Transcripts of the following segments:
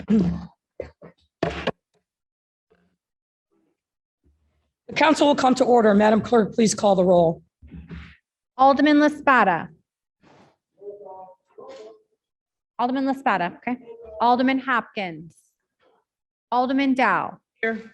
The council will come to order. Madam Clerk, please call the roll. Alderman LaSpada. Alderman LaSpada, okay. Alderman Hopkins. Alderman Dow. Here.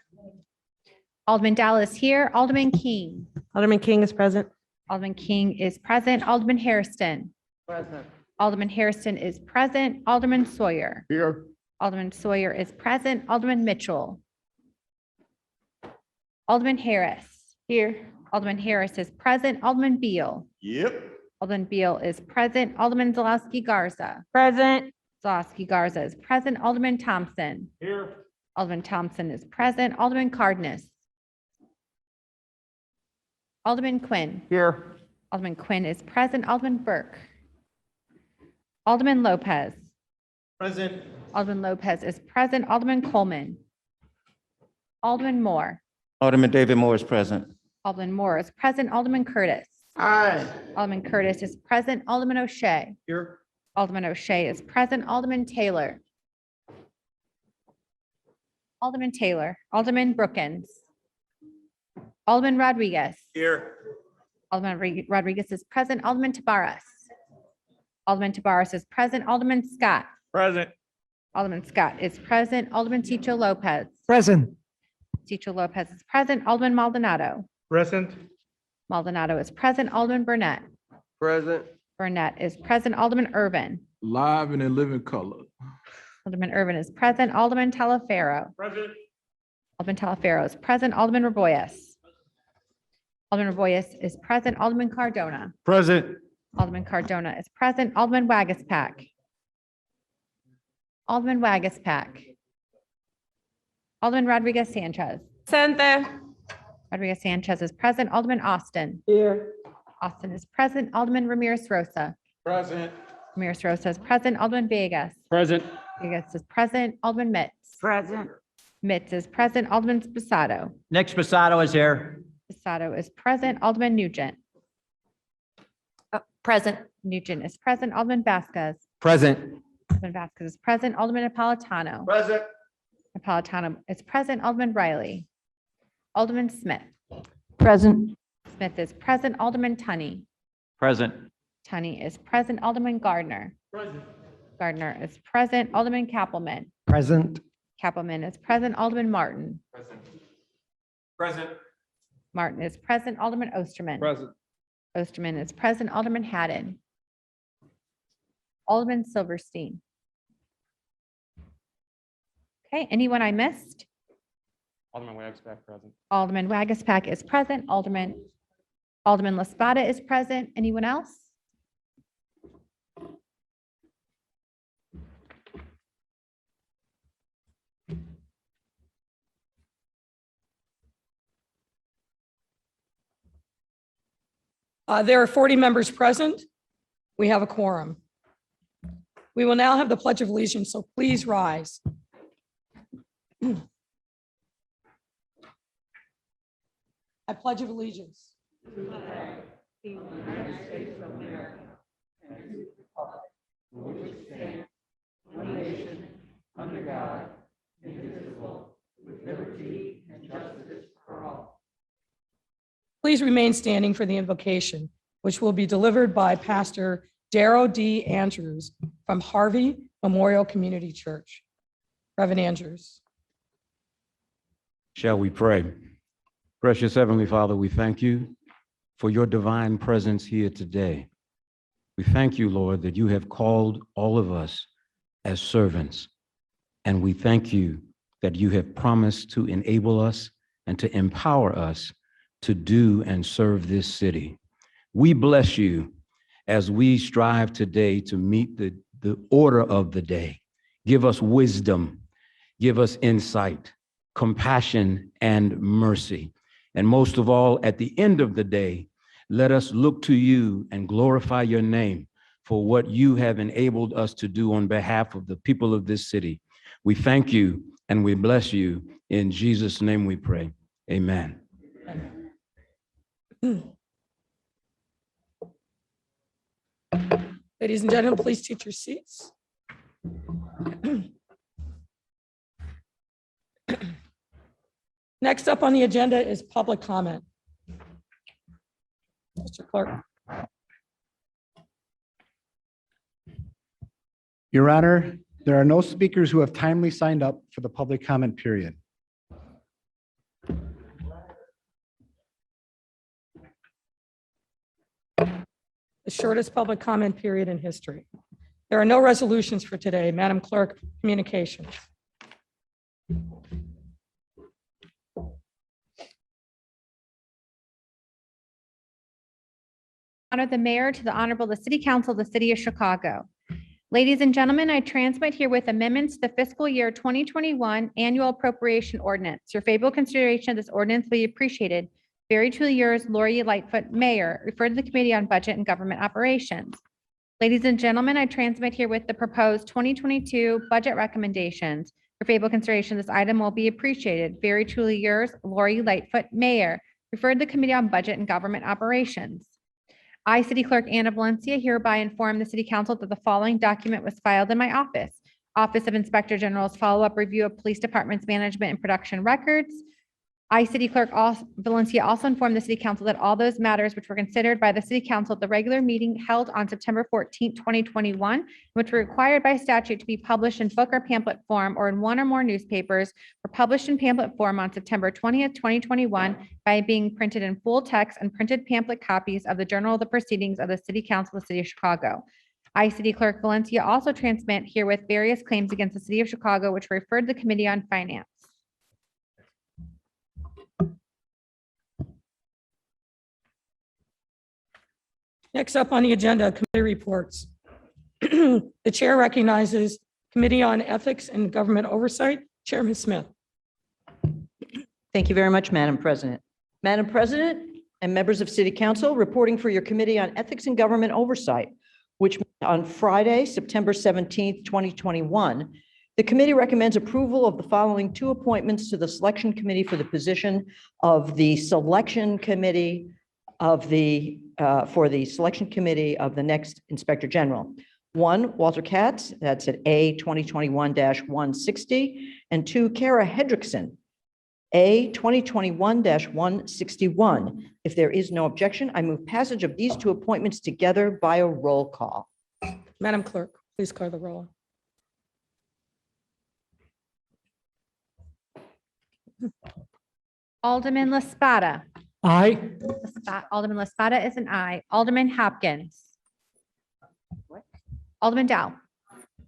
Alderman Dow is here. Alderman King. Alderman King is present. Alderman King is present. Alderman Hairston. Present. Alderman Hairston is present. Alderman Sawyer. Here. Alderman Sawyer is present. Alderman Mitchell. Alderman Harris. Here. Alderman Harris is present. Alderman Beal. Yep. Alderman Beal is present. Alderman Zalowski Garza. Present. Zalowski Garza is present. Alderman Thompson. Here. Alderman Thompson is present. Alderman Cardenas. Alderman Quinn. Here. Alderman Quinn is present. Alderman Burke. Alderman Lopez. Present. Alderman Lopez is present. Alderman Coleman. Alderman Moore. Alderman David Moore is present. Alderman Moore is present. Alderman Curtis. Aye. Alderman Curtis is present. Alderman O'Shea. Here. Alderman O'Shea is present. Alderman Taylor. Alderman Taylor. Alderman Brookins. Alderman Rodriguez. Here. Alderman Rodriguez is present. Alderman Tabarrus. Alderman Tabarrus is present. Alderman Scott. Present. Alderman Scott is present. Alderman Ticho Lopez. Present. Ticho Lopez is present. Alderman Maldonado. Present. Maldonado is present. Alderman Burnett. Present. Burnett is present. Alderman Irvin. Live and in living color. Alderman Irvin is present. Alderman Talaferro. Present. Alderman Talaferro is present. Alderman Raboyes. Alderman Raboyes is present. Alderman Cardona. Present. Alderman Cardona is present. Alderman Wagaspack. Alderman Wagaspack. Alderman Rodriguez Sanchez. Present. Rodriguez Sanchez is present. Alderman Austin. Here. Austin is present. Alderman Ramirez Rosa. Present. Ramirez Rosa is present. Alderman Vegas. Present. Vegas is present. Alderman Mitz. Present. Mitz is present. Alderman Spasado. Nick Spasado is here. Spasado is present. Alderman Nugent. Present. Nugent is present. Alderman Vasquez. Present. Alderman Vasquez is present. Alderman Napolitano. Present. Napolitano is present. Alderman Riley. Alderman Smith. Present. Smith is present. Alderman Tunney. Present. Tunney is present. Alderman Gardner. Present. Gardner is present. Alderman Kappelman. Present. Kappelman is present. Alderman Martin. Present. Present. Martin is present. Alderman Osterman. Present. Osterman is present. Alderman Haddon. Alderman Silverstein. Okay, anyone I missed? Alderman Wagsback present. Alderman Wagaspack is present. Alderman LaSpada is present. Anyone else? There are 40 members present. We have a quorum. We will now have the Pledge of Allegiance, so please rise. I pledge of allegiance. Please remain standing for the invocation, which will be delivered by Pastor Darrow D. Andrews from Harvey Memorial Community Church. Reverend Andrews. Shall we pray? Precious Heavenly Father, we thank you for your divine presence here today. We thank you, Lord, that you have called all of us as servants. And we thank you that you have promised to enable us and to empower us to do and serve this city. We bless you as we strive today to meet the order of the day. Give us wisdom, give us insight, compassion, and mercy. And most of all, at the end of the day, let us look to you and glorify your name for what you have enabled us to do on behalf of the people of this city. We thank you and we bless you. In Jesus' name we pray. Amen. Ladies and gentlemen, please take your seats. Next up on the agenda is public comment. Mr. Clerk. Your Honor, there are no speakers who have timely signed up for the public comment period. The shortest public comment period in history. There are no resolutions for today. Madam Clerk, communications. Honor the mayor to the honorable the city council of the city of Chicago. Ladies and gentlemen, I transmit herewith amendments to the fiscal year 2021 annual appropriation ordinance. Your favorable consideration of this ordinance will be appreciated. Very truly yours, Lori Lightfoot, Mayor. Referred to the Committee on Budget and Government Operations. Ladies and gentlemen, I transmit herewith the proposed 2022 budget recommendations. For favorable consideration, this item will be appreciated. Very truly yours, Lori Lightfoot, Mayor. Referred to the Committee on Budget and Government Operations. I, City Clerk Anna Valencia, hereby inform the City Council that the following document was filed in my office. Office of Inspector General's follow-up review of Police Department's management and production records. I, City Clerk Valencia, also informed the City Council that all those matters which were considered by the City Council at the regular meeting held on September 14, 2021, which were required by statute to be published in book or pamphlet form or in one or more newspapers, were published in pamphlet form on September 20th, 2021 by being printed in full text and printed pamphlet copies of the Journal of the Proceedings of the City Council of the City of Chicago. I, City Clerk Valencia, also transmit herewith various claims against the City of Chicago, which were referred to the Committee on Finance. Next up on the agenda, committee reports. The chair recognizes Committee on Ethics and Government Oversight, Chairman Smith. Thank you very much, Madam President. Madam President and members of City Council, reporting for your Committee on Ethics and Government Oversight, which met on Friday, September 17th, 2021, the committee recommends approval of the following two appointments to the Selection Committee for the position of the Selection Committee of the for the Selection Committee of the next Inspector General. One, Walter Katz, that's at A 2021-160, and two, Kara Hendrickson, A 2021-161. If there is no objection, I move passage of these two appointments together by a roll call. Madam Clerk, please call the roll. Alderman La Spada. Aye. Alderman La Spada is an aye. Alderman Hopkins. Alderman Dow.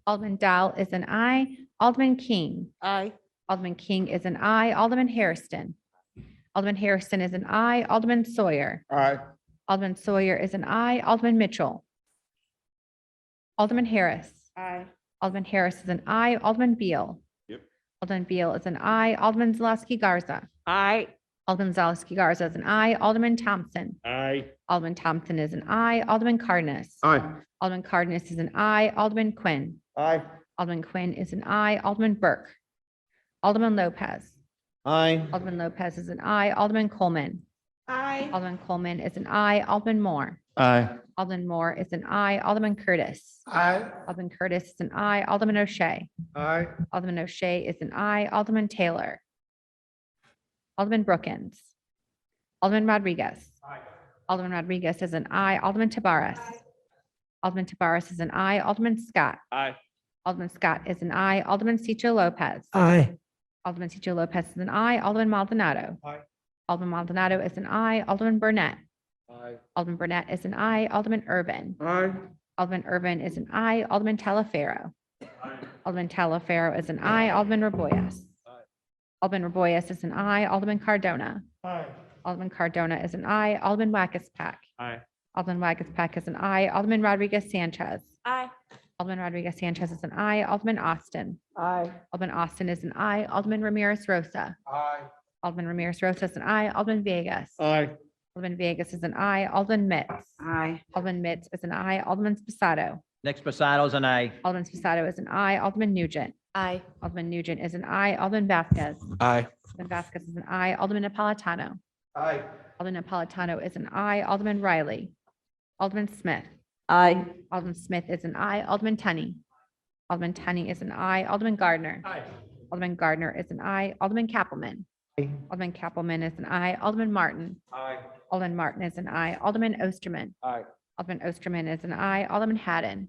Alderman Dow is an aye. Alderman King. Aye. Alderman King is an aye. Alderman Hairston. Alderman Hairston is an aye. Alderman Sawyer. Aye. Alderman Sawyer is an aye. Alderman Mitchell. Alderman Harris. Aye. Alderman Harris is an aye. Alderman Beal. Yep. Alderman Beal is an aye. Alderman Zalewski Garza. Aye. Alderman Zalewski Garza is an aye. Alderman Thompson. Aye. Alderman Thompson is an aye. Alderman Cardenas. Aye. Alderman Cardenas is an aye. Alderman Quinn. Aye. Alderman Quinn is an aye. Alderman Burke. Alderman Lopez. Aye. Alderman Lopez is an aye. Alderman Coleman. Aye. Alderman Coleman is an aye. Alderman Moore. Aye. Alderman Moore is an aye. Alderman Curtis. Aye. Alderman Curtis is an aye. Alderman O'Shea. Aye. Alderman O'Shea is an aye. Alderman Taylor. Alderman Brookins. Alderman Rodriguez. Alderman Rodriguez is an aye. Alderman Tabarrus. Alderman Tabarrus is an aye. Alderman Scott. Aye. Alderman Scott is an aye. Alderman Cicho Lopez. Aye. Alderman Cicho Lopez is an aye. Alderman Maldonado. Aye. Alderman Maldonado is an aye. Alderman Burnett. Aye. Alderman Burnett is an aye. Alderman Irvin. Aye. Alderman Irvin is an aye. Alderman Talaferro. Alderman Talaferro is an aye. Alderman Raboyes. Alderman Raboyes is an aye. Alderman Cardona. Aye. Alderman Cardona is an aye. Alderman Wackespack. Aye. Alderman Wackespack is an aye. Alderman Rodriguez Sanchez. Aye. Alderman Rodriguez Sanchez is an aye. Alderman Austin. Aye. Alderman Austin is an aye. Alderman Ramirez Rosa. Aye. Alderman Ramirez Rosa is an aye. Alderman Vegas. Aye. Alderman Vegas is an aye. Alderman Mitts. Aye. Alderman Mitts is an aye. Alderman Spasado. Nick Spasato's an aye. Alderman Spasado is an aye. Alderman Nugent. Aye. Alderman Nugent is an aye. Alderman Vasquez. Aye. Alderman Vasquez is an aye. Alderman Napolitano. Aye. Alderman Napolitano is an aye. Alderman Riley. Alderman Smith. Aye. Alderman Smith is an aye. Alderman Tunney. Alderman Tunney is an aye. Alderman Gardner. Aye. Alderman Gardner is an aye. Alderman Kappelman. Alderman Kappelman is an aye. Alderman Martin. Aye. Alderman Martin is an aye. Alderman Osterman. Aye. Alderman Osterman is an aye. Alderman Haddon.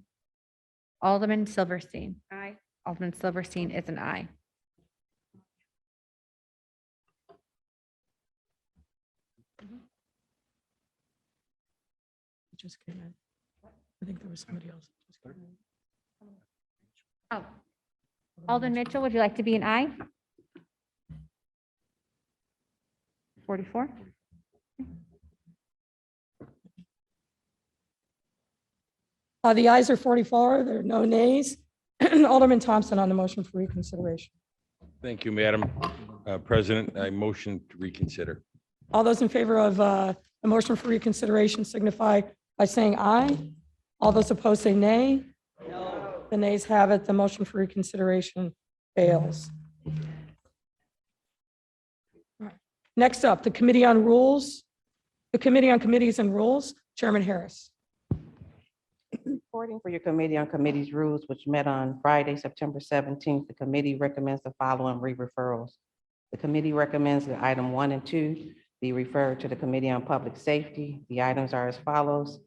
Alderman Silverstein. Aye. Alderman Silverstein is an aye. Just came in. I think there was somebody else. that just came in. Oh, Alderman Mitchell, would you like to be an aye? 44? The ayes are 44. There are no nays. Alderman Thompson on the motion for reconsideration. Thank you, Madam President. I motion to reconsider. All those in favor of the motion for reconsideration signify by saying aye. All those opposed say nay. No. The nays have it. The motion for reconsideration fails. All right. Next up, the Committee on Rules. The Committee on Committees and Rules, Chairman Harris. Reporting for your Committee on Committees Rules, which met on Friday, September 17th, the committee recommends the following re-referrals. The committee recommends that item 1 and 2 be referred to the Committee on Public Safety. The items are as follows: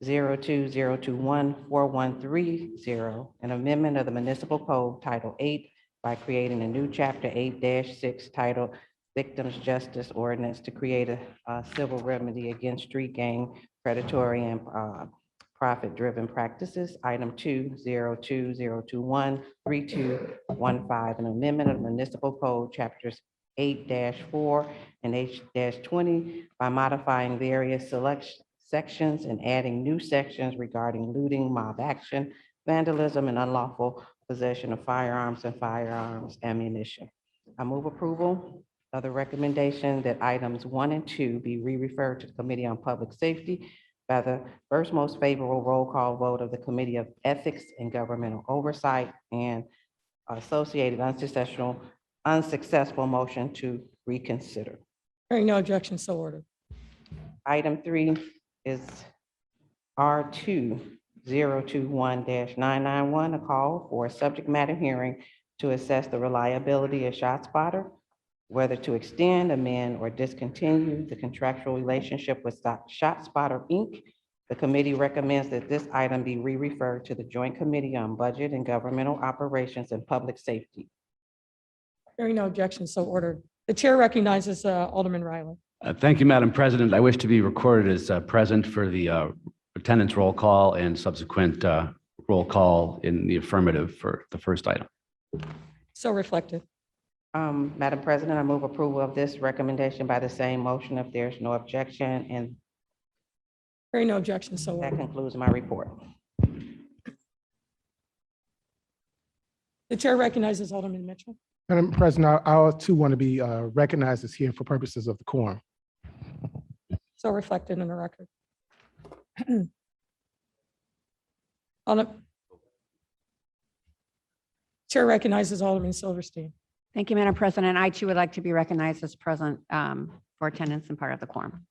020214130, an amendment of the municipal code Title 8 by creating a new chapter 8-6 titled Victims Justice Ordinance to create a civil remedy against street gang, predatory, and profit-driven practices. Item 2, 020213215, an amendment of municipal code chapters 8-4 and 8-20 by modifying various sections and adding new sections regarding looting, mob action, vandalism, and unlawful possession of firearms and firearms ammunition. I move approval of the recommendation that items 1 and 2 be re-referred to the Committee on Public Safety by the first most favorable roll call vote of the Committee of Ethics and Governmental Oversight and associated unsuccessful motion to reconsider. Hearing no objection, so ordered. Item 3 is R2021-991, a call for a subject matter hearing to assess the reliability of ShotSpotter, whether to extend, amend, or discontinue the contractual relationship with ShotSpotter, Inc. The committee recommends that this item be re-referred to the Joint Committee on Budget and Governmental Operations and Public Safety. Hearing no objection, so ordered. The chair recognizes Alderman Riley. Thank you, Madam President. I wish to be recorded as present for the attendance roll call and subsequent roll call in the affirmative for the first item. So reflected. Madam President, I move approval of this recommendation by the same motion if there's no objection, and Hearing no objection, so that ordered. concludes my report. The chair recognizes Alderman Mitchell. Madam President, I too want to be recognized as here for purposes of the quorum. So reflected in the record. Chair recognizes Alderman Silverstein. Thank you, Madam President. I too would like to be recognized as present for attendance and part of the quorum.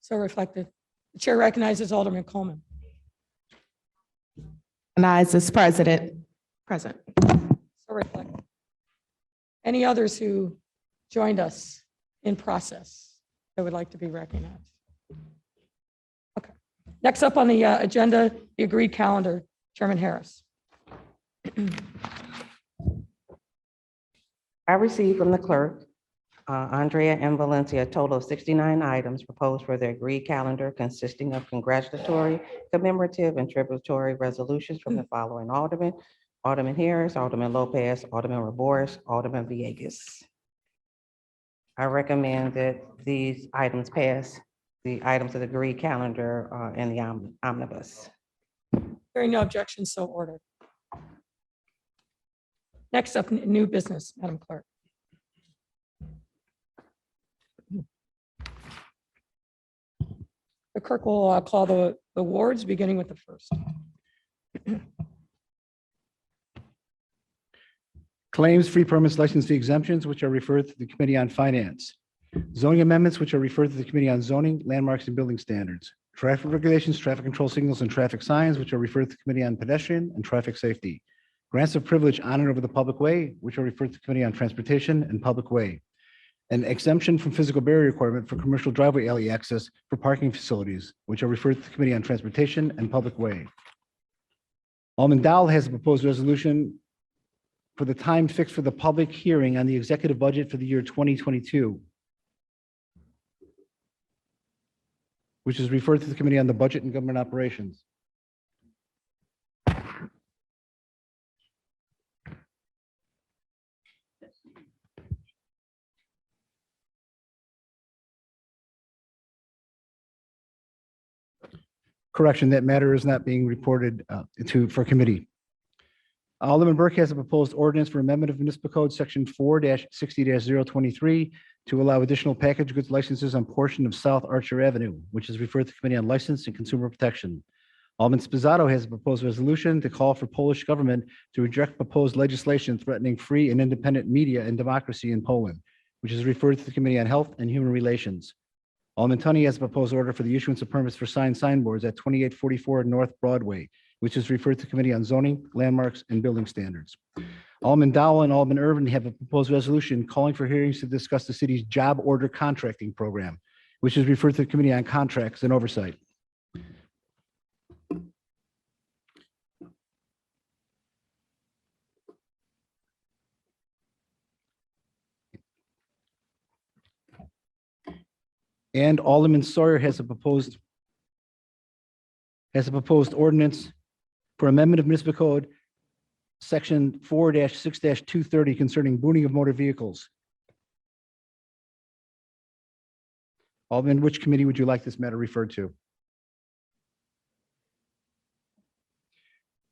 So reflected. The chair recognizes Alderman Coleman. Recognized as president. Present. So reflected. Any others who joined us in process that would like to be recognized? Okay. Next up on the agenda, the agreed calendar. Chairman Harris. I received from the clerk, Andrea and Valencia, a total of 69 items proposed for the agreed calendar consisting of congratulatory, commemorative, and tributary resolutions from the following aldermen: Alderman Harris, Alderman Lopez, Alderman Raboris, Alderman Villegas. I recommend that these items pass the items of the agreed calendar and the omnibus. Hearing no objection, so ordered. Next up, new business, Madam Clerk. The clerk will call the awards, beginning with the first. Claims, free permits, license fee exemptions, which are referred to the Committee on Finance. Zoning amendments, which are referred to the Committee on Zoning, Landmarks, and Building Standards. Traffic regulations, traffic control signals, and traffic signs, which are referred to the Committee on Pedestrian and Traffic Safety. Grants of privilege on and over the public way, which are referred to the Committee on Transportation and Public Way. An exemption from physical barrier requirement for commercial driveway alley access for parking facilities, which are referred to the Committee on Transportation and Public Way. Alderman Dowell has a proposed resolution for the time fixed for the public hearing on the executive budget for the year 2022, which is referred to the Committee on the Budget and Government Operations. Correction, that matter is not being reported for committee. Alderman Burke has a proposed ordinance for amendment of municipal code section 4-60-023 to allow additional packaged goods licenses on portion of South Archer Avenue, which is referred to the Committee on License and Consumer Protection. Alderman Spizzato has a proposed resolution to call for Polish government to reject proposed legislation threatening free and independent media and democracy in Poland, which is referred to the Committee on Health and Human Relations. Alderman Tunney has a proposed order for the issuance of permits for signboards at 2844 North Broadway, which is referred to the Committee on Zoning, Landmarks, and Building Standards. Alderman Dowell and Alderman Irvin have a proposed resolution calling for hearings to discuss the city's job order contracting program, which is referred to the Committee on Contracts and Oversight. And Alderman Sawyer has a proposed ordinance for amendment of municipal code section 4-6-230 concerning booting of motor vehicles. Alderman, which committee would you like this matter referred to?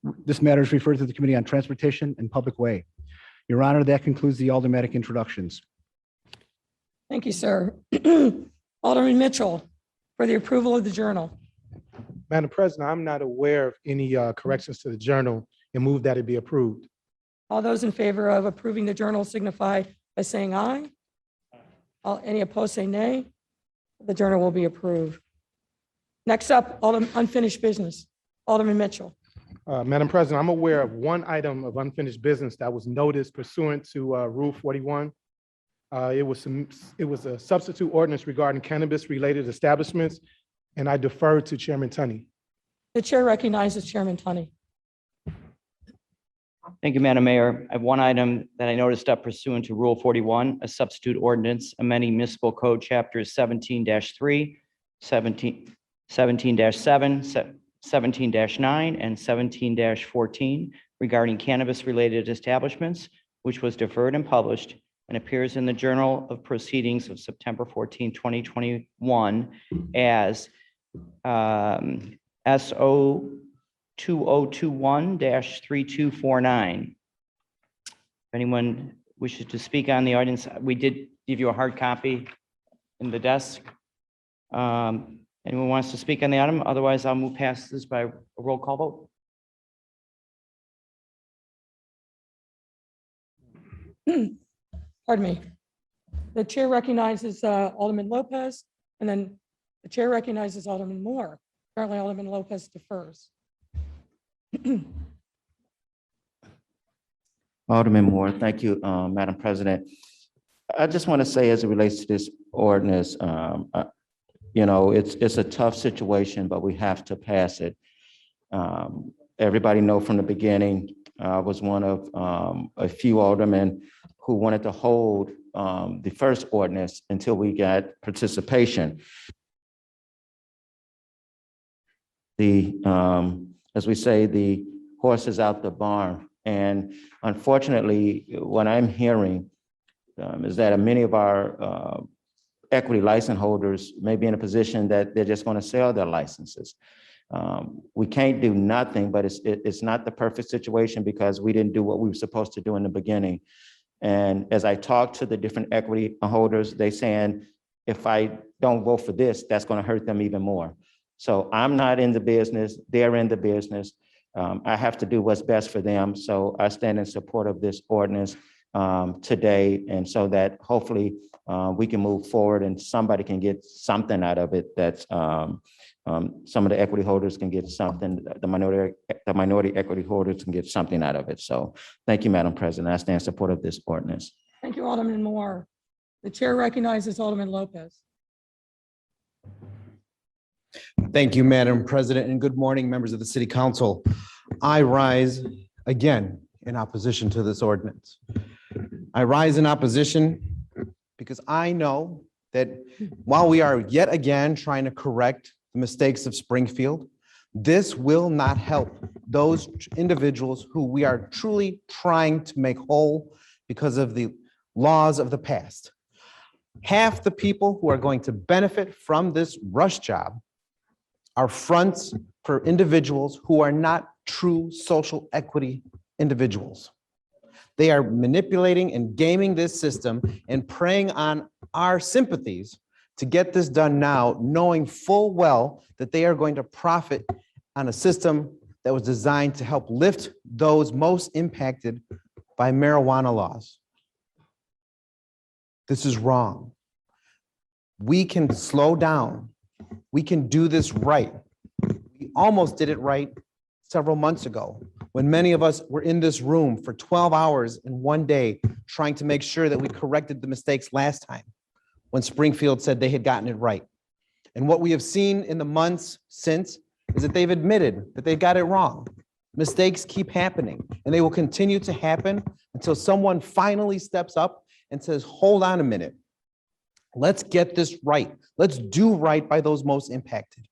This matter is referred to the Committee on Transportation and Public Way. Your Honor, that concludes the aldermanic introductions. Thank you, sir. Alderman Mitchell, for the approval of the journal. Madam President, I'm not aware of any corrections to the journal and move that it be approved. All those in favor of approving the journal signify by saying aye. Any opposed, say nay. The journal will be approved. Next up, unfinished business. Alderman Mitchell. Madam President, I'm aware of one item of unfinished business that was noticed pursuant to Rule 41. It was a substitute ordinance regarding cannabis-related establishments, and I defer to Chairman Tunney. The chair recognizes Chairman Tunney. Thank you, Madam Mayor. I have one item that I noticed up pursuant to Rule 41, a substitute ordinance amending municipal code chapters 17-3, 17-7, 17-9, and 17-14 regarding cannabis-related establishments, which was deferred and published and appears in the Journal of Proceedings of September 14, 2021 as SO 2021-3249. If anyone wishes to speak on the audience, we did give you a hard copy in the desk. Anyone wants to speak on the item? Otherwise, I'll move past this by a roll call vote. Pardon me. The chair recognizes Alderman Lopez, and then the chair recognizes Alderman Moore. Apparently, Alderman Lopez defers. Alderman Moore, thank you, Madam President. I just want to say, as it relates to this ordinance, it's a tough situation, but we have to pass it. Everybody know from the beginning, I was one of a few aldermen who wanted to hold the first ordinance until we got participation. As we say, the horse is out the barn. And unfortunately, what I'm hearing is that many of our equity license holders may be in a position that they're just going to sell their licenses. We can't do nothing, but it's not the perfect situation because we didn't do what we were supposed to do in the beginning. And as I talk to the different equity holders, they saying, if I don't vote for this, that's going to hurt them even more. So I'm not in the business, they're in the business. I have to do what's best for them. So I stand in support of this ordinance today, and so that hopefully we can move forward and somebody can get something out of it that's some of the equity holders can get something, the minority equity holders can get something out of it. So thank you, Madam President. I stand in support of this ordinance. Thank you, Alderman Moore. The chair recognizes Alderman Lopez. Thank you, Madam President, and good morning, members of the City Council. I rise again in opposition to this ordinance. I rise in opposition because I know that while we are yet again trying to correct the mistakes of Springfield, this will not help those individuals who we are truly trying to make whole because of the laws of the past. Half the people who are going to benefit from this rush job are fronts for individuals who are not true social equity individuals. They are manipulating and gaming this system and preying on our sympathies to get this done now, knowing full well that they are going to profit on a system that was designed to help lift those most impacted by marijuana laws. This is wrong. We can slow down. We can do this right. We almost did it right several months ago when many of us were in this room for 12 hours in one day trying to make sure that we corrected the mistakes last time when Springfield said they had gotten it right. And what we have seen in the months since is that they've admitted that they got it wrong. Mistakes keep happening and they will continue to happen until someone finally steps up and says, hold on a minute. Let's get this right. Let's do right by those most impacted.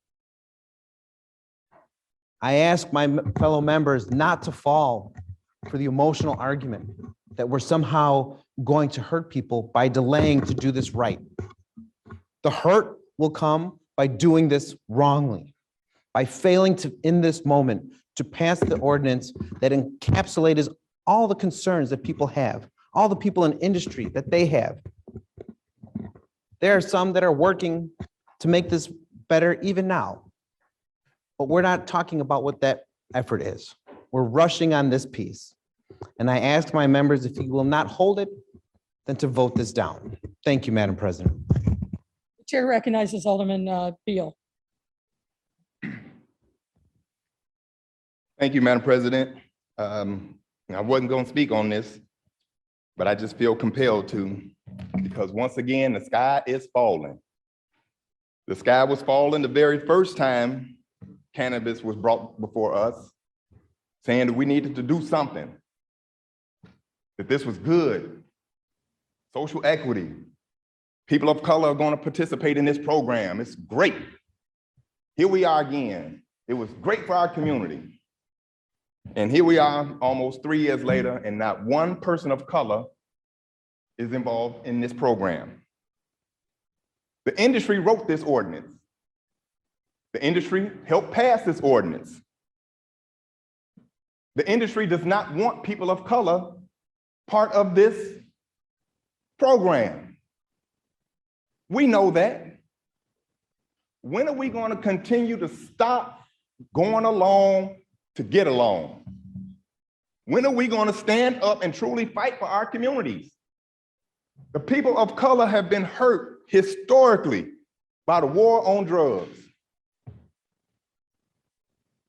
I ask my fellow members not to fall for the emotional argument that we're somehow going to hurt people by delaying to do this right. The hurt will come by doing this wrongly, by failing to, in this moment, to pass the ordinance that encapsulates all the concerns that people have, all the people in industry that they have. There are some that are working to make this better even now. But we're not talking about what that effort is. We're rushing on this piece. And I ask my members, if you will not hold it, then to vote this down. Thank you, Madam President. The chair recognizes Alderman Beal. Thank you, Madam President. I wasn't going to speak on this, but I just feel compelled to, because once again, the sky is falling. The sky was falling the very first time cannabis was brought before us, saying that we needed to do something, that this was good, social equity. People of color are going to participate in this program. It's great. Here we are again. It was great for our community. And here we are almost 3 years later, and not one person of color is involved in this program. The industry wrote this ordinance. The industry helped pass this ordinance. The industry does not want people of color part of this program. We know that. When are we going to continue to stop going along to get along? When are we going to stand up and truly fight for our communities? The people of color have been hurt historically by the war on drugs.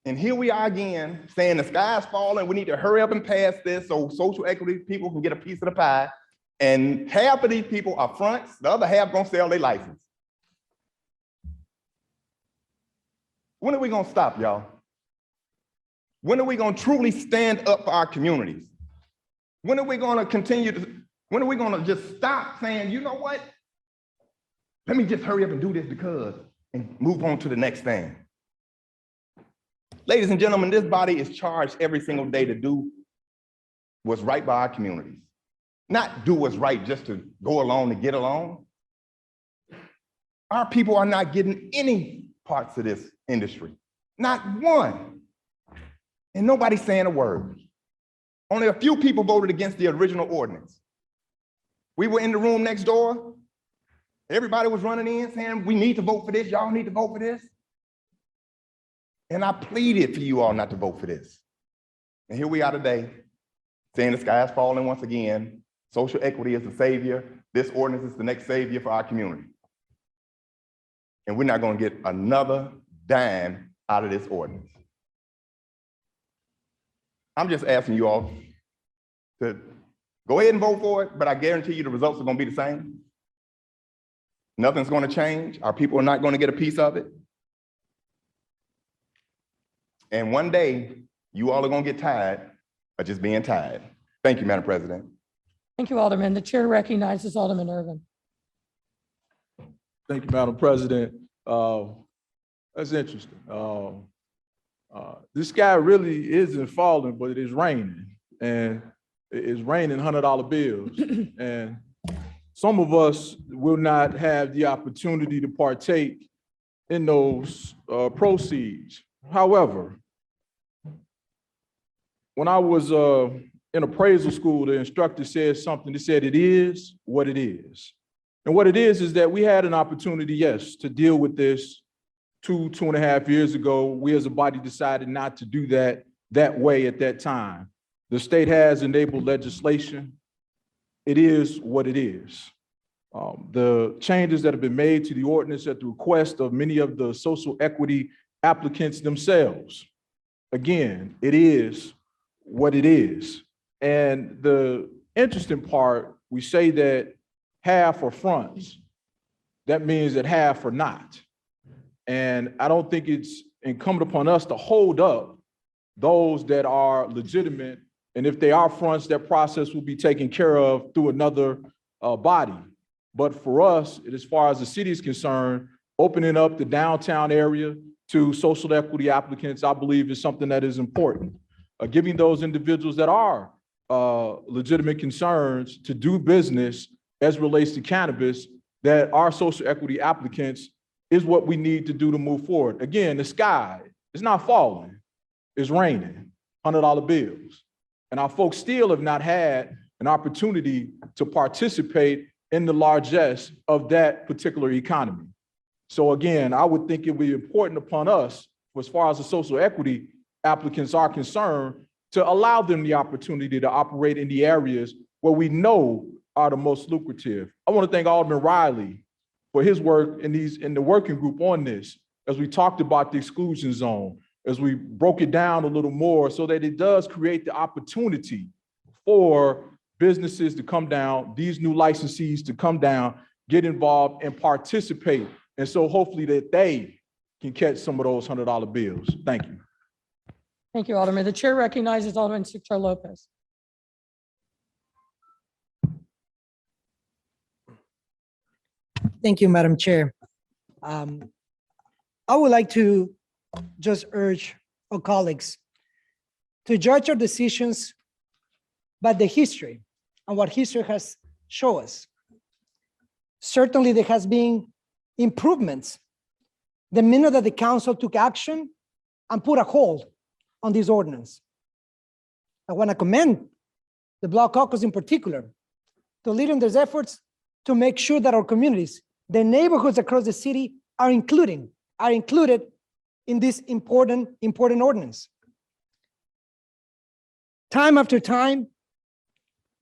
And here we are again saying the sky's falling, we need to hurry up and pass this so social equity people can get a piece of the pie. And half of these people are fronts, the other half gonna sell their license. When are we gonna stop, y'all? When are we gonna truly stand up for our communities? When are we gonna when are we gonna just stop saying, you know what? Let me just hurry up and do this because, and move on to the next thing. Ladies and gentlemen, this body is charged every single day to do what's right by our communities. Not do what's right just to go along to get along. Our people are not getting any parts of this industry, not one. And nobody's saying a word. Only a few people voted against the original ordinance. We were in the room next door. Everybody was running in saying, we need to vote for this, y'all need to vote for this. And I pleaded for you all not to vote for this. And here we are today, saying the sky is falling once again. Social equity is the savior. This ordinance is the next savior for our community. And we're not going to get another dime out of this ordinance. I'm just asking you all to go ahead and vote for it, but I guarantee you the results are going to be the same. Nothing's going to change. Our people are not going to get a piece of it. And one day, you all are going to get tired of just being tired. Thank you, Madam President. Thank you, Alderman. The chair recognizes Alderman Irvin. Thank you, Madam President. That's interesting. The sky really isn't falling, but it is raining. And it is raining $100 bills. And some of us will not have the opportunity to partake in those proceeds. However, when I was in appraisal school, the instructor said something. They said, it is what it is. And what it is that we had an opportunity, yes, to deal with this 2.5 years ago. We as a body decided not to do that way at that time. The state has enabled legislation. It is what it is. The changes that have been made to the ordinance at the request of many of the social equity applicants themselves. Again, it is what it is. And the interesting part, we say that half are fronts. That means that half are not. And I don't think it's incumbent upon us to hold up those that are legitimate. And if they are fronts, that process will be taken care of through another body. But for us, as far as the city is concerned, opening up the downtown area to social equity applicants, I believe is something that is important. Giving those individuals that are legitimate concerns to do business as relates to cannabis that are social equity applicants is what we need to do to move forward. Again, the sky is not falling, it's raining, $100 bills. And our folks still have not had an opportunity to participate in the largesse of that particular economy. So again, I would think it would be important upon us, as far as the social equity applicants are concerned, to allow them the opportunity to operate in the areas where we know are the most lucrative. I want to thank Alderman Riley for his work in the working group on this, as we talked about the exclusion zone, as we broke it down a little more so that it does create the opportunity for businesses to come down, these new licensees to come down, get involved and participate. And so hopefully that they can catch some of those $100 bills. Thank you. Thank you, Alderman. The chair recognizes Alderman Secretary Lopez. Thank you, Madam Chair. I would like to just urge our colleagues to judge our decisions by the history and what history has shown us. Certainly, there has been improvements the minute that the council took action and put a hold on this ordinance. I want to commend the Block Caucus in particular to leading these efforts to make sure that our communities, the neighborhoods across the city are included in this important ordinance. Time after time,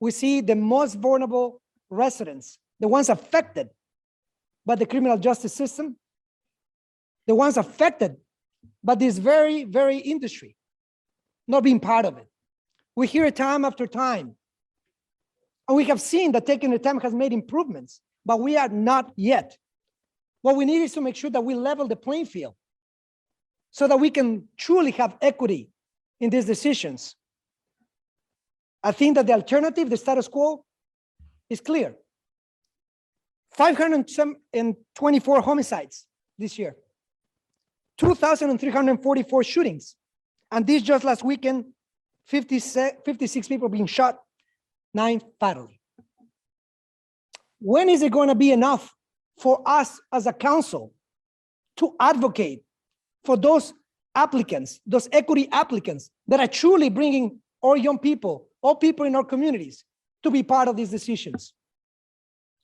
we see the most vulnerable residents, the ones affected by the criminal justice system, the ones affected by this very, very industry, not being part of it. We hear it time after time. And we have seen that taking the time has made improvements, but we are not yet. What we need is to make sure that we level the playing field so that we can truly have equity in these decisions. I think that the alternative, the status quo, is clear. 524 homicides this year, 2,344 shootings, and this just last weekend, 56 people being shot, 9 fatally. When is it going to be enough for us as a council to advocate for those applicants, those equity applicants that are truly bringing our young people, all people in our communities to be part of these decisions?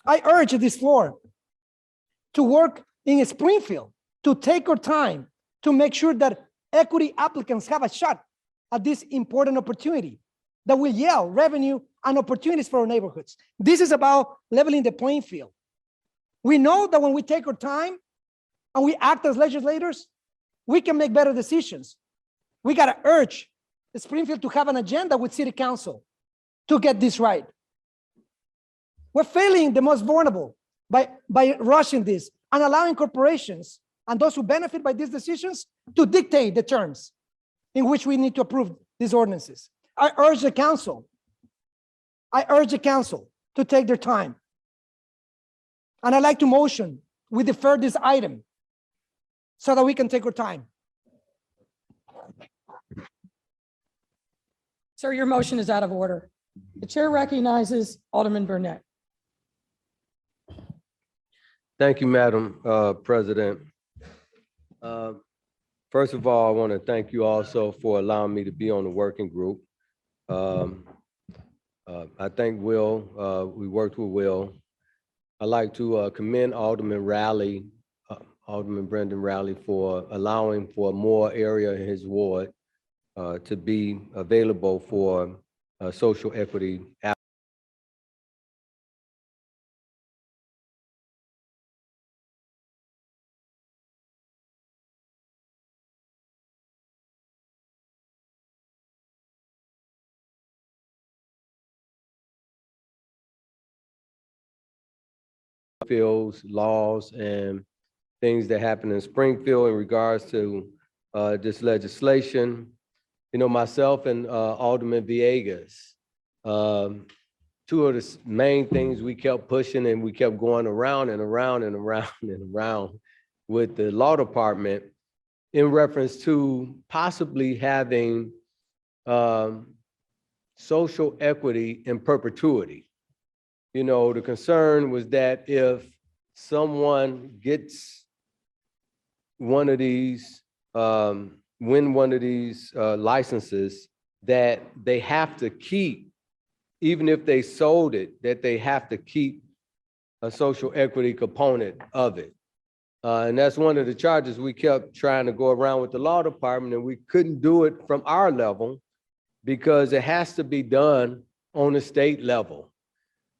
I urge this floor to work in Springfield, to take our time to make sure that equity applicants have a shot at this important opportunity that will yield revenue and opportunities for our neighborhoods. This is about leveling the playing field. We know that when we take our time and we act as legislators, we can make better decisions. We got to urge Springfield to have an agenda with city council to get this right. We're failing the most vulnerable by rushing this and allowing corporations and those who benefit by these decisions to dictate the terms in which we need to approve these ordinances. I urge the council to take their time. And I'd like to motion, we defer this item so that we can take our time. Sir, your motion is out of order. The chair recognizes Alderman Burnett. Thank you, Madam President. First of all, I want to thank you also for allowing me to be on the working group. I thank Will. We worked with Will. I'd like to commend Alderman Brendan Rowley for allowing for more area in his ward to be available for social equity. Fields, laws, and things that happen in Springfield in regards to this legislation. You know, myself and Alderman Villegas, two of the main things we kept pushing and we kept going around and around and around and around with the law department in reference to possibly having social equity in perpetuity. You know, the concern was that if someone gets one of these, win one of these licenses, that they have to keep, even if they sold it, that they have to keep a social equity component of it. And that's one of the charges we kept trying to go around with the law department, and we couldn't do it from our level because it has to be done on a state level.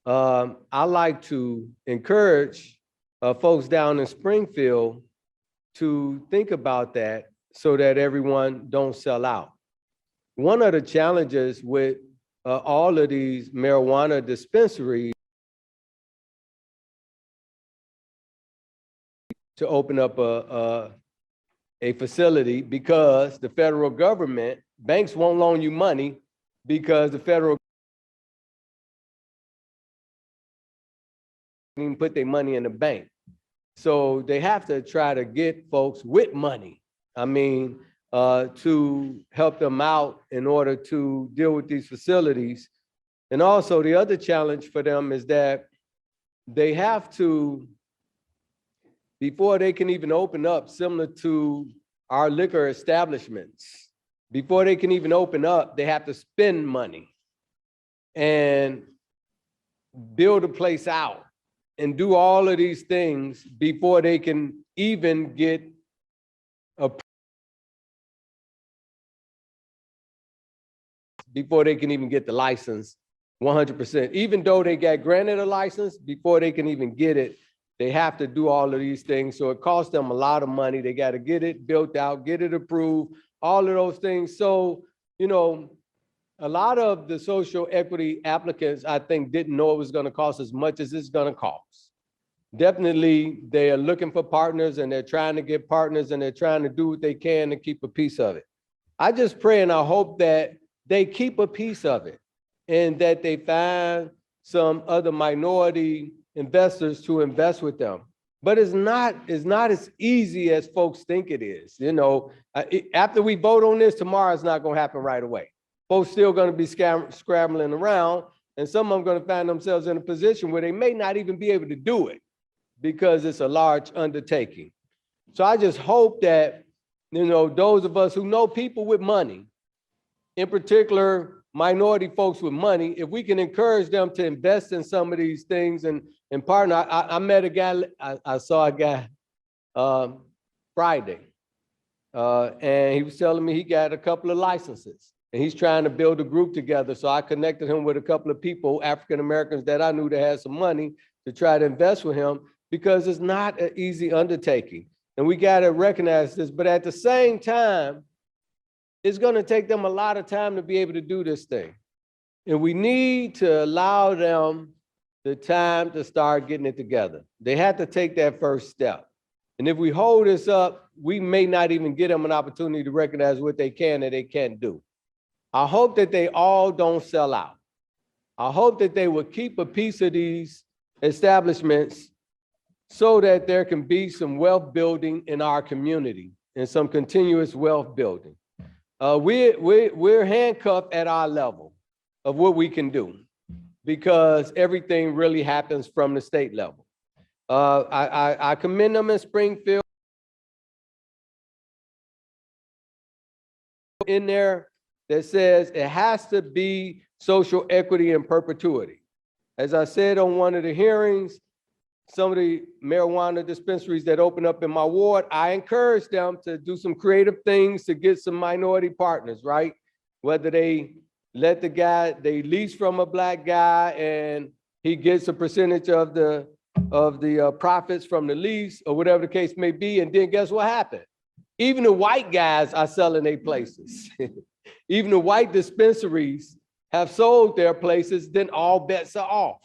I like to encourage folks down in Springfield to think about that so that everyone don't sell out. One of the challenges with all of these marijuana dispensaries to open up a facility because the federal government, banks won't loan you money because the federal even put their money in the bank. So they have to try to get folks with money. I mean, to help them out in order to deal with these facilities. And also the other challenge for them is that they have to, before they can even open up, similar to our liquor establishments, before they can even open up, they have to spend money and build a place out and do all of these things before they can even get the license 100%. Even though they got granted a license, before they can even get it, they have to do all of these things. So it costs them a lot of money. They got to get it built out, get it approved, all of those things. So, you know, a lot of the social equity applicants, I think, didn't know it was going to cost as much as it's going to cost. Definitely, they are looking for partners and they're trying to get partners and they're trying to do what they can to keep a piece of it. I just pray and I hope that they keep a piece of it and that they find some other minority investors to invest with them. But it's not as easy as folks think it is. You know, after we vote on this tomorrow, it's not going to happen right away. Folks still going to be scrambling around, and some of them going to find themselves in a position where they may not even be able to do it because it's a large undertaking. So I just hope that, you know, those of us who know people with money, in particular minority folks with money, if we can encourage them to invest in some of these things and partner. I met a guy, I saw a guy Friday, and he was telling me he got a couple of licenses and he's trying to build a group together. So I connected him with a couple of people, African-Americans that I knew that had some money to try to invest with him because it's not an easy undertaking. and we got to recognize this, but at the same time, it's going to take them a lot of time to be able to do this thing. And we need to allow them the time to start getting it together. They have to take that first step. And if we hold this up, we may not even get them an opportunity to recognize what they can and they can't do. I hope that they all don't sell out. I hope that they will keep a piece of these establishments so that there can be some wealth building in our community and some continuous wealth building. We're handcuffed at our level of what we can do because everything really happens from the state level. I commend them in Springfield. In there that says it has to be social equity in perpetuity. As I said on one of the hearings, some of the marijuana dispensaries that open up in my ward, I encourage them to do some creative things to get some minority partners, right? Whether they let the guy, they lease from a black guy and he gets a percentage of the profits from the lease or whatever the case may be. And then guess what happened? Even the white guys are selling their places. Even the white dispensaries have sold their places, then all bets are off.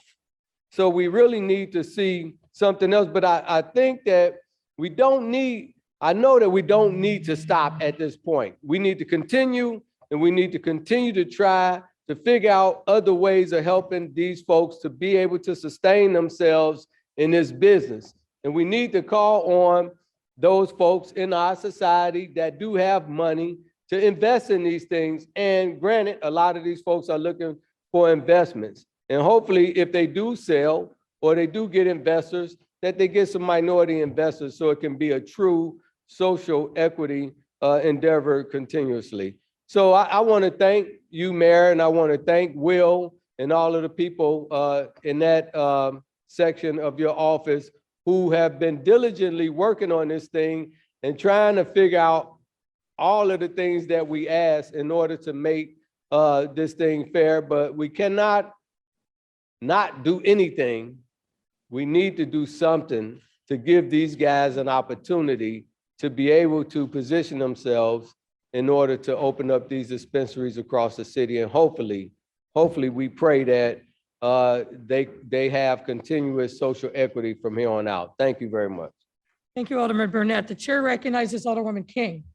So we really need to see something else, but I think that we don't need, I know that we don't need to stop at this point. We need to continue, and we need to continue to try to figure out other ways of helping these folks to be able to sustain themselves in this business. And we need to call on those folks in our society that do have money to invest in these things. And granted, a lot of these folks are looking for investments. And hopefully if they do sell or they do get investors, that they get some minority investors so it can be a true social equity endeavor continuously. So I want to thank you, Mayor, and I want to thank Will and all of the people in that section of your office who have been diligently working on this thing and trying to figure out all of the things that we ask in order to make this thing fair, but we cannot not do anything. We need to do something to give these guys an opportunity to be able to position themselves in order to open up these dispensaries across the city. And hopefully we pray that they have continuous social equity from here on out. Thank you very much. Thank you, Alderman Burnett. The chair recognizes Alderwoman King.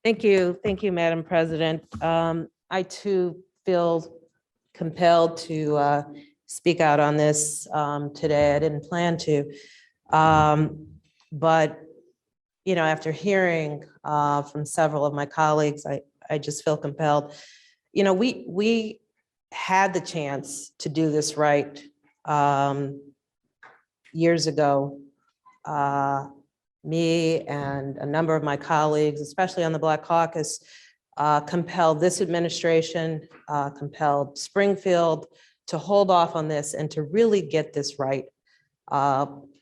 Thank you, Madam President. I too feel compelled to speak out on this today. I didn't plan to, but you know, after hearing from several of my colleagues, I just feel compelled. You know, we had the chance to do this right years ago. Me and a number of my colleagues, especially on the Black Caucus, compelled this administration, compelled Springfield to hold off on this and to really get this right.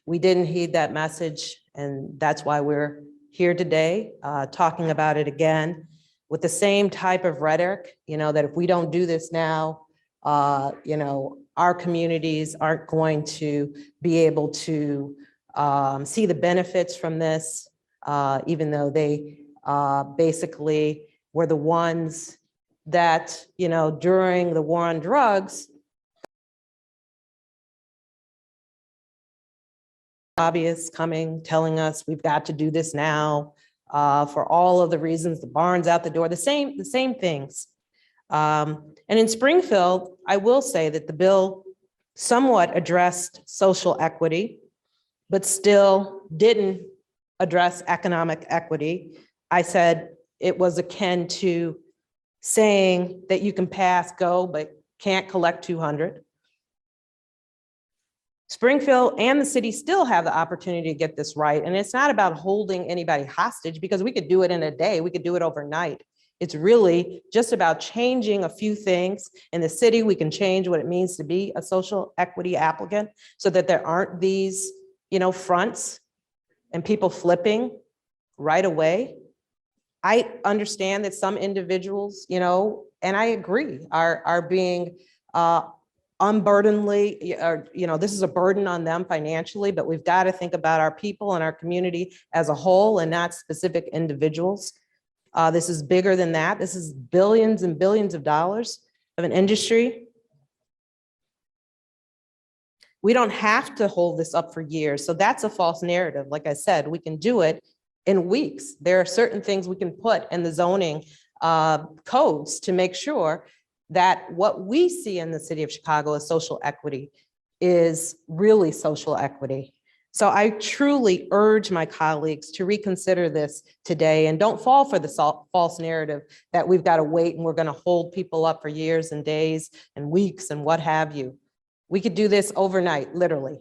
We didn't heed that message, and that's why we're here today talking about it again with the same type of rhetoric, you know, that if we don't do this now, you know, our communities aren't going to be able to see the benefits from this, even though they basically were the ones that, you know, during the war on drugs, lobbyists coming, telling us we've got to do this now for all of the reasons, the barn's out the door, the same things. And in Springfield, I will say that the bill somewhat addressed social equity, but still didn't address economic equity. I said it was akin to saying that you can pass go, but can't collect 200. Springfield and the city still have the opportunity to get this right. And it's not about holding anybody hostage, because we could do it in a day, we could do it overnight. It's really just about changing a few things. In the city, we can change what it means to be a social equity applicant so that there aren't these, you know, fronts and people flipping right away. I understand that some individuals, you know, and I agree, are being unburdenly, or, this is a burden on them financially, but we've got to think about our people and our community as a whole and not specific individuals. This is bigger than that. This is billions and billions of dollars of an industry. We don't have to hold this up for years. So that's a false narrative. Like I said, we can do it in weeks. There are certain things we can put in the zoning codes to make sure that what we see in the city of Chicago as social equity is really social equity. So I truly urge my colleagues to reconsider this today and don't fall for the false narrative that we've got to wait and we're going to hold people up for years and days and weeks and what have you. We could do this overnight, literally.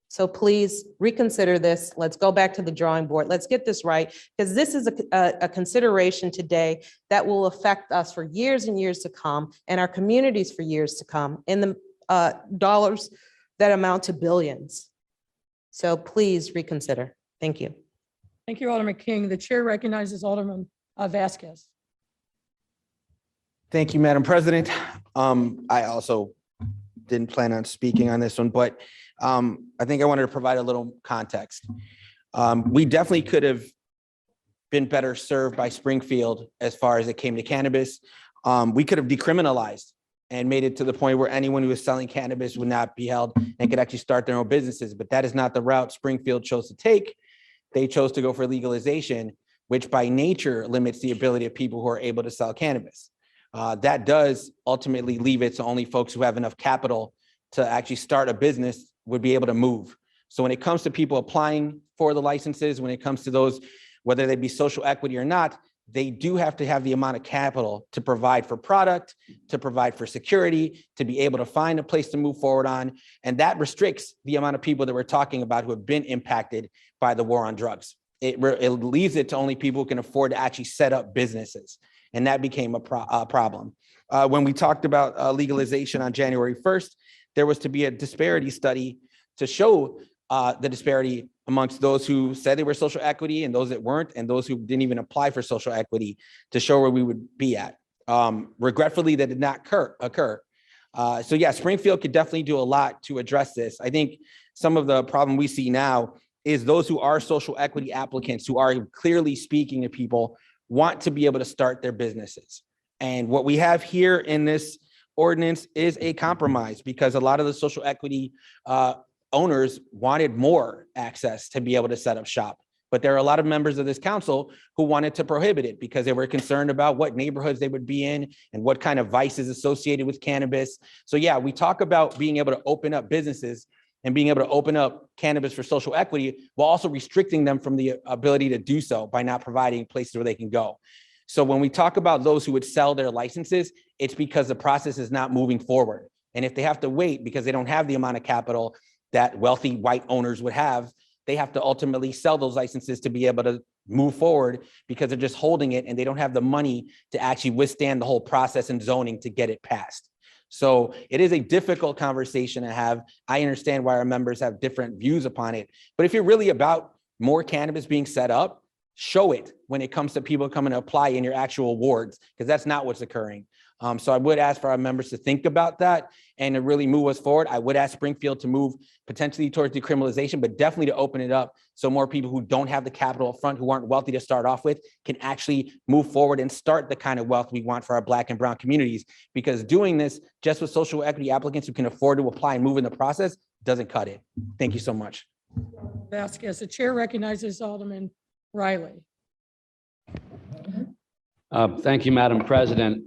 So please reconsider this. Let's go back to the drawing board. Let's get this right, because this is a consideration today that will affect us for years and years to come and our communities for years to come in the dollars that amount to billions. So please reconsider. Thank you. Thank you, Alderman King. The chair recognizes Alderman Vasquez. Thank you, Madam President. I also didn't plan on speaking on this one, but I think I wanted to provide a little context. We definitely could have been better served by Springfield as far as it came to cannabis. We could have decriminalized and made it to the point where anyone who was selling cannabis would not be held and could actually start their own businesses. But that is not the route Springfield chose to take. They chose to go for legalization, which by nature limits the ability of people who are able to sell cannabis. That does ultimately leave it to only folks who have enough capital to actually start a business would be able to move. So when it comes to people applying for the licenses, when it comes to those, whether they be social equity or not, they do have to have the amount of capital to provide for product, to provide for security, to be able to find a place to move forward on. And that restricts the amount of people that we're talking about who have been impacted by the war on drugs. It leaves it to only people who can afford to actually set up businesses. And that became a problem. When we talked about legalization on January 1st, there was to be a disparity study to show the disparity amongst those who said they were social equity and those that weren't, and those who didn't even apply for social equity, to show where we would be at. Regretfully, that did not occur. So yeah, Springfield could definitely do a lot to address this. I think some of the problem we see now is those who are social equity applicants, who are clearly speaking to people, want to be able to start their businesses. And what we have here in this ordinance is a compromise, because a lot of the social equity owners wanted more access to be able to set up shop. But there are a lot of members of this council who wanted to prohibit it because they were concerned about what neighborhoods they would be in and what kind of vices associated with cannabis. So yeah, we talk about being able to open up businesses and being able to open up cannabis for social equity while also restricting them from the ability to do so by not providing places where they can go. So when we talk about those who would sell their licenses, it's because the process is not moving forward. And if they have to wait because they don't have the amount of capital that wealthy white owners would have, they have to ultimately sell those licenses to be able to move forward, because they're just holding it and they don't have the money to actually withstand the whole process and zoning to get it passed. So it is a difficult conversation to have. I understand why our members have different views upon it, but if you're really about more cannabis being set up, show it when it comes to people coming to apply in your actual wards, because that's not what's occurring. So I would ask for our members to think about that and to really move us forward. I would ask Springfield to move potentially towards decriminalization, but definitely to open it up so more people who don't have the capital up front, who aren't wealthy to start off with, can actually move forward and start the kind of wealth we want for our Black and brown communities. Because doing this just with social equity applicants who can afford to apply and move in the process doesn't cut it. Thank you so much. Vasquez, the chair recognizes Alderman Riley. Thank you, Madam President.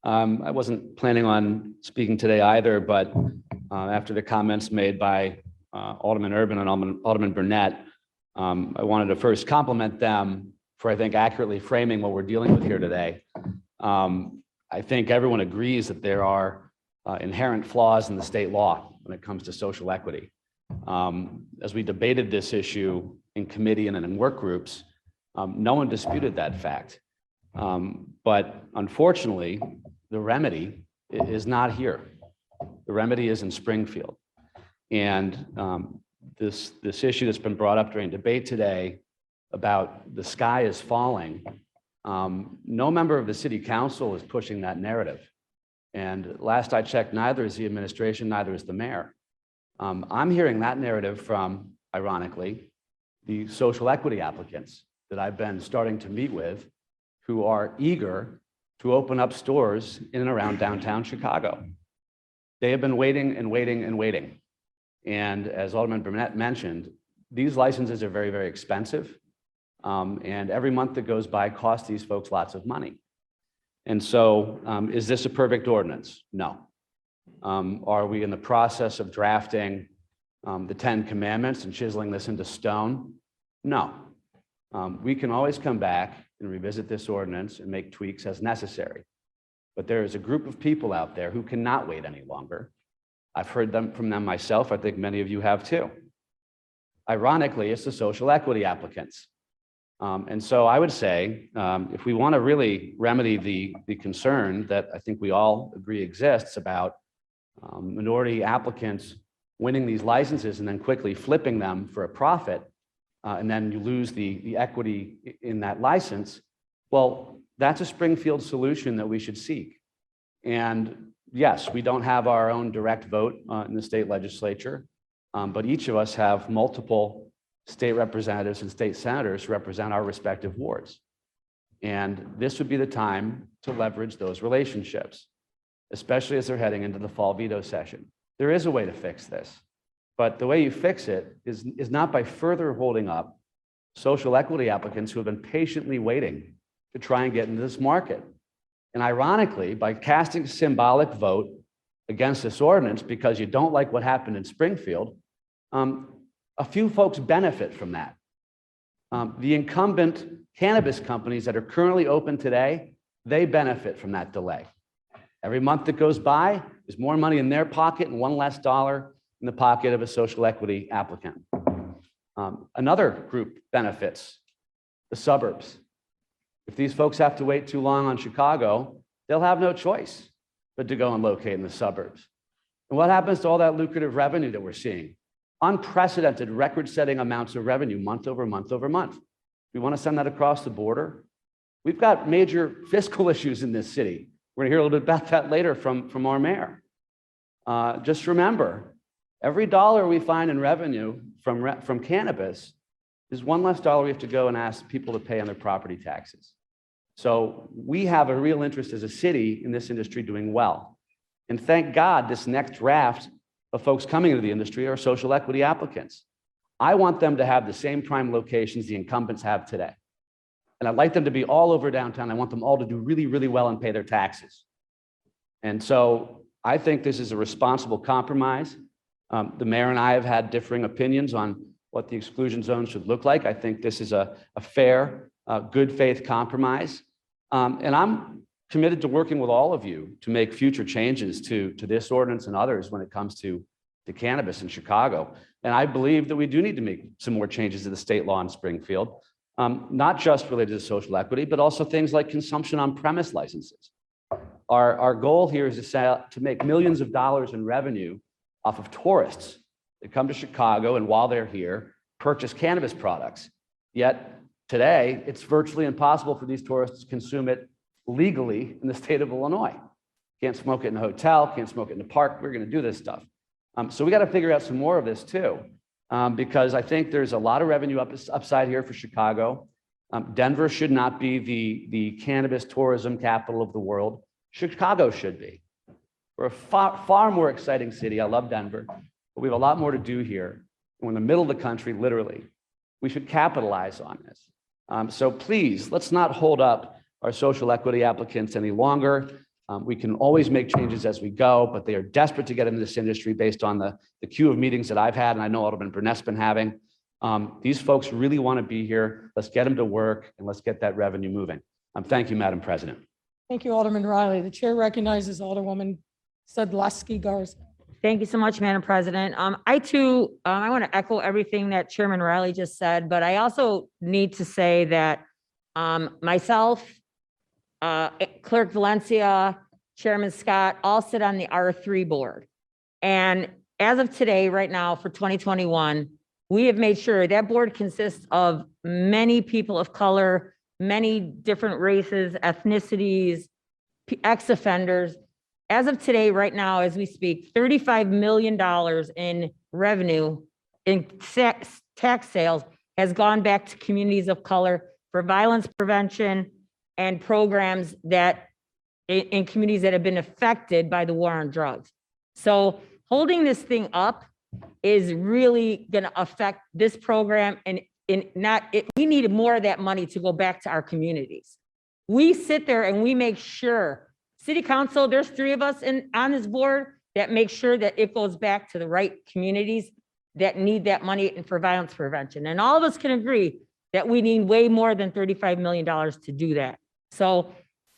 I wasn't planning on speaking today either, but after the comments made by Alderman Urban and Alderman Burnett, I wanted to first compliment them for, I think, accurately framing what we're dealing with here today. I think everyone agrees that there are inherent flaws in the state law when it comes to social equity. As we debated this issue in committee and in work groups, no one disputed that fact. But unfortunately, the remedy is not here. The remedy is in Springfield. And this issue that's been brought up during debate today about the sky is falling, no member of the city council is pushing that narrative. And last I checked, neither is the administration, neither is the mayor. I'm hearing that narrative from, ironically, the social equity applicants that I've been starting to meet with who are eager to open up stores in and around downtown Chicago. They have been waiting and waiting and waiting. And as Alderman Burnett mentioned, these licenses are very, very expensive. And every month that goes by costs these folks lots of money. And so is this a perfect ordinance? No. Are we in the process of drafting the 10 commandments and chiseling this into stone? No. We can always come back and revisit this ordinance and make tweaks as necessary. But there is a group of people out there who cannot wait any longer. I've heard from them myself. I think many of you have too. Ironically, it's the social equity applicants. And so I would say, if we want to really remedy the concern that I think we all agree exists about minority applicants winning these licenses and then quickly flipping them for a profit, and then you lose the equity in that license, well, that's a Springfield solution that we should seek. And yes, we don't have our own direct vote in the state legislature, but each of us have multiple state representatives and state senators who represent our respective wards. And this would be the time to leverage those relationships, especially as they're heading into the fall veto session. There is a way to fix this, but the way you fix it is not by further holding up social equity applicants who have been patiently waiting to try and get into this market. And ironically, by casting a symbolic vote against this ordinance because you don't like what happened in Springfield, a few folks benefit from that. The incumbent cannabis companies that are currently open today, they benefit from that delay. Every month that goes by, there's more money in their pocket and one less dollar in the pocket of a social equity applicant. Another group benefits, the suburbs. If these folks have to wait too long on Chicago, they'll have no choice but to go and locate in the suburbs. And what happens to all that lucrative revenue that we're seeing? Unprecedented, record-setting amounts of revenue month over month over month. We want to send that across the border. We've got major fiscal issues in this city. We're going to hear a little bit about that later from our mayor. Just remember, every dollar we find in revenue from cannabis is one less dollar we have to go and ask people to pay on their property taxes. So we have a real interest as a city in this industry doing well. And thank God this next draft of folks coming into the industry are social equity applicants. I want them to have the same prime locations the incumbents have today. And I'd like them to be all over downtown. I want them all to do really, really well and pay their taxes. And so I think this is a responsible compromise. The mayor and I have had differing opinions on what the exclusion zone should look like. I think this is a fair, good faith compromise. And I'm committed to working with all of you to make future changes to this ordinance and others when it comes to cannabis in Chicago. And I believe that we do need to make some more changes to the state law in Springfield, not just related to social equity, but also things like consumption on premise licenses. Our goal here is to make millions of dollars in revenue off of tourists that come to Chicago and while they're here, purchase cannabis products. Yet today, it's virtually impossible for these tourists to consume it legally in the state of Illinois. Can't smoke it in a hotel, can't smoke it in the park. We're going to do this stuff. So we got to figure out some more of this too, because I think there's a lot of revenue upside here for Chicago. Denver should not be the cannabis tourism capital of the world. Chicago should be. We're a far more exciting city. I love Denver, but we have a lot more to do here. We're in the middle of the country, literally. We should capitalize on this. So please, let's not hold up our social equity applicants any longer. We can always make changes as we go, but they are desperate to get into this industry based on the queue of meetings that I've had, and I know Alderman Burnett's been having. These folks really want to be here. Let's get them to work, and let's get that revenue moving. Thank you, Madam President. Thank you, Alderman Riley. The chair recognizes Alderwoman Sadlowski Garza. Thank you so much, Madam President. I too, I want to echo everything that Chairman Riley just said, but I also need to say that myself, Clerk Valencia, Chairman Scott, all sit on the R3 board. And as of today, right now for 2021, we have made sure that board consists of many people of color, many different races, ethnicities, ex-offenders. as of today, right now, as we speak, $35 million in revenue in tax sales has gone back to communities of color for violence prevention and programs that in communities that have been affected by the war on drugs. So holding this thing up is really going to affect this program, and we need more of that money to go back to our communities. We sit there and we make sure, City Council, there's 3 of us on this board that make sure that it goes back to the right communities that need that money for violence prevention. And all of us can agree that we need way more than $35 million to do that. So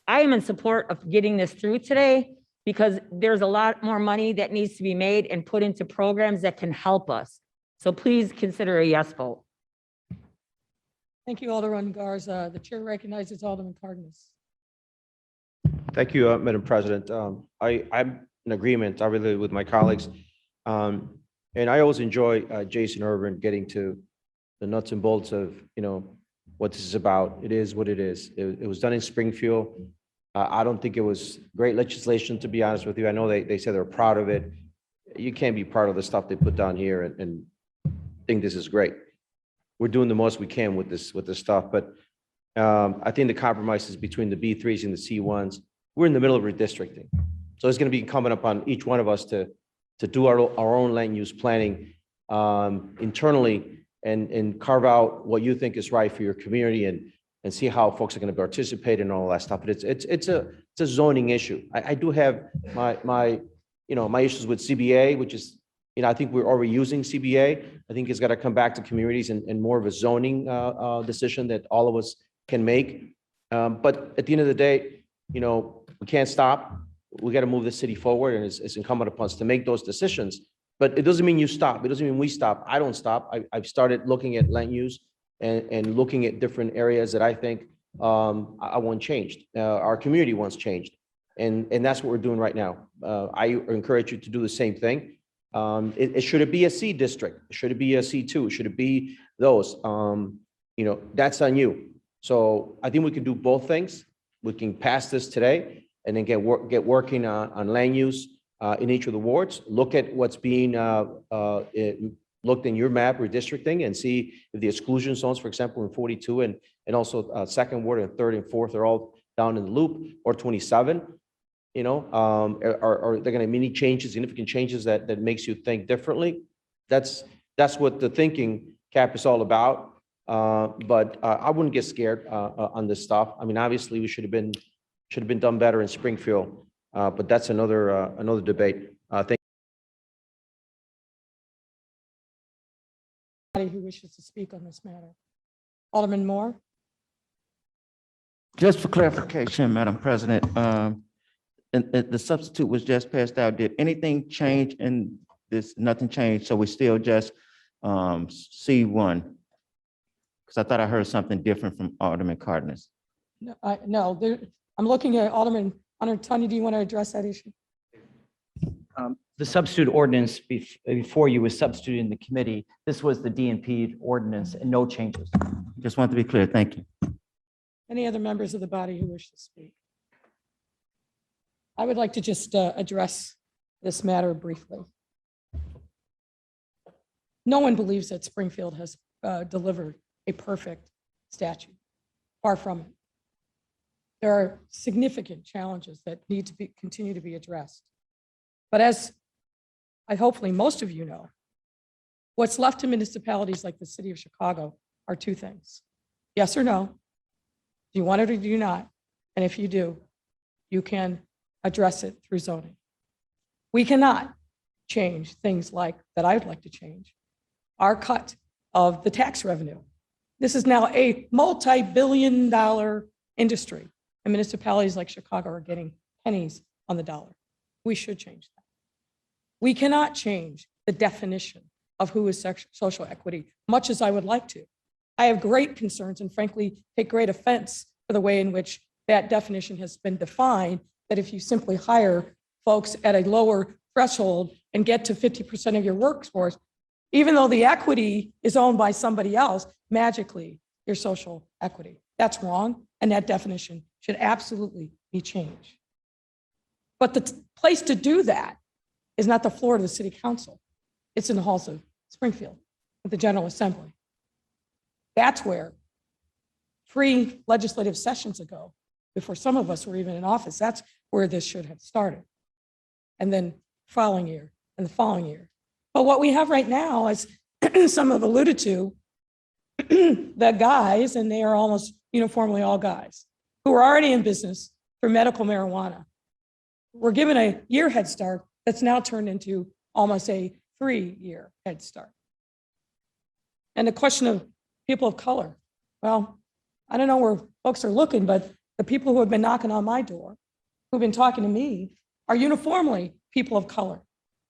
I am in support of getting this through today because there's a lot more money that needs to be made and put into programs that can help us. So please consider a yes vote. Thank you, Alderman Garza. The chair recognizes Alderman Cardenas. Thank you, Madam President. I'm in agreement, obviously, with my colleagues. And I always enjoy Jason Urban getting to the nuts and bolts of, what this is about. It is what it is. It was done in Springfield. I don't think it was great legislation, to be honest with you. I know they said they're proud of it. You can't be proud of the stuff they put down here and think this is great. We're doing the most we can with this stuff, but I think the compromises between the B3s and the C1s, we're in the middle of redistricting. So it's going to be incumbent upon each one of us to do our own land use planning internally and carve out what you think is right for your community and see how folks are going to participate and all that stuff. But it's a zoning issue. I do have my issues with CBA, which is, I think we're already using CBA. I think it's got to come back to communities and more of a zoning decision that all of us can make. But at the end of the day, we can't stop. We got to move the city forward, and it's incumbent upon us to make those decisions. But it doesn't mean you stop. It doesn't mean we stop. I don't stop. I've started looking at land use and looking at different areas that I think I want changed. Our community wants changed. And that's what we're doing right now. I encourage you to do the same thing. Should it be a C district? Should it be a C2? Should it be those? That's on you. So I think we can do both things. We can pass this today and then get working on land use in each of the wards. Look at what's being looked in your map redistricting and see if the exclusion zones, for example, in 42 and also second ward and third and fourth are all down in the loop, or 27. Are there going to be any changes, significant changes that makes you think differently? That's what the thinking cap is all about. But I wouldn't get scared on this stuff. I mean, obviously, we should have been done better in Springfield, but that's another debate. Thank Anybody who wishes to speak on this matter? Alderman Moore? Just for clarification, Madam President, and the substitute was just passed out. Did anything change in this? Nothing changed, so we still just C1? Because I thought I heard something different from Alderman Cardenas. No, I'm looking at Alderman Tony. Do you want to address that issue? The substitute ordinance before you was substituted in the committee. This was the DNP ordinance and no changes. Just want to be clear. Thank you. Any other members of the body who wish to speak? I would like to just address this matter briefly. No one believes that Springfield has delivered a perfect statute. Far from it. There are significant challenges that need to continue to be addressed. But as hopefully most of you know, what's left to municipalities like the city of Chicago are 2 things. Yes or no. Do you want it or do you not? And if you do, you can address it through zoning. We cannot change things like that I would like to change. Our cut of the tax revenue. This is now a multi-billion-dollar industry, and municipalities like Chicago are getting pennies on the dollar. We should change that. We cannot change the definition of who is social equity, much as I would like to. I have great concerns and frankly take great offense for the way in which that definition has been defined, that if you simply hire folks at a lower threshold and get to 50% of your workforce, even though the equity is owned by somebody else, magically your social equity. That's wrong, and that definition should absolutely be changed. But the place to do that is not the floor of the city council. It's in the halls of Springfield at the General Assembly. That's where 3 legislative sessions ago, before some of us were even in office, that's where this should have started. And then following year and the following year. But what we have right now, as some have alluded to, the guys, and they are almost uniformly all guys, who are already in business for medical marijuana, were given a year head start that's now turned into almost a 3-year head start. And the question of people of color, well, I don't know where folks are looking, but the people who have been knocking on my door, who've been talking to me, are uniformly people of color.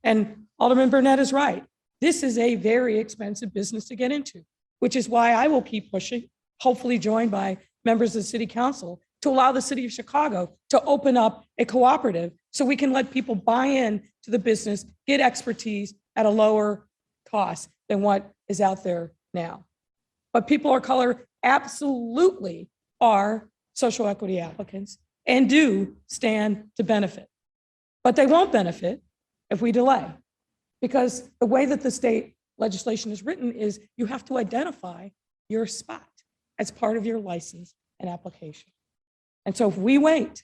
And Alderman Burnett is right. This is a very expensive business to get into, which is why I will keep pushing, hopefully joined by members of the city council, to allow the city of Chicago to open up a cooperative so we can let people buy in to the business, get expertise at a lower cost than what is out there now. But people of color absolutely are social equity applicants and do stand to benefit. But they won't benefit if we delay, because the way that the state legislation is written is you have to identify your spot as part of your license and application. And so if we wait,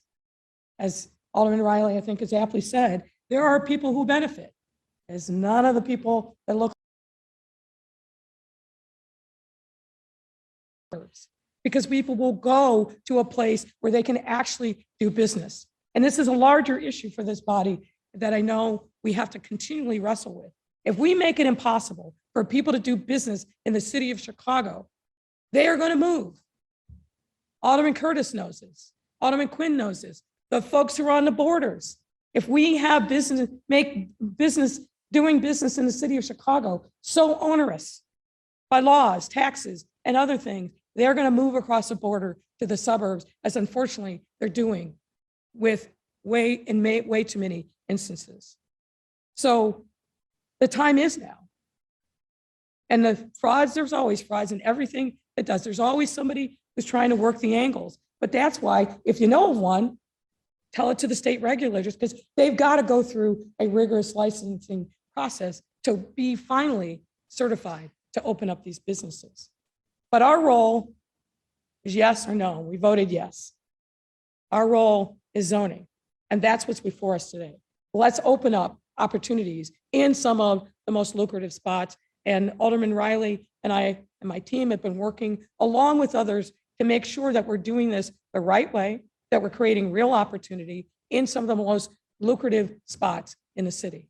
as Alderman Riley, I think, has aptly said, there are people who benefit, as none of the people that look, because people will go to a place where they can actually do business. And this is a larger issue for this body that I know we have to continually wrestle with. If we make it impossible for people to do business in the city of Chicago, they are going to move. Alderman Curtis knows this. Alderman Quinn knows this. The folks who are on the borders. If we have business, doing business in the city of Chicago so onerous by laws, taxes, and other things, they're going to move across the border to the suburbs, as unfortunately they're doing with way too many instances. So the time is now. And the frauds, there's always frauds in everything it does. There's always somebody who's trying to work the angles. But that's why, if you know of one, tell it to the state regulators, because they've got to go through a rigorous licensing process to be finally certified to open up these businesses. But our role is yes or no. We voted yes. Our role is zoning. And that's what's before us today. Let's open up opportunities in some of the most lucrative spots. And Alderman Riley and I and my team have been working along with others to make sure that we're doing this the right way, that we're creating real opportunity in some of the most lucrative spots in the city.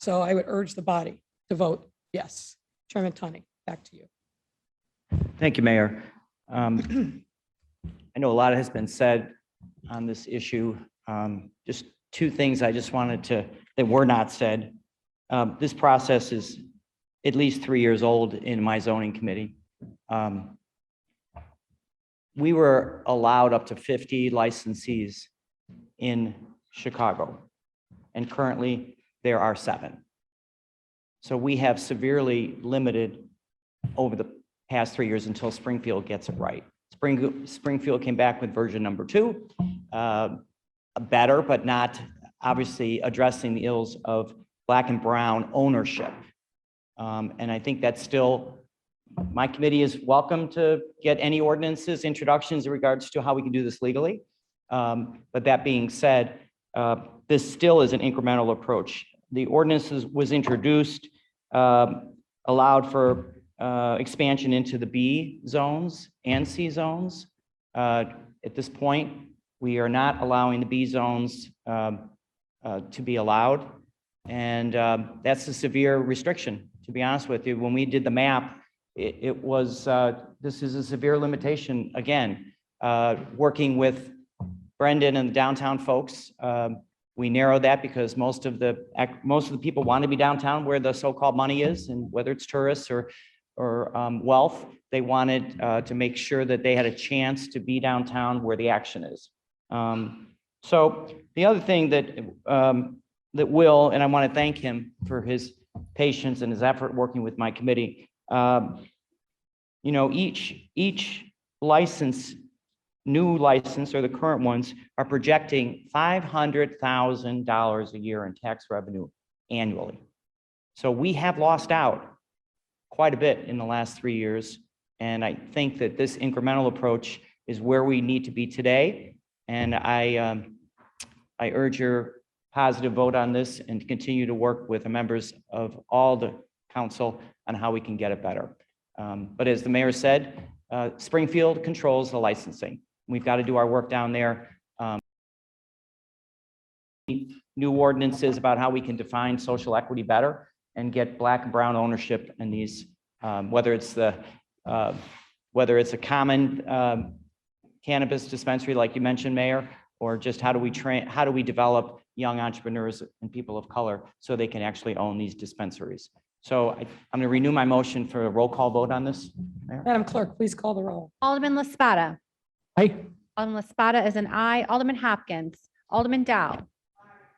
So I would urge the body to vote yes. Chairman Tunney, back to you. Thank you, Mayor. I know a lot has been said on this issue. Just 2 things I just wanted to, that were not said. This process is at least 3 years old in my zoning committee. We were allowed up to 50 licensees in Chicago, and currently there are 7. So we have severely limited over the past 3 years until Springfield gets it right. Springfield came back with version number 2, better, but not obviously addressing the ills of Black and brown ownership. And I think that's still, my committee is welcome to get any ordinances, introductions in regards to how we can do this legally. But that being said, this still is an incremental approach. The ordinances was introduced, allowed for expansion into the B zones and C zones. At this point, we are not allowing the B zones to be allowed. And that's a severe restriction, to be honest with you. When we did the map, it was, this is a severe limitation. Again, working with Brendan and the downtown folks, we narrowed that because most of the people want to be downtown where the so-called money is, and whether it's tourists or wealth, they wanted to make sure that they had a chance to be downtown where the action is. So the other thing that Will, and I want to thank him for his patience and his effort working with my committee. You know, each license new license or the current ones are projecting $500,000 a year in tax revenue annually. So we have lost out quite a bit in the last 3 years. And I think that this incremental approach is where we need to be today. And I urge your positive vote on this and to continue to work with the members of all the council on how we can get it better. But as the mayor said, Springfield controls the licensing. We've got to do our work down there. New ordinances about how we can define social equity better and get Black and brown ownership in these, whether it's a common cannabis dispensary like you mentioned, Mayor, or just how do we develop young entrepreneurs and people of color so they can actually own these dispensaries. So I'm going to renew my motion for a roll call vote on this. Mayor? Madam Clerk, please call the roll. Alderman La Spada. Aye. Alderman La Spada is an aye. Alderman Hopkins. Alderman Dow.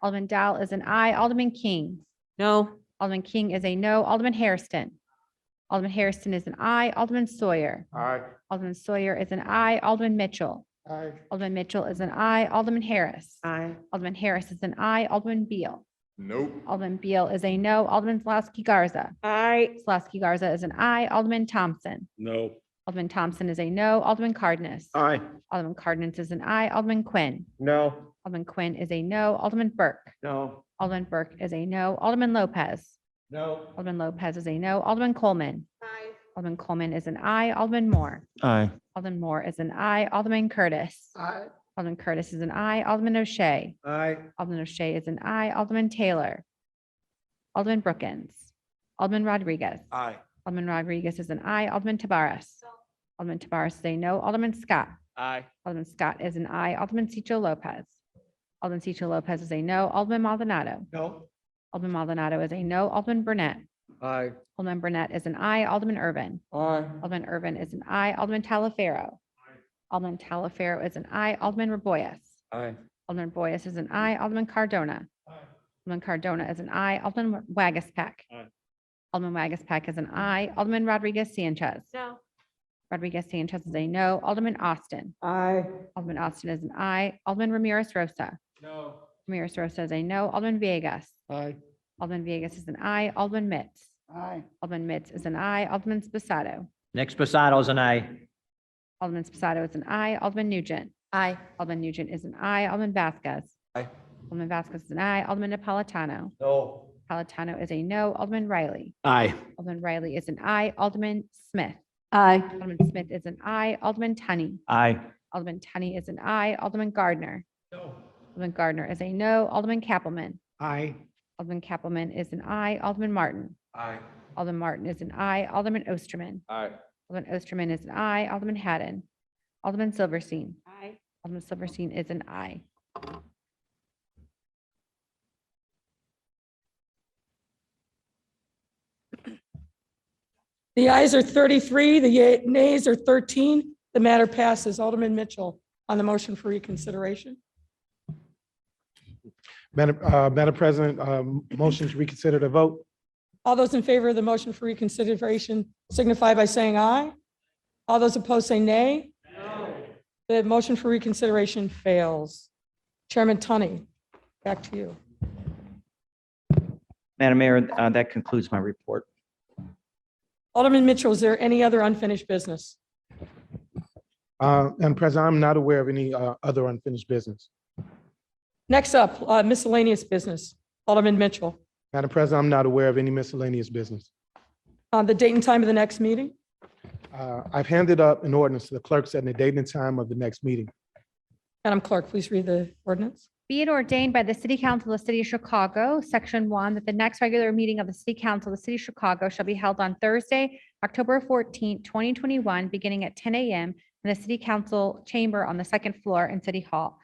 Alderman Dow is an aye. Alderman King. No. Alderman King is a no. Alderman Hairston. Alderman Hairston is an aye. Alderman Sawyer. Aye. Alderman Sawyer is an aye. Alderman Mitchell. Aye. Alderman Mitchell is an aye. Alderman Harris. Aye. Alderman Harris is an aye. Alderman Beal. Nope. Alderman Beal is a no. Alderman Slawski Garza. Aye. Slawski Garza is an aye. Alderman Thompson. No. Alderman Thompson is a no. Alderman Cardenas. Aye. Alderman Cardenas is an aye. Alderman Quinn. No. Alderman Quinn is a no. Alderman Burke. No. Alderman Burke is a no. Alderman Lopez. No. Alderman Lopez is a no. Alderman Coleman. Aye. Alderman Coleman is an aye. Alderman Moore. Aye. Alderman Moore is an aye. Alderman Curtis. Aye. Alderman Curtis is an aye. Alderman O'Shea. Aye. Alderman O'Shea is an aye. Alderman Taylor. Alderman Brookins. Alderman Rodriguez. Aye. Alderman Rodriguez is an aye. Alderman Tabarez. Alderman Tabarez is a no. Alderman Scott. Aye. Alderman Scott is an aye. Alderman Cicho Lopez. Alderman Cicho Lopez is a no. Alderman Maldonado. No. Alderman Maldonado is a no. Alderman Burnett. Aye. Alderman Burnett is an aye. Alderman Irvin. Aye. Alderman Irvin is an aye. Alderman Talaferro. Alderman Talaferro is an aye. Alderman Raboyes. Aye. Alderman Boyes is an aye. Alderman Cardona. Alderman Cardona is an aye. Alderman Wagaspack. Aye. Alderman Wagaspack is an aye. Alderman Rodriguez Sanchez. No. Rodriguez Sanchez is a no. Alderman Austin. Aye. Alderman Austin is an aye. Alderman Ramirez Rosa. No. Ramirez Rosa is a no. Alderman Villegas. Aye. Alderman Villegas is an aye. Alderman Mitz. Aye. Alderman Mitz is an aye. Alderman Spasado. Nick Spasado is an aye. Alderman Spasado is an aye. Alderman Nugent. Aye. Alderman Nugent is an aye. Alderman Vasquez. Aye. Alderman Vasquez is an aye. Alderman Napolitano. No. Napolitano is a no. Alderman Riley. Aye. Alderman Riley is an aye. Alderman Smith. Aye. Alderman Smith is an aye. Alderman Tunney. Aye. Alderman Tunney is an aye. Alderman Gardner. No. Alderman Gardner is a no. Alderman Kappelman. Aye. Alderman Kappelman is an aye. Alderman Martin. Aye. Alderman Martin is an aye. Alderman Osterman. Aye. Alderman Osterman is an aye. Alderman Haddon. Alderman Silverstein. Aye. Alderman Silverstein is an aye. The ayes are 33, the nays are 13. The matter passes. Alderman Mitchell on the motion for reconsideration. Madam President, motion to reconsider the vote. All those in favor of the motion for reconsideration signify by saying aye. All those opposed say nay. No. The motion for reconsideration fails. Chairman Tunney, back to you. Madam Mayor, that concludes my report. Alderman Mitchell, is there any other unfinished business? Madam President, I'm not aware of any other unfinished business. Next up, miscellaneous business. Alderman Mitchell. Madam President, I'm not aware of any miscellaneous business. The date and time of the next meeting? I've handed up an ordinance to the clerk setting the date and time of the next meeting. Madam Clerk, please read the ordinance. Be it ordained by the City Council of the City of Chicago, Section 1, that the next regular meeting of the City Council of the City of Chicago shall be held on Thursday, October 14, 2021, beginning at 10 a.m. in the City Council Chamber on the second floor in City Hall,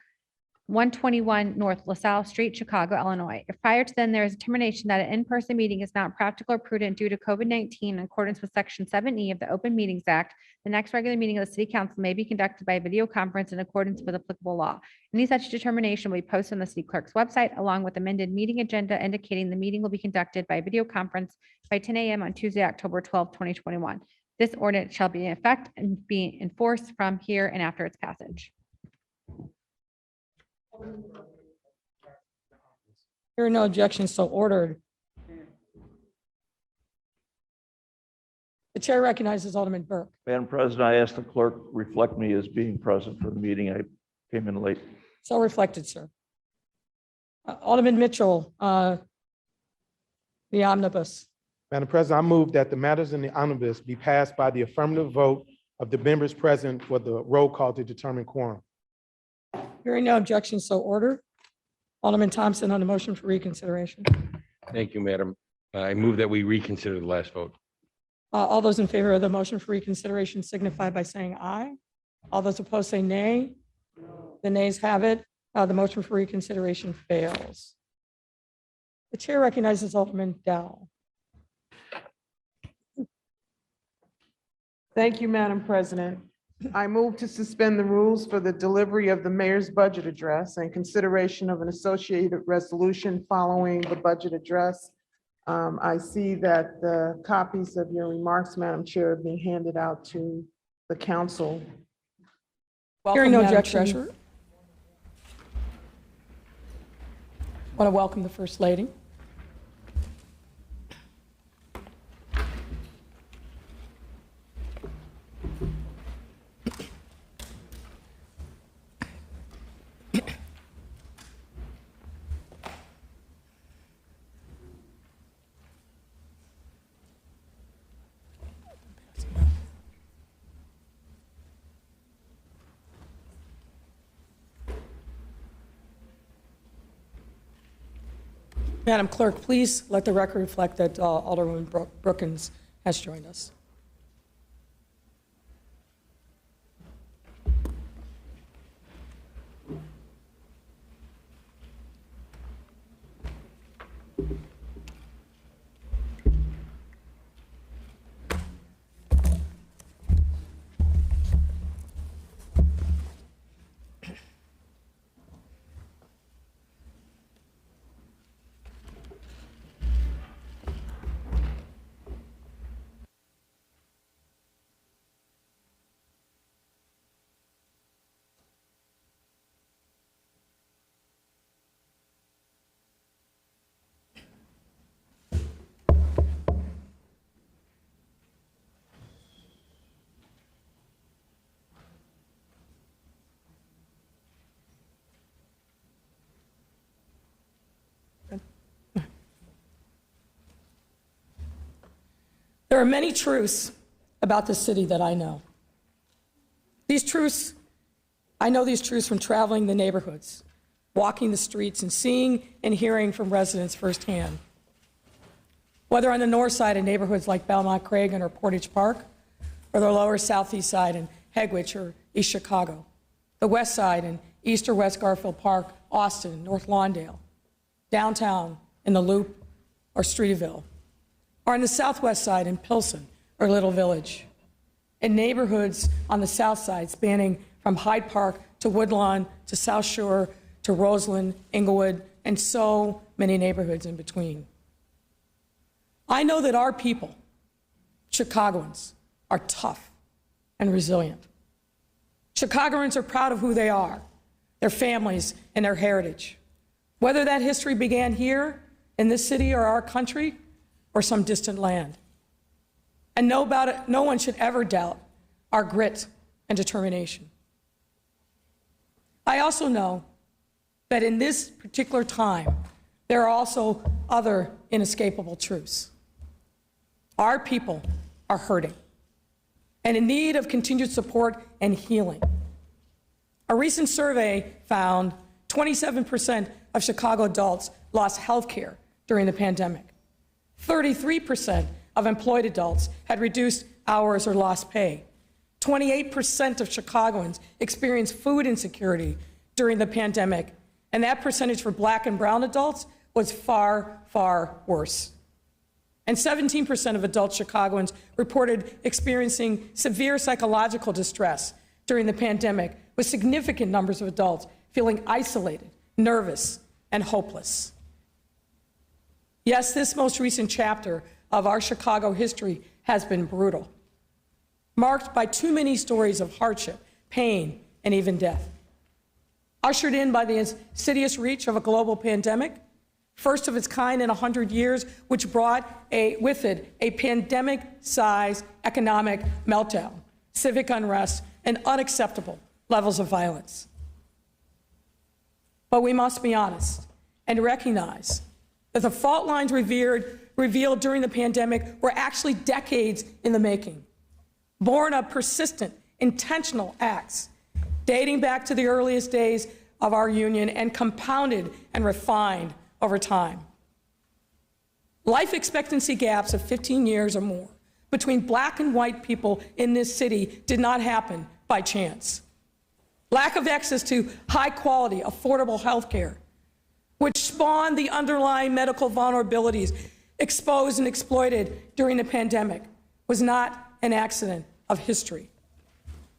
121 North LaSalle Street, Chicago, Illinois. If prior to then there is a determination that an in-person meeting is not practical or prudent due to COVID-19 in accordance with Section 7E of the Open Meetings Act, the next regular meeting of the City Council may be conducted by a video conference in accordance with applicable law. Any such determination will be posted on the City Clerk's website along with amended meeting agenda indicating the meeting will be conducted by video conference by 10 a.m. on Tuesday, October 12, 2021. This ordinance shall be in effect and be enforced from here and after its passage. There are no objections, so ordered. The chair recognizes Alderman Burke. Madam President, I ask the clerk reflect me as being present for the meeting. I came in late. So reflected, sir. Alderman Mitchell, the omnibus. Madam President, I move that the matters in the omnibus be passed by the affirmative vote of the members present for the roll call to determine quorum. Hearing no objections, so ordered. Alderman Thompson on the motion for reconsideration. Thank you, Madam. I move that we reconsider the last vote. All those in favor of the motion for reconsideration signify by saying aye. All those opposed say nay. The nays have it. The motion for reconsideration fails. The chair recognizes Alderman Dow. Thank you, Madam President. I move to suspend the rules for the delivery of the mayor's budget address and consideration of an associated resolution following the budget address. I see that the copies of your remarks, Madam Chair, are being handed out to the council. Hearing no Madam objection. Treasurer. Want to welcome the First Lady. Madam Clerk, please let the record reflect that Alderman Brookins has joined us. There are many truths about the city that I know. I know these truths from traveling the neighborhoods, walking the streets, and seeing and hearing from residents firsthand. Whether on the north side in neighborhoods like Belmont Cragen or Portage Park, or the lower southeast side in Hegwich or East Chicago, the west side in East or West Garfield Park, Austin, North Lawndale, downtown in the Loop or Streeterville, or on the southwest side in Pilsen or Little Village, in neighborhoods on the south side spanning from Hyde Park to Woodlawn to South Shore to Roseland, Inglewood, and so many neighborhoods in between. I know that our people, Chicagoans, are tough and resilient. Chicagoans are proud of who they are, their families, and their heritage. Whether that history began here in this city or our country or some distant land. And no one should ever doubt our grit and determination. I also know that in this particular time, there are also other inescapable truths. Our people are hurting and in need of continued support and healing. A recent survey found 27% of Chicago adults lost health care during the pandemic. 33% of employed adults had reduced hours or lost pay. 28% of Chicagoans experienced food insecurity during the pandemic, and that percentage for Black and brown adults was far, far worse. And 17% of adult Chicagoans reported experiencing severe psychological distress during the pandemic, with significant numbers of adults feeling isolated, nervous, and hopeless. Yes, this most recent chapter of our Chicago history has been brutal. marked by too many stories of hardship, pain, and even death. Ushered in by the insidious reach of a global pandemic, first of its kind in 100 years, which brought with it a pandemic-sized economic meltdown, civic unrest, and unacceptable levels of violence. But we must be honest and recognize that the fault lines revealed during the pandemic were actually decades in the making, born of persistent, intentional acts dating back to the earliest days of our union and compounded and refined over time. Life expectancy gaps of 15 years or more between Black and white people in this city did not happen by chance. Lack of access to high-quality, affordable health care, which spawned the underlying medical vulnerabilities exposed and exploited during the pandemic, was not an accident of history.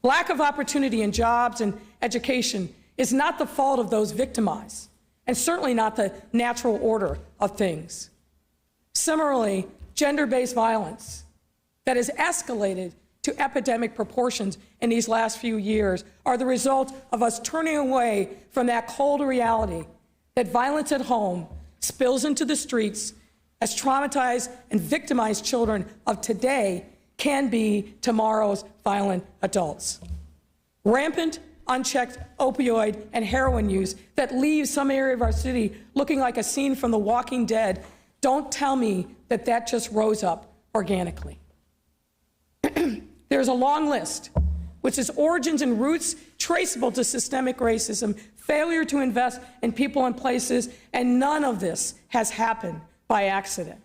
Lack of opportunity in jobs and education is not the fault of those victimized, and certainly not the natural order of things. Similarly, gender-based violence that has escalated to epidemic proportions in these last few years are the result of us turning away from that cold reality that violence at home spills into the streets as traumatized and victimized children of today can be tomorrow's violent adults. Rampant, unchecked opioid and heroin use that leaves some area of our city looking like a scene from The Walking Dead. Don't tell me that that just rose up organically. There's a long list, which is origins and roots traceable to systemic racism, failure to invest in people and places, and none of this has happened by accident.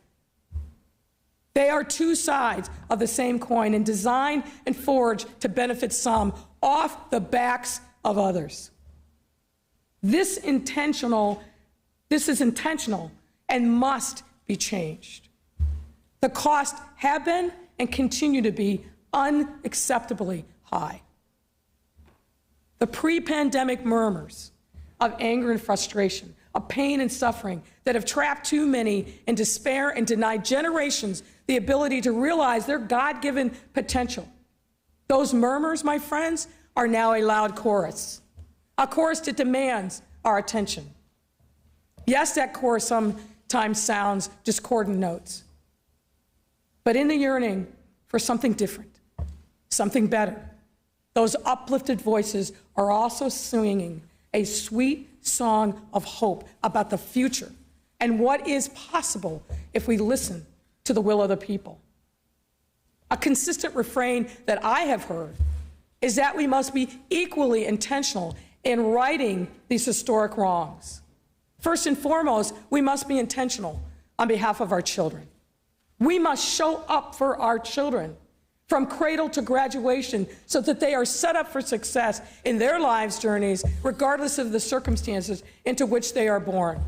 They are two sides of the same coin and designed and forged to benefit some off the backs of others. This is intentional and must be changed. The costs have been and continue to be unacceptably high. The pre-pandemic murmurs of anger and frustration, of pain and suffering that have trapped too many in despair and denied generations the ability to realize their God-given potential. Those murmurs, my friends, are now a loud chorus, a chorus that demands our attention. Yes, that chorus sometimes sounds discordant notes, but in the yearning for something different, something better, those uplifted voices are also singing a sweet song of hope about the future and what is possible if we listen to the will of the people. A consistent refrain that I have heard is that we must be equally intentional in righting these historic wrongs. First and foremost, we must be intentional on behalf of our children. We must show up for our children from cradle to graduation so that they are set up for success in their lives' journeys, regardless of the circumstances into which they are born.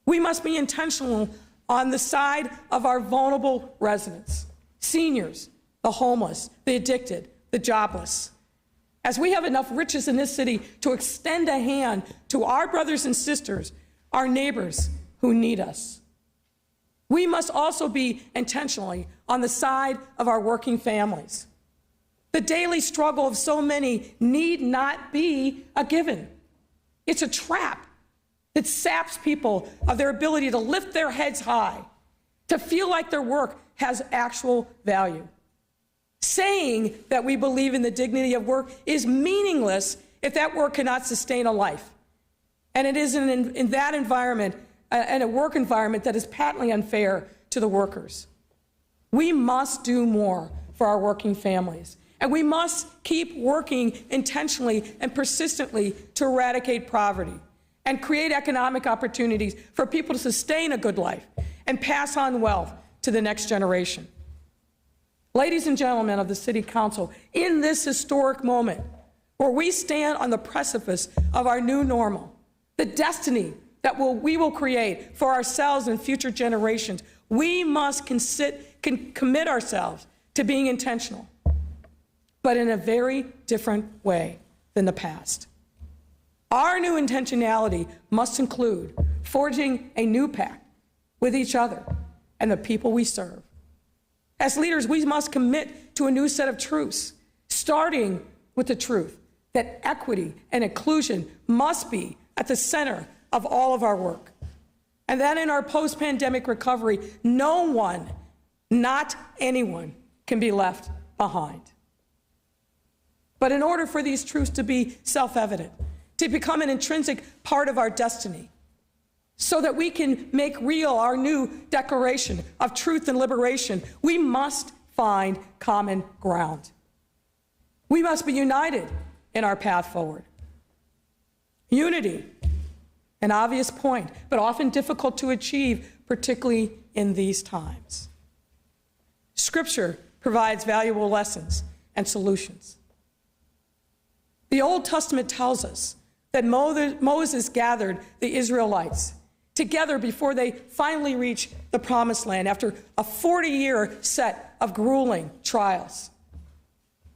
We must be intentional on the side of our vulnerable residents, seniors, the homeless, the addicted, the jobless. As we have enough riches in this city to extend a hand to our brothers and sisters, our neighbors who need us. We must also be intentionally on the side of our working families. The daily struggle of so many need not be a given. It's a trap that saps people of their ability to lift their heads high, to feel like their work has actual value. Saying that we believe in the dignity of work is meaningless if that work cannot sustain a life. And it is in that environment, and a work environment that is patently unfair to the workers. We must do more for our working families, and we must keep working intentionally and persistently to eradicate poverty and create economic opportunities for people to sustain a good life and pass on wealth to the next generation. Ladies and gentlemen of the City Council, in this historic moment where we stand on the precipice of our new normal, the destiny that we will create for ourselves and future generations, we must commit ourselves to being intentional, but in a very different way than the past. Our new intentionality must include forging a new pact with each other and the people we serve. As leaders, we must commit to a new set of truths, starting with the truth that equity and inclusion must be at the center of all of our work. And that in our post-pandemic recovery, no one, not anyone, can be left behind. But in order for these truths to be self-evident, to become an intrinsic part of our destiny, so that we can make real our new declaration of truth and liberation, we must find common ground. We must be united in our path forward. Unity, an obvious point, but often difficult to achieve, particularly in these times. Scripture provides valuable lessons and solutions. The Old Testament tells us that Moses gathered the Israelites together before they finally reached the Promised Land after a 40-year set of grueling trials.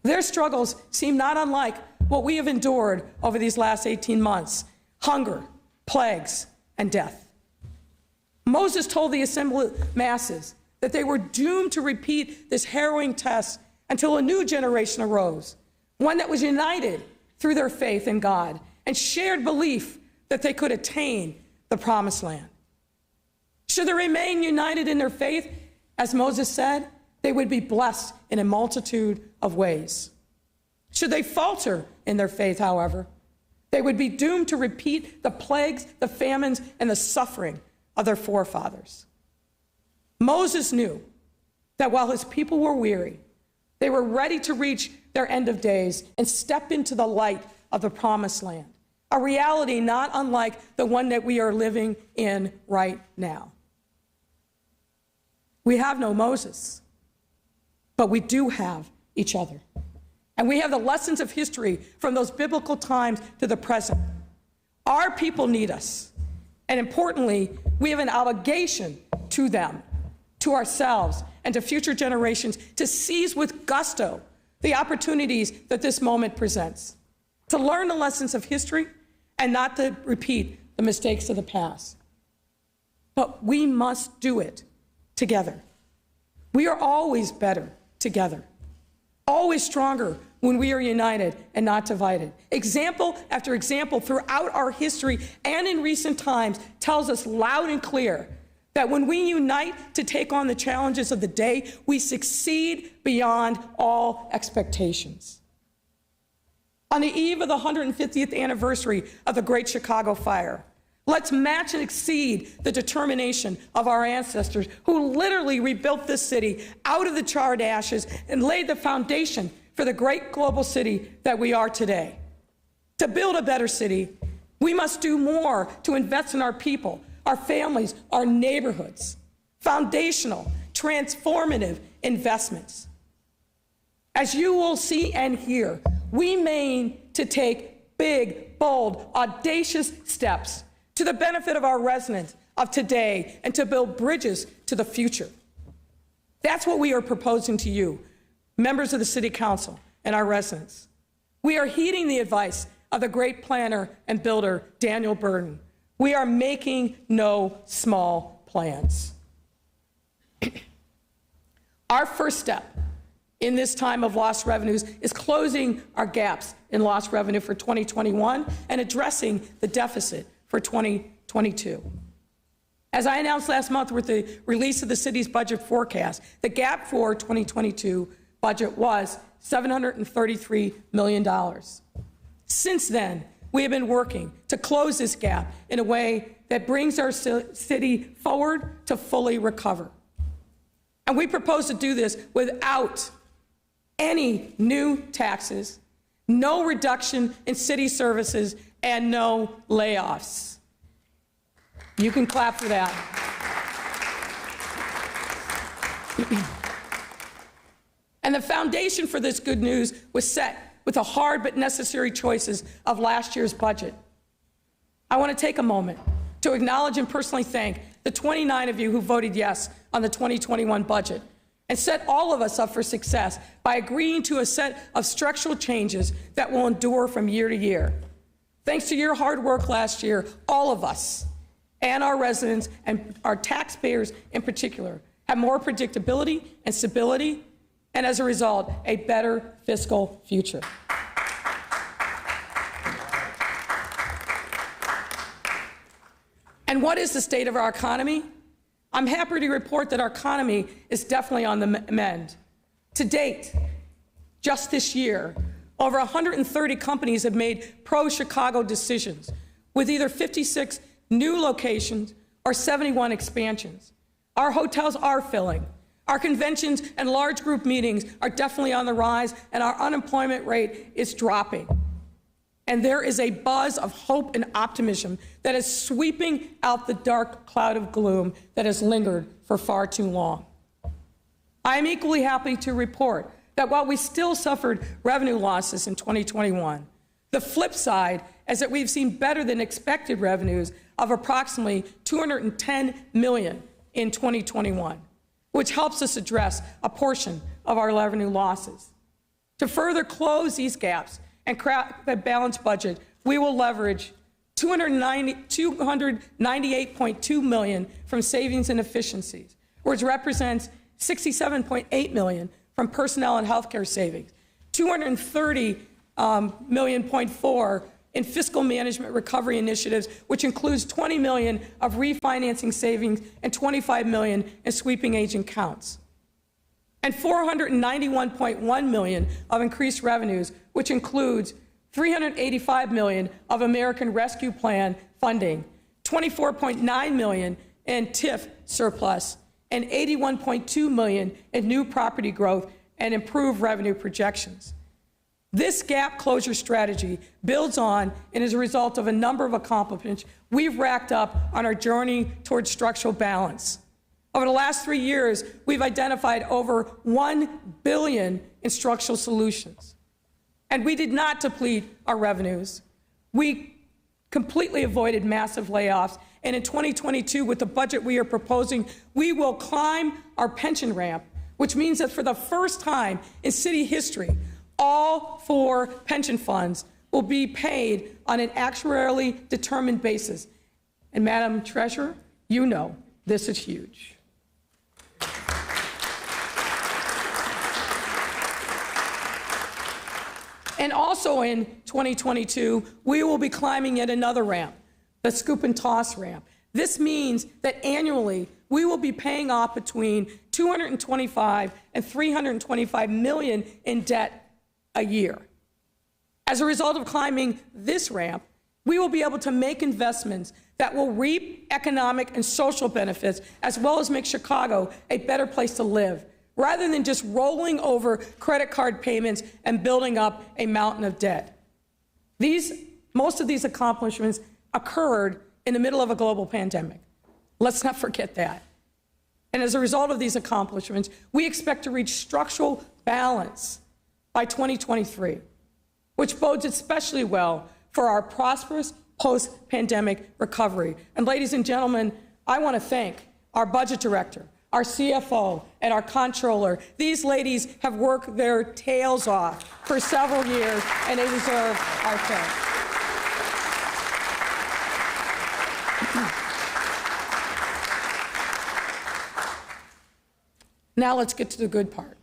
Their struggles seem not unlike what we have endured over these last 18 months: hunger, plagues, and death. Moses told the assembled masses that they were doomed to repeat this harrowing test until a new generation arose, one that was united through their faith in God and shared belief that they could attain the Promised Land. Should they remain united in their faith, as Moses said, they would be blessed in a multitude of ways. Should they falter in their faith, however, they would be doomed to repeat the plagues, the famines, and the suffering of their forefathers. Moses knew that while his people were weary, they were ready to reach their end of days and step into the light of the Promised Land, a reality not unlike the one that we are living in right now. We have no Moses, but we do have each other. And we have the lessons of history from those biblical times to the present. Our people need us. And importantly, we have an obligation to them, to ourselves, and to future generations to seize with gusto the opportunities that this moment presents, to learn the lessons of history and not to repeat the mistakes of the past. But we must do it together. We are always better together, always stronger when we are united and not divided. Example after example throughout our history and in recent times tells us loud and clear that when we unite to take on the challenges of the day, we succeed beyond all expectations. On the eve of the 150th anniversary of the Great Chicago Fire, let's match and exceed the determination of our ancestors who literally rebuilt this city out of the charred ashes and laid the foundation for the great global city that we are today. To build a better city, we must do more to invest in our people, our families, our neighborhoods. Foundational, transformative investments. As you will see and hear, we mean to take big, bold, audacious steps to the benefit of our residents of today and to build bridges to the future. That's what we are proposing to you, members of the City Council and our residents. We are heeding the advice of the great planner and builder, Daniel Burton. We are making no small plans. Our first step in this time of lost revenues is closing our gaps in lost revenue for 2021 and addressing the deficit for 2022. As I announced last month with the release of the city's budget forecast, the gap for 2022 budget was $733 million. Since then, we have been working to close this gap in a way that brings our city forward to fully recover. And we propose to do this without any new taxes, no reduction in city services, and no layoffs. You can clap for that. And the foundation for this good news was set with the hard but necessary choices of last year's budget. I want to take a moment to acknowledge and personally thank the 29 of you who voted yes on the 2021 budget and set all of us up for success by agreeing to a set of structural changes that will endure from year to year. Thanks to your hard work last year, all of us and our residents and our taxpayers in particular have more predictability and stability, and as a result, a better fiscal future. And what is the state of our economy? I'm happy to report that our economy is definitely on the mend. To date, just this year, over 130 companies have made pro-Chicago decisions, with either 56 new locations or 71 expansions. Our hotels are filling. Our conventions and large group meetings are definitely on the rise, and our unemployment rate is dropping. And there is a buzz of hope and optimism that is sweeping out the dark cloud of gloom that has lingered for far too long. I am equally happy to report that while we still suffered revenue losses in 2021, the flip side is that we've seen better than expected revenues of approximately $210 million in 2021, which helps us address a portion of our revenue losses. To further close these gaps and craft a balanced budget, we will leverage $298.2 million from savings and efficiencies, which represents $67.8 million from personnel and healthcare savings, $230.4 million in fiscal management recovery initiatives, which includes $20 million of refinancing savings and $25 million in sweeping agent counts, and $491.1 million of increased revenues, which includes $385 million of American Rescue Plan funding, $24.9 million in TIF surplus, and $81.2 million in new property growth and improved revenue projections. This gap closure strategy builds on and is a result of a number of accomplishments we've racked up on our journey towards structural balance. Over the last 3 years, we've identified over $1 billion in structural solutions. And we did not deplete our revenues. We completely avoided massive layoffs. And in 2022, with the budget we are proposing, we will climb our pension ramp, which means that for the first time in city history, all 4 pension funds will be paid on an actuarially determined basis. And Madam Treasurer, you know this is huge. And also in 2022, we will be climbing yet another ramp, the scoop and toss ramp. This means that annually, we will be paying off between $225 and $325 million in debt a year. As a result of climbing this ramp, we will be able to make investments that will reap economic and social benefits, as well as make Chicago a better place to live, rather than just rolling over credit card payments and building up a mountain of debt. Most of these accomplishments occurred in the middle of a global pandemic. Let's not forget that. And as a result of these accomplishments, we expect to reach structural balance by 2023, which bodes especially well for our prosperous post-pandemic recovery. And ladies and gentlemen, I want to thank our budget director, our CFO, and our comptroller. These ladies have worked their tails off for several years, and they deserve our thanks. Now let's get to the good part.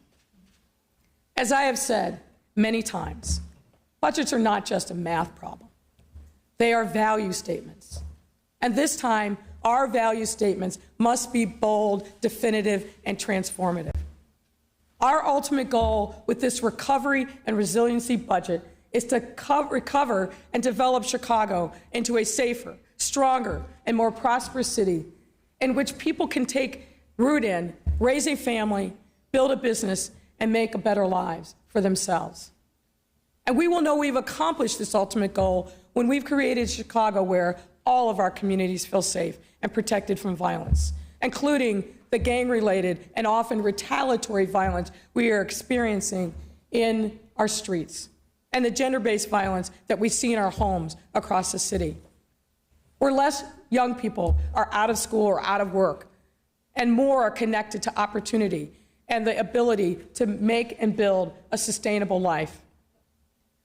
As I have said many times, budgets are not just a math problem. They are value statements. And this time, our value statements must be bold, definitive, and transformative. Our ultimate goal with this recovery and resiliency budget is to recover and develop Chicago into a safer, stronger, and more prosperous city in which people can take root in, raise a family, build a business, and make better lives for themselves. And we will know we've accomplished this ultimate goal when we've created Chicago where all of our communities feel safe and protected from violence, including the gang-related and often retaliatory violence we are experiencing in our streets, and the gender-based violence that we see in our homes across the city, where less young people are out of school or out of work, and more are connected to opportunity and the ability to make and build a sustainable life,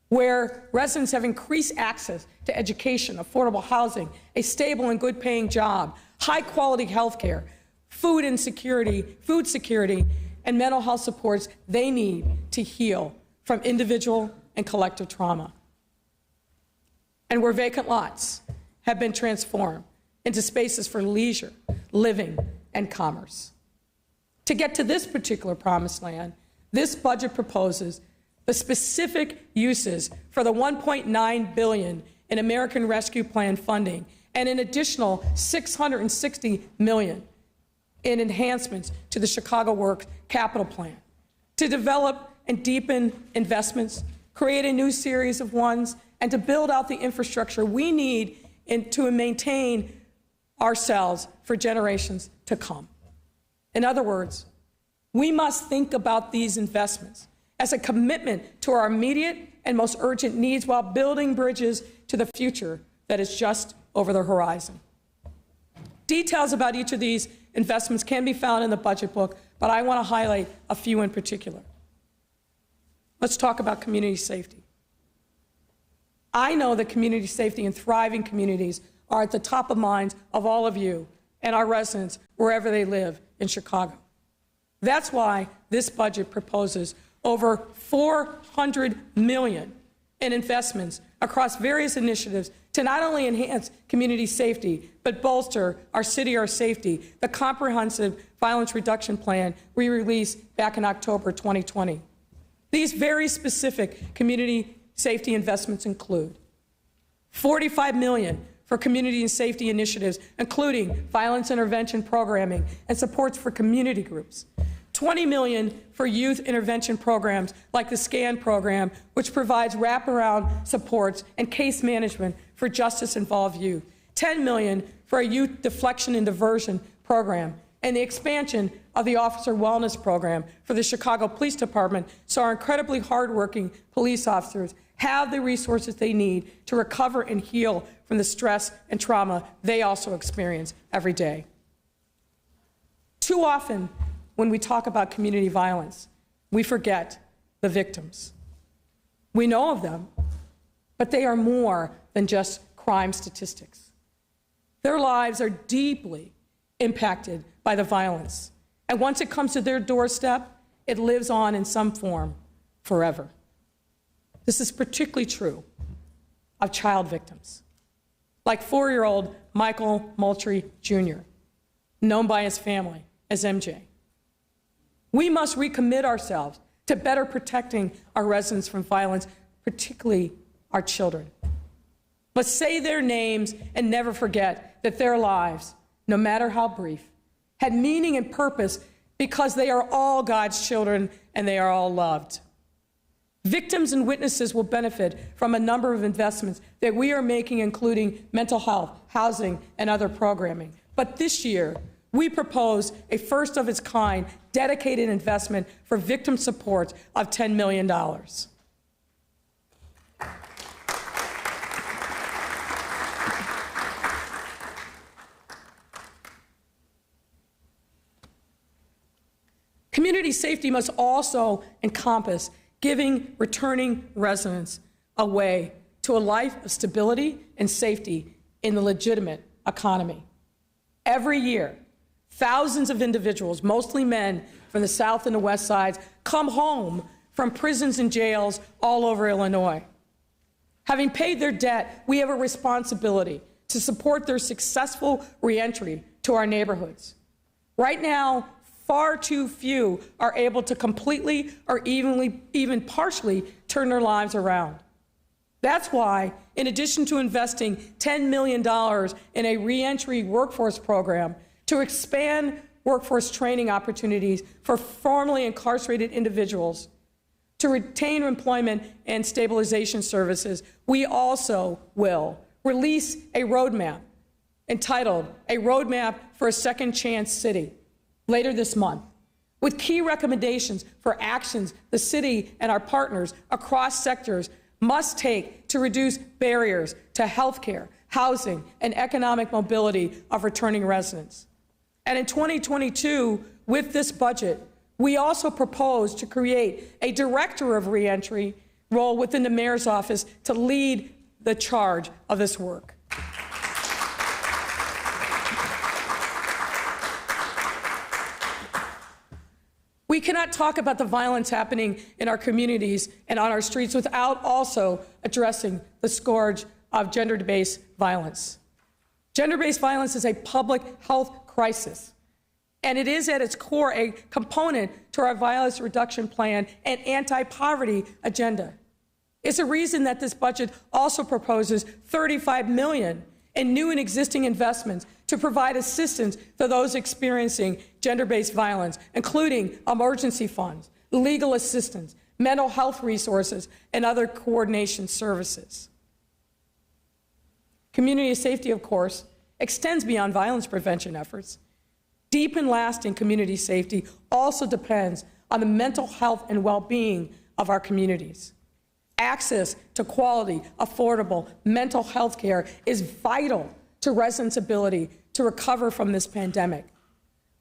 where residents have increased access to education, affordable housing, a stable and good-paying job, high-quality health care, food security, and mental health supports they need to heal from individual and collective trauma. And where vacant lots have been transformed into spaces for leisure, living, and commerce. To get to this particular promised land, this budget proposes the specific uses for the $1.9 billion in American Rescue Plan funding and an additional $660 million in enhancements to the Chicago Works capital plan to develop and deepen investments, create a new series of ones, and to build out the infrastructure we need to maintain ourselves for generations to come. In other words, we must think about these investments as a commitment to our immediate and most urgent needs while building bridges to the future that is just over the horizon. Details about each of these investments can be found in the budget book, but I want to highlight a few in particular. Let's talk about community safety. I know that community safety and thriving communities are at the top of minds of all of you and our residents wherever they live in Chicago. That's why this budget proposes over $400 million in investments across various initiatives to not only enhance community safety, but bolster Our City, Our Safety, the comprehensive violence reduction plan we released back in October 2020. These very specific community safety investments include $45 million for community and safety initiatives, including violence intervention programming and supports for community groups, $20 million for youth intervention programs like the SCAN program, which provides wraparound supports and case management for justice-involved youth, $10 million for a youth deflection and diversion program, and the expansion of the Officer Wellness Program for the Chicago Police Department so our incredibly hardworking police officers have the resources they need to recover and heal from the stress and trauma they also experience every day. Too often, when we talk about community violence, we forget the victims. We know of them, but they are more than just crime statistics. Their lives are deeply impacted by the violence, and once it comes to their doorstep, it lives on in some form forever. This is particularly true of child victims, like 4-year-old Michael Moultrie Jr., known by his family as MJ. We must recommit ourselves to better protecting our residents from violence, particularly our children. Let's say their names and never forget that their lives, no matter how brief, had meaning and purpose because they are all God's children and they are all loved. Victims and witnesses will benefit from a number of investments that we are making, including mental health, housing, and other programming. But this year, we propose a first-of-its-kind dedicated investment for victim support of $10 million. Community safety must also encompass giving returning residents a way to a life of stability and safety in the legitimate economy. Every year, thousands of individuals, mostly men from the South and the West Sides, come home from prisons and jails all over Illinois. Having paid their debt, we have a responsibility to support their successful reentry to our neighborhoods. Right now, far too few are able to completely or even partially turn their lives around. That's why, in addition to investing $10 million in a reentry workforce program to expand workforce training opportunities for formerly incarcerated individuals, to retain employment and stabilization services, we also will release a roadmap entitled A Roadmap for a Second Chance City later this month, with key recommendations for actions the city and our partners across sectors must take to reduce barriers to healthcare, housing, and economic mobility of returning residents. And in 2022, with this budget, we also propose to create a director of reentry role within the mayor's office to lead the charge of this work. We cannot talk about the violence happening in our communities and on our streets without also addressing the scourge of gender-based violence. Gender-based violence is a public health crisis, and it is at its core a component to our violence reduction plan and anti-poverty agenda. It's a reason that this budget also proposes $35 million in new and existing investments to provide assistance to those experiencing gender-based violence, including emergency funds, legal assistance, mental health resources, and other coordination services. Community safety, of course, extends beyond violence prevention efforts. Deep and lasting community safety also depends on the mental health and well-being of our communities. Access to quality, affordable mental health care is vital to residents' ability to recover from this pandemic.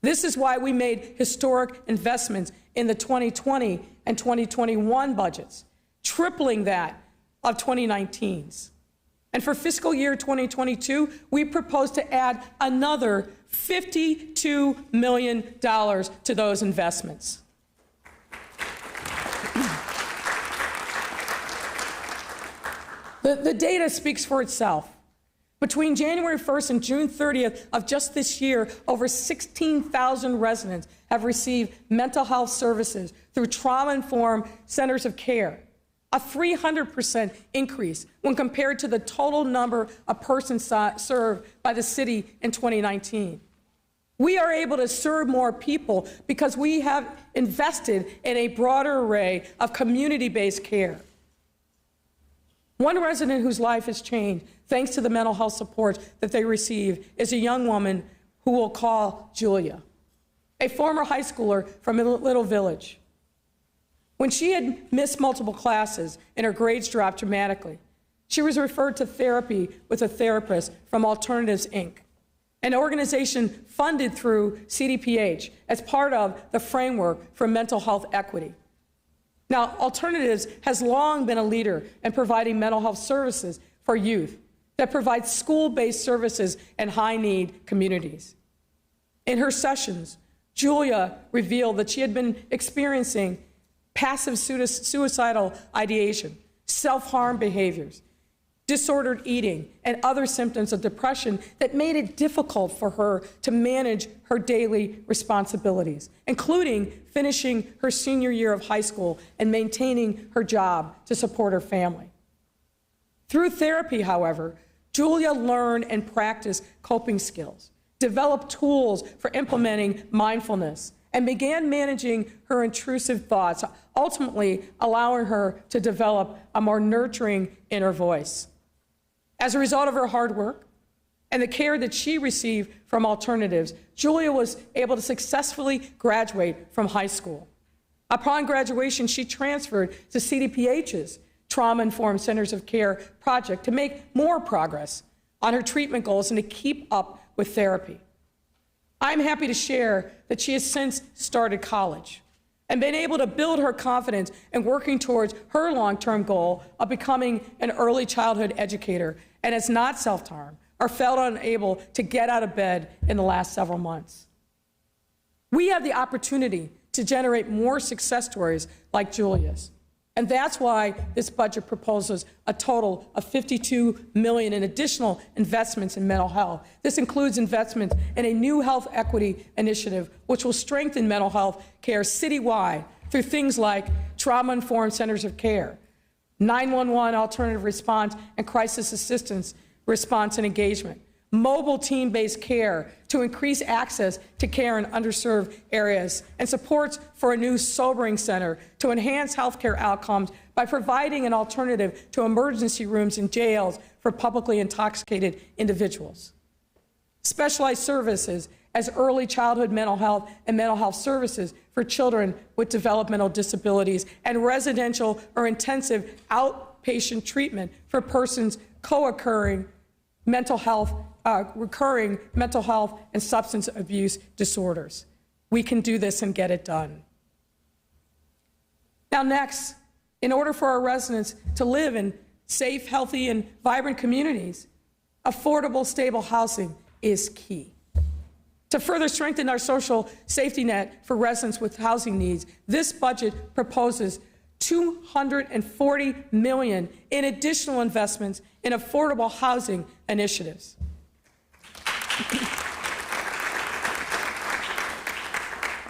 This is why we made historic investments in the 2020 and 2021 budgets, tripling that of 2019's. And for fiscal year 2022, we propose to add another $52 million to those investments. The data speaks for itself. Between January 1st and June 30th of just this year, over 16,000 residents have received mental health services through trauma-informed centers of care, a 300% increase when compared to the total number of persons served by the city in 2019. We are able to serve more people because we have invested in a broader array of community-based care. One resident whose life has changed thanks to the mental health support that they receive is a young woman who we'll call Julia, a former high schooler from a little village. When she had missed multiple classes and her grades dropped dramatically, she was referred to therapy with a therapist from Alternatives, Inc., an organization funded through CDPH as part of the framework for mental health equity. Now, Alternatives has long been a leader in providing mental health services for youth that provide school-based services in high-need communities. In her sessions, Julia revealed that she had been experiencing passive suicidal ideation, self-harm behaviors, disordered eating, and other symptoms of depression that made it difficult for her to manage her daily responsibilities, including finishing her senior year of high school and maintaining her job to support her family. Through therapy, however, Julia learned and practiced coping skills, developed tools for implementing mindfulness, and began managing her intrusive thoughts, ultimately allowing her to develop a more nurturing inner voice. As a result of her hard work and the care that she received from Alternatives, Julia was able to successfully graduate from high school. Upon graduation, she transferred to CDPH's Trauma-Informed Centers of Care project to make more progress on her treatment goals and to keep up with therapy. I'm happy to share that she has since started college and been able to build her confidence in working towards her long-term goal of becoming an early childhood educator, and has not self-harmed or felt unable to get out of bed in the last several months. We have the opportunity to generate more success stories like Julia's, and that's why this budget proposes a total of $52 million in additional investments in mental health. This includes investments in a new health equity initiative, which will strengthen mental health care citywide through things like trauma-informed centers of care, 911 alternative response and crisis assistance response and engagement, mobile team-based care to increase access to care in underserved areas, and supports for a new sobering center to enhance healthcare outcomes by providing an alternative to emergency rooms in jails for publicly intoxicated individuals. Specialized services as early childhood mental health and mental health services for children with developmental disabilities, and residential or intensive outpatient treatment for persons co-occurring mental health, recurring mental health and substance abuse disorders. We can do this and get it done. Now next, in order for our residents to live in safe, healthy, and vibrant communities, affordable, stable housing is key. To further strengthen our social safety net for residents with housing needs, this budget proposes $240 million in additional investments in affordable housing initiatives.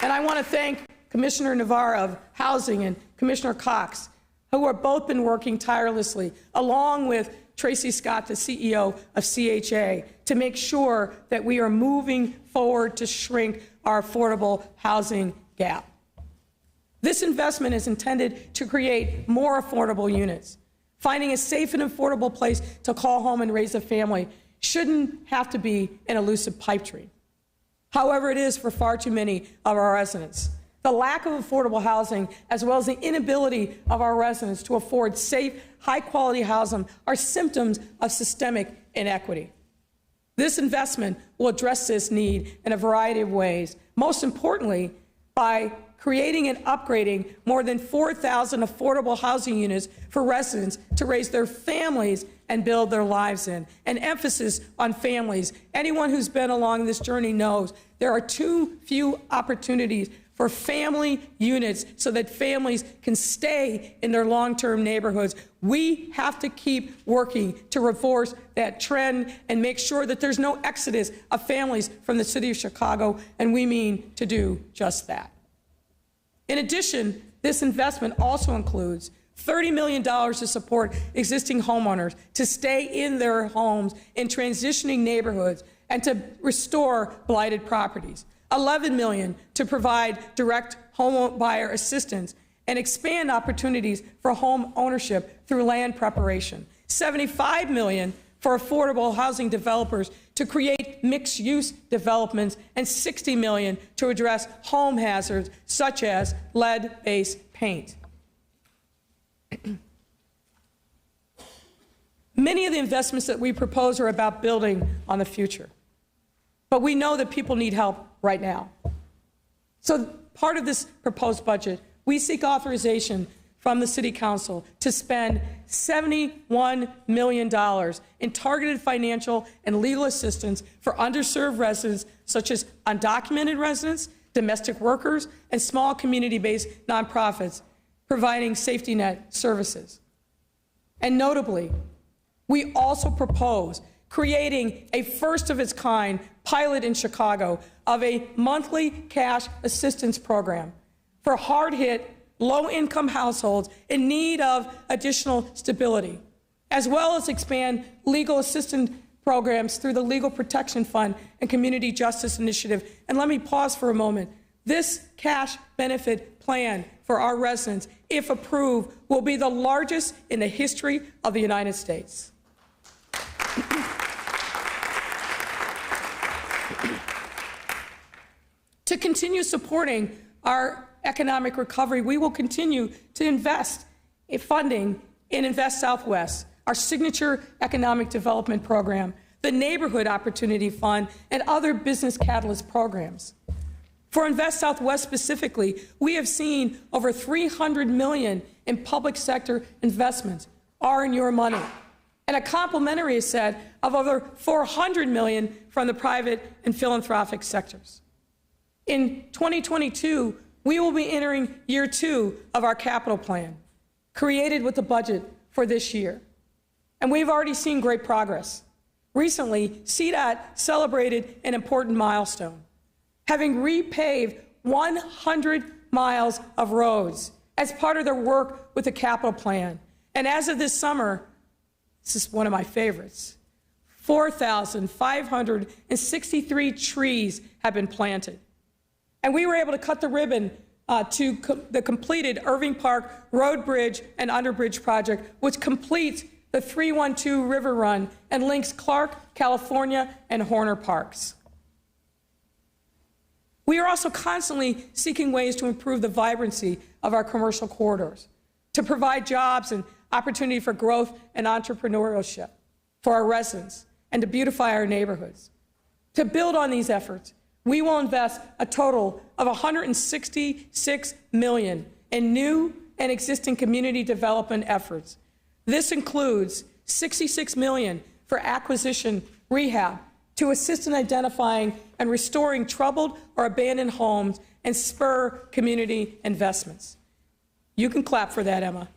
And I want to thank Commissioner Navarro of Housing and Commissioner Cox, who have both been working tirelessly, along with Tracy Scott, the CEO of CHA, to make sure that we are moving forward to shrink our affordable housing gap. This investment is intended to create more affordable units. Finding a safe and affordable place to call home and raise a family shouldn't have to be an elusive pipe dream. However, it is for far too many of our residents. The lack of affordable housing, as well as the inability of our residents to afford safe, high-quality housing, are symptoms of systemic inequity. This investment will address this need in a variety of ways, most importantly, by creating and upgrading more than 4,000 affordable housing units for residents to raise their families and build their lives in. An emphasis on families. Anyone who's been along this journey knows there are too few opportunities for family units so that families can stay in their long-term neighborhoods. We have to keep working to reverse that trend and make sure that there's no exodus of families from the city of Chicago, and we mean to do just that. In addition, this investment also includes $30 million to support existing homeowners to stay in their homes in transitioning neighborhoods and to restore blighted properties. $11 million to provide direct home buyer assistance and expand opportunities for home ownership through land preparation. $75 million for affordable housing developers to create mixed-use developments, and $60 million to address home hazards such as lead-based paint. Many of the investments that we propose are about building on the future, but we know that people need help right now. So part of this proposed budget, we seek authorization from the City Council to spend $71 million in targeted financial and legal assistance for underserved residents such as undocumented residents, domestic workers, and small community-based nonprofits providing safety net services. And notably, we also propose creating a first-of-its-kind pilot in Chicago of a monthly cash assistance program for hard-hit, low-income households in need of additional stability, as well as expand legal assistance programs through the Legal Protection Fund and Community Justice Initiative. And let me pause for a moment. This cash benefit plan for our residents, if approved, will be the largest in the history of the United States. To continue supporting our economic recovery, we will continue to invest in funding in Invest Southwest, our signature economic development program, the Neighborhood Opportunity Fund, and other business catalyst programs. For Invest Southwest specifically, we have seen over $300 million in public sector investments, our and your money, and a complementary set of over $400 million from the private and philanthropic sectors. In 2022, we will be entering year 2 of our capital plan, created with the budget for this year. And we've already seen great progress. Recently, CDOT celebrated an important milestone, having repaved 100 miles of roads as part of their work with the capital plan. And as of this summer, this is one of my favorites, 4,563 trees have been planted. And we were able to cut the ribbon to the completed Irving Park Road Bridge and Underbridge project, which completes the 312 River Run and links Clark, California, and Horner Parks. We are also constantly seeking ways to improve the vibrancy of our commercial corridors, to provide jobs and opportunity for growth and entrepreneurship for our residents, and to beautify our neighborhoods. To build on these efforts, we will invest a total of $166 million in new and existing community development efforts. This includes $66 million for acquisition rehab to assist in identifying and restoring troubled or abandoned homes and spur community investments. You can clap for that, Emma.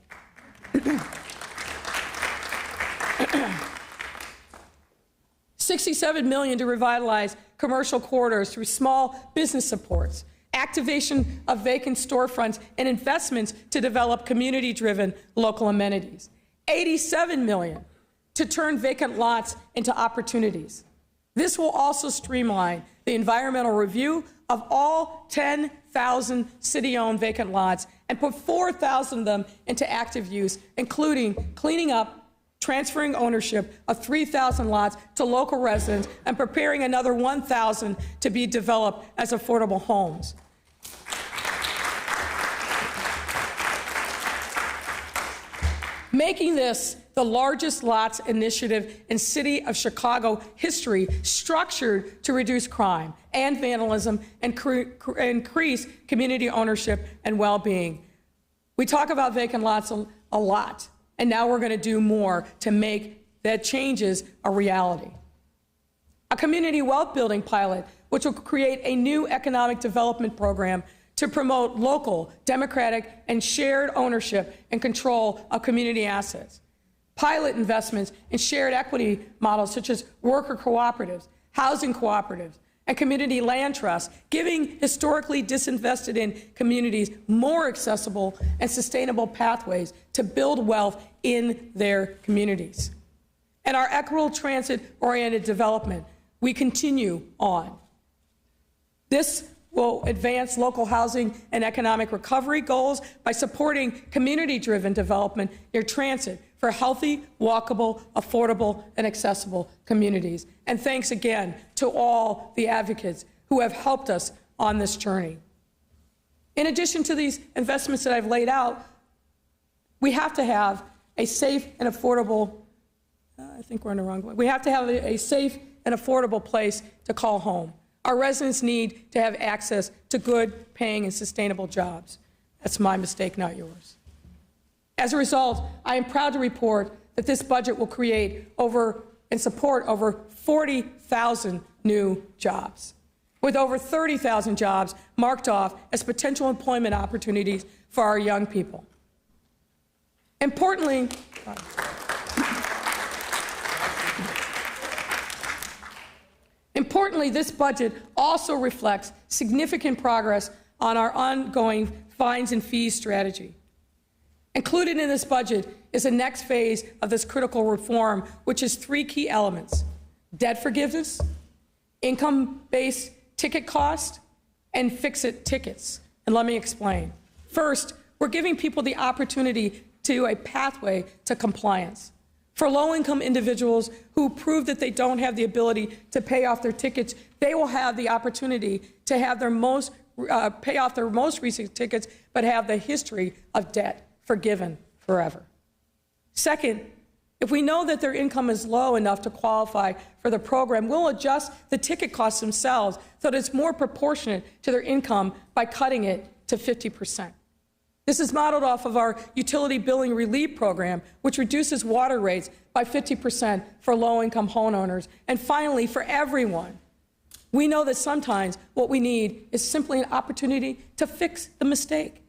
$67 million to revitalize commercial corridors through small business supports, activation of vacant storefronts, and investments to develop community-driven local amenities. $87 million to turn vacant lots into opportunities. This will also streamline the environmental review of all 10,000 city-owned vacant lots and put 4,000 of them into active use, including cleaning up, transferring ownership of 3,000 lots to local residents, and preparing another 1,000 to be developed as affordable homes. Making this the largest lots initiative in City of Chicago history, structured to reduce crime and vandalism and increase community ownership and well-being. We talk about vacant lots a lot, and now we're going to do more to make that changes a reality. A community wealth building pilot, which will create a new economic development program to promote local, democratic, and shared ownership and control of community assets. Pilot investments in shared equity models such as worker cooperatives, housing cooperatives, and community land trusts, giving historically disinvested in communities more accessible and sustainable pathways to build wealth in their communities. And our equitable transit-oriented development, we continue on. This will advance local housing and economic recovery goals by supporting community-driven development near transit for healthy, walkable, affordable, and accessible communities. And thanks again to all the advocates who have helped us on this journey. In addition to these investments that I've laid out, we have to have a safe and affordable, I think we're in the wrong way. We have to have a safe and affordable place to call home. Our residents need to have access to good, paying, and sustainable jobs. That's my mistake, not yours. As a result, I am proud to report that this budget will create and support over 40,000 new jobs, with over 30,000 jobs marked off as potential employment opportunities for our young people. Importantly, this budget also reflects significant progress on our ongoing fines and fees strategy. Included in this budget is the next phase of this critical reform, which is 3 key elements: debt forgiveness, income-based ticket cost, and fix-it tickets. And let me explain. First, we're giving people the opportunity to a pathway to compliance. For low-income individuals who prove that they don't have the ability to pay off their tickets, they will have the opportunity to have their pay off their most recent tickets, but have the history of debt forgiven forever. Second, if we know that their income is low enough to qualify for the program, we'll adjust the ticket costs themselves so that it's more proportionate to their income by cutting it to 50%. This is modeled off of our utility billing relief program, which reduces water rates by 50% for low-income homeowners. And finally, for everyone, we know that sometimes what we need is simply an opportunity to fix the mistake.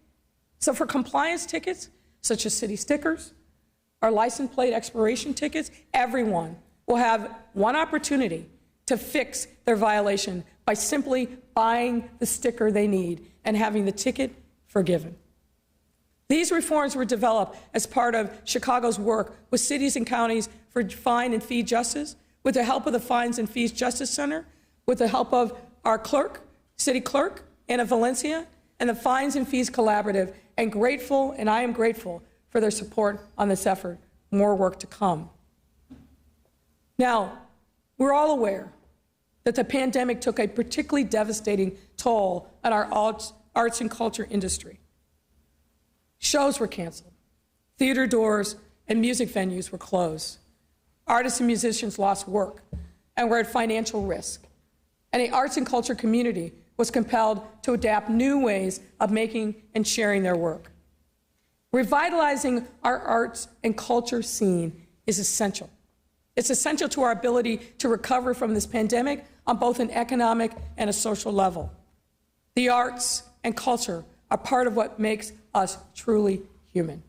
So for compliance tickets, such as city stickers or license plate expiration tickets, everyone will have one opportunity to fix their violation by simply buying the sticker they need and having the ticket forgiven. These reforms were developed as part of Chicago's work with cities and counties for fine and fee justice, with the help of the Fines and Fees Justice Center, with the help of our clerk, city clerk, Anna Valencia, and the Fines and Fees Collaborative, and I am grateful for their support on this effort. More work to come. Now, we're all aware that the pandemic took a particularly devastating toll on our arts and culture industry. Shows were canceled, theater doors and music venues were closed. Artists and musicians lost work and were at financial risk. And the arts and culture community was compelled to adapt new ways of making and sharing their work. Revitalizing our arts and culture scene is essential. It's essential to our ability to recover from this pandemic on both an economic and a social level. The arts and culture are part of what makes us truly human.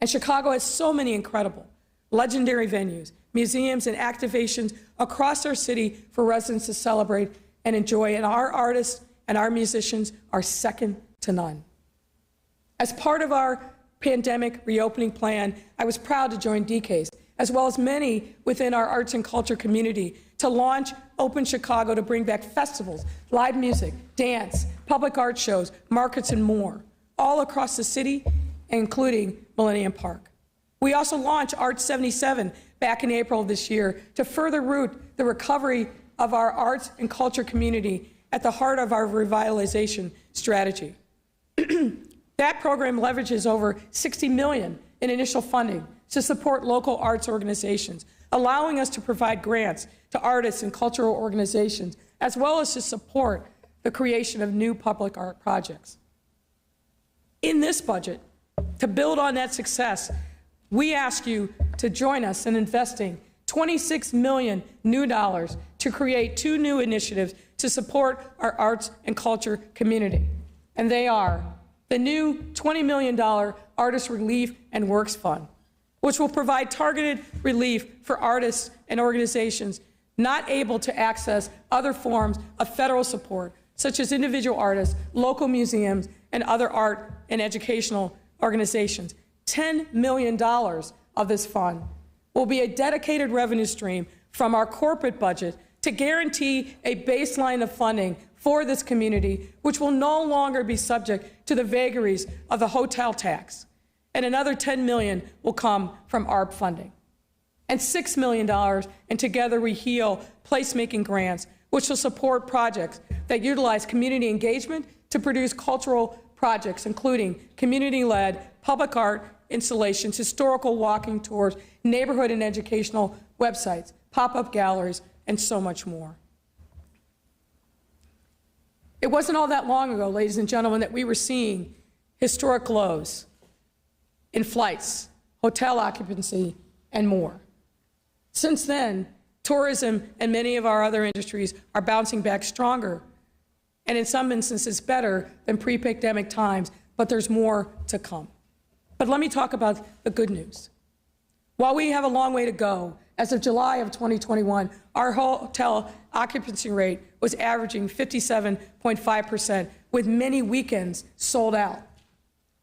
And Chicago has so many incredible, legendary venues, museums, and activations across our city for residents to celebrate and enjoy, and our artists and our musicians are second to none. As part of our pandemic reopening plan, I was proud to join DCASE, as well as many within our arts and culture community, to launch Open Chicago to bring back festivals, live music, dance, public art shows, markets, and more, all across the city, including Millennium Park. We also launched Art 77 back in April of this year to further root the recovery of our arts and culture community at the heart of our revitalization strategy. That program leverages over $60 million in initial funding to support local arts organizations, allowing us to provide grants to artists and cultural organizations, as well as to support the creation of new public art projects. In this budget, to build on that success, we ask you to join us in investing $26 million new dollars to create 2 new initiatives to support our arts and culture community. And they are the new $20 million Artist Relief and Works Fund, which will provide targeted relief for artists and organizations not able to access other forms of federal support, such as individual artists, local museums, and other art and educational organizations. $10 million of this fund will be a dedicated revenue stream from our corporate budget to guarantee a baseline of funding for this community, which will no longer be subject to the vagaries of the hotel tax. And another $10 million will come from ARP funding. And $6 million in Together We Heal placemaking grants, which will support projects that utilize community engagement to produce cultural projects, including community-led public art installations, historical walking tours, neighborhood and educational websites, pop-up galleries, and so much more. It wasn't all that long ago, ladies and gentlemen, that we were seeing historic lows in flights, hotel occupancy, and more. Since then, tourism and many of our other industries are bouncing back stronger, and in some instances better than pre-pandemic times, but there's more to come. But let me talk about the good news. While we have a long way to go, as of July of 2021, our hotel occupancy rate was averaging 57.5%, with many weekends sold out.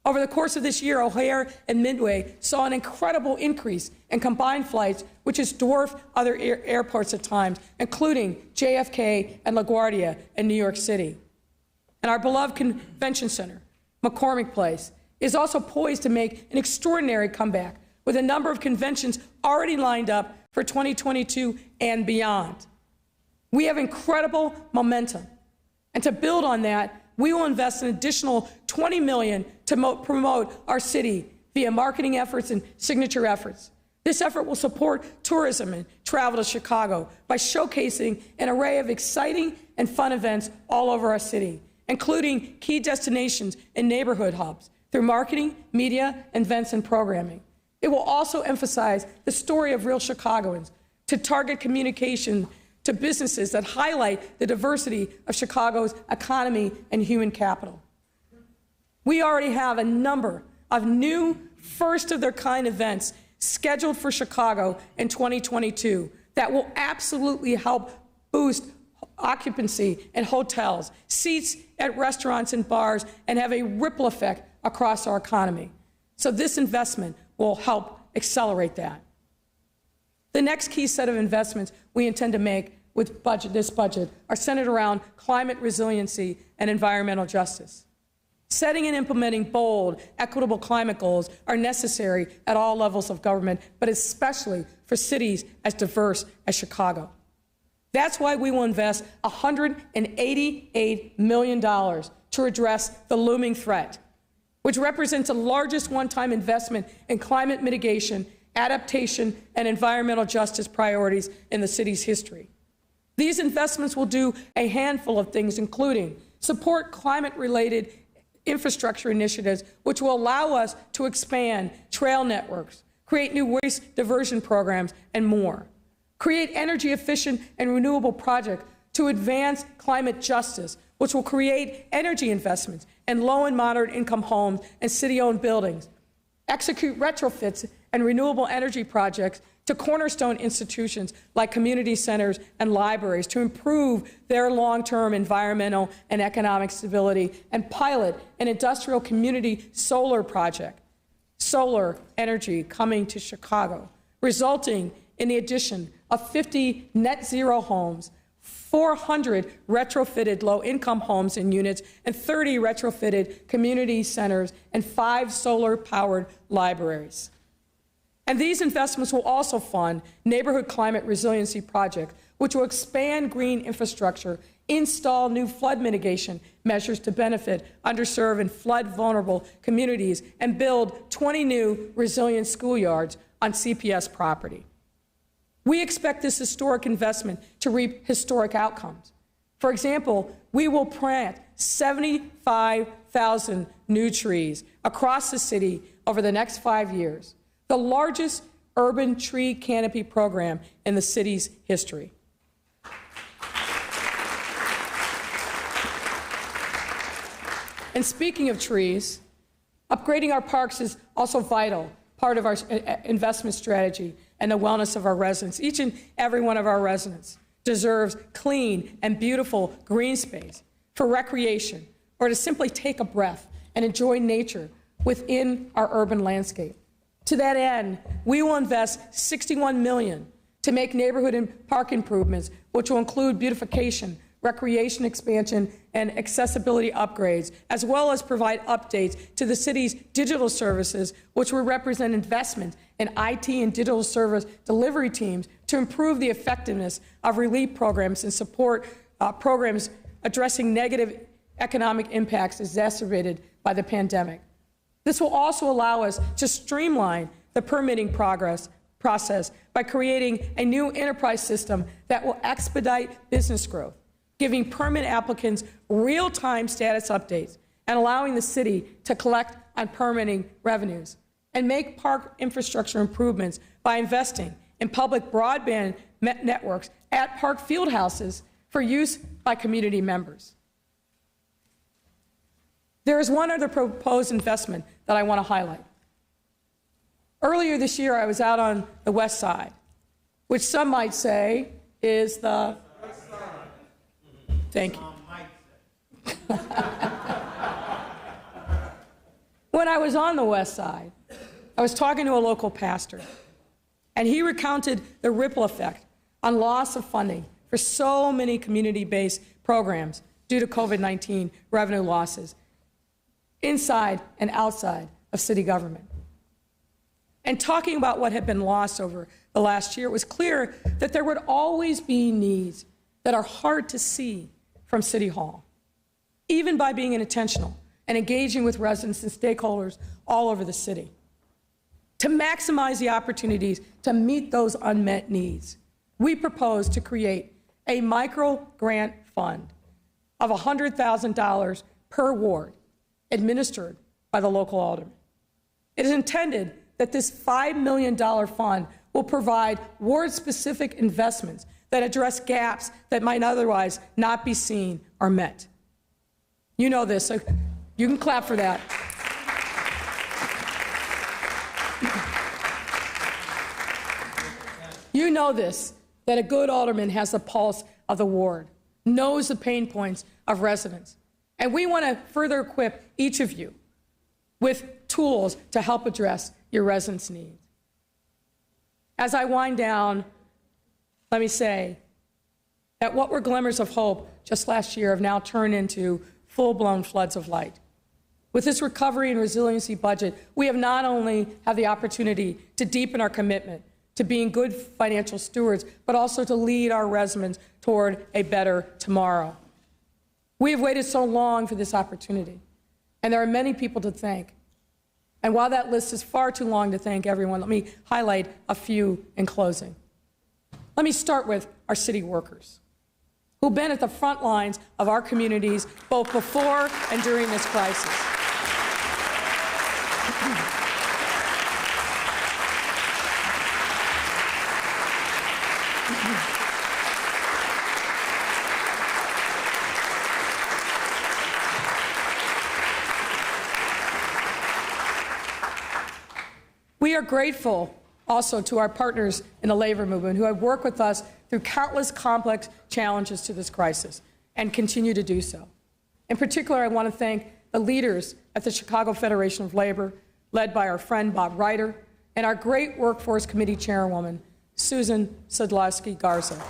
Over the course of this year, O'Hare and Midway saw an incredible increase in combined flights, which has dwarfed other airports at times, including JFK and LaGuardia in New York City. And our beloved convention center, McCormick Place, is also poised to make an extraordinary comeback, with a number of conventions already lined up for 2022 and beyond. We have incredible momentum. And to build on that, we will invest an additional $20 million to promote our city via marketing efforts and signature efforts. This effort will support tourism and travel to Chicago by showcasing an array of exciting and fun events all over our city, including key destinations and neighborhood hubs through marketing, media, events, and programming. It will also emphasize the story of real Chicagoans to target communication to businesses that highlight the diversity of Chicago's economy and human capital. We already have a number of new first-of-their-kind events scheduled for Chicago in 2022 that will absolutely help boost occupancy in hotels, seats at restaurants and bars, and have a ripple effect across our economy. So this investment will help accelerate that. The next key set of investments we intend to make with this budget are centered around climate resiliency and environmental justice. Setting and implementing bold, equitable climate goals are necessary at all levels of government, but especially for cities as diverse as Chicago. That's why we will invest $188 million to address the looming threat, which represents the largest one-time investment in climate mitigation, adaptation, and environmental justice priorities in the city's history. These investments will do a handful of things, including support climate-related infrastructure initiatives, which will allow us to expand trail networks, create new waste diversion programs, and more. Create energy efficient and renewable projects to advance climate justice, which will create energy investments in low and moderate income homes and city-owned buildings. Execute retrofits and renewable energy projects to cornerstone institutions like community centers and libraries to improve their long-term environmental and economic stability, and pilot an industrial community solar project, solar energy coming to Chicago, resulting in the addition of 50 net zero homes, 400 retrofitted low-income homes and units, and 30 retrofitted community centers, and 5 solar-powered libraries. And these investments will also fund neighborhood climate resiliency projects, which will expand green infrastructure, install new flood mitigation measures to benefit underserved and flood-vulnerable communities, and build 20 new resilient schoolyards on CPS property. We expect this historic investment to reap historic outcomes. For example, we will plant 75,000 new trees across the city over the next 5 years, the largest urban tree canopy program in the city's history. And speaking of trees, upgrading our parks is also vital, part of our investment strategy and the wellness of our residents. Each and every one of our residents deserves clean and beautiful green space for recreation or to simply take a breath and enjoy nature within our urban landscape. To that end, we will invest $61 million to make neighborhood and park improvements, which will include beautification, recreation expansion, and accessibility upgrades, as well as provide updates to the city's digital services, which will represent investment in IT and digital service delivery teams to improve the effectiveness of relief programs and support programs addressing negative economic impacts exacerbated by the pandemic. This will also allow us to streamline the permitting process by creating a new enterprise system that will expedite business growth, giving permit applicants real-time status updates and allowing the city to collect on permitting revenues, and make park infrastructure improvements by investing in public broadband networks at park field houses for use by community members. There is one other proposed investment that I want to highlight. Earlier this year, I was out on the West Side, which some might say is the... Thank you. When I was on the West Side, I was talking to a local pastor, and he recounted the ripple effect on loss of funding for so many community-based programs due to COVID-19 revenue losses inside and outside of city government. And talking about what had been lost over the last year, it was clear that there would always be needs that are hard to see from City Hall, even by being intentional and engaging with residents and stakeholders all over the city. To maximize the opportunities to meet those unmet needs, we propose to create a micro grant fund of $100,000 per ward, administered by the local alderman. It is intended that this $5 million fund will provide ward-specific investments that address gaps that might otherwise not be seen or met. You know this, so you can clap for that. You know this, that a good alderman has the pulse of the ward, knows the pain points of residents. And we want to further equip each of you with tools to help address your residents' needs. As I wind down, let me say that what were glimmers of hope just last year have now turned into full-blown floods of light. With this recovery and resiliency budget, we have not only had the opportunity to deepen our commitment to being good financial stewards, but also to lead our residents toward a better tomorrow. We have waited so long for this opportunity, and there are many people to thank. And while that list is far too long to thank everyone, let me highlight a few in closing. Let me start with our city workers, who've been at the front lines of our communities both before and during this crisis. are grateful also to our partners in the labor movement who have worked with us through countless complex challenges to this crisis and continue to do so. In particular, I want to thank the leaders at the Chicago Federation of Labor, led by our friend Bob Ryder, and our great Workforce Committee Chairwoman, Susan Sadlowski Garza.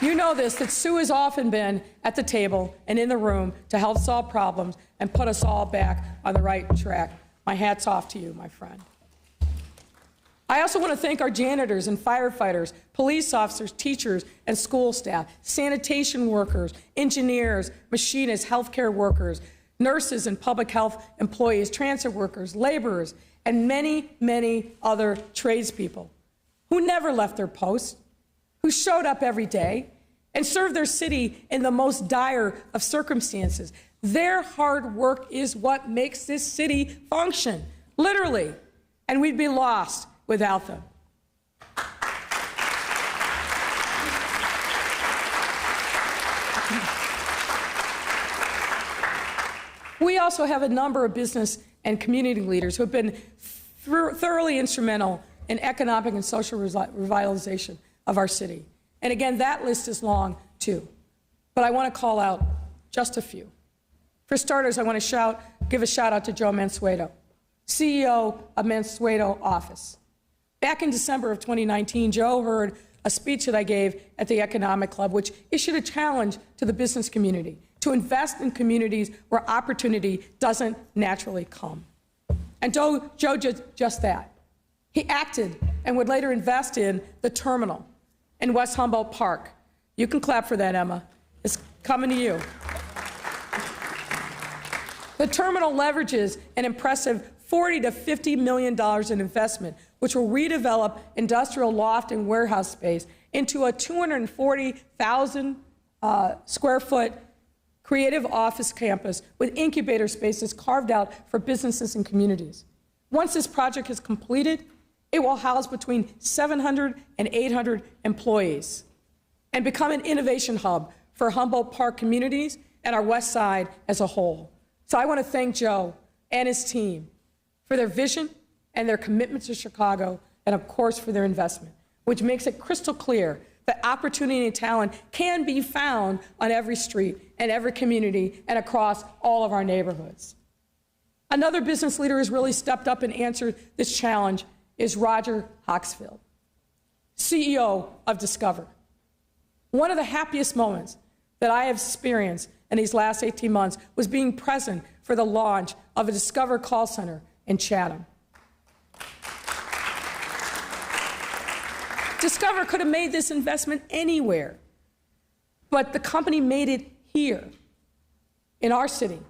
You know this, that Sue has often been at the table and in the room to help solve problems and put us all back on the right track. My hat's off to you, my friend. I also want to thank our janitors and firefighters, police officers, teachers, and school staff, sanitation workers, engineers, machinists, healthcare workers, nurses and public health employees, transit workers, laborers, and many, many other tradespeople who never left their posts, who showed up every day and served their city in the most dire of circumstances. Their hard work is what makes this city function, literally, and we'd be lost without them. We also have a number of business and community leaders who have been thoroughly instrumental in economic and social revitalization of our city. And again, that list is long too, but I want to call out just a few. For starters, I want to give a shout out to Joe Mansueto, CEO of Mansueto Office. Back in December of 2019, Joe heard a speech that I gave at the Economic Club, which issued a challenge to the business community to invest in communities where opportunity doesn't naturally come. And Joe did just that. He acted and would later invest in the terminal in West Humboldt Park. You can clap for that, Emma. It's coming to you. The terminal leverages an impressive $40 to $50 million in investment, which will redevelop industrial loft and warehouse space into a 240,000 square foot creative office campus with incubator spaces carved out for businesses and communities. Once this project is completed, it will house between 700 and 800 employees and become an innovation hub for Humboldt Park communities and our West Side as a whole. So I want to thank Joe and his team for their vision and their commitment to Chicago, and of course for their investment, which makes it crystal clear that opportunity and talent can be found on every street and every community and across all of our neighborhoods. Another business leader who's really stepped up and answered this challenge is Roger Hoxfield, CEO of Discover. One of the happiest moments that I have experienced in these last 18 months was being present for the launch of a Discover call center in Chatham. Discover could have made this investment anywhere, but the company made it here in our city,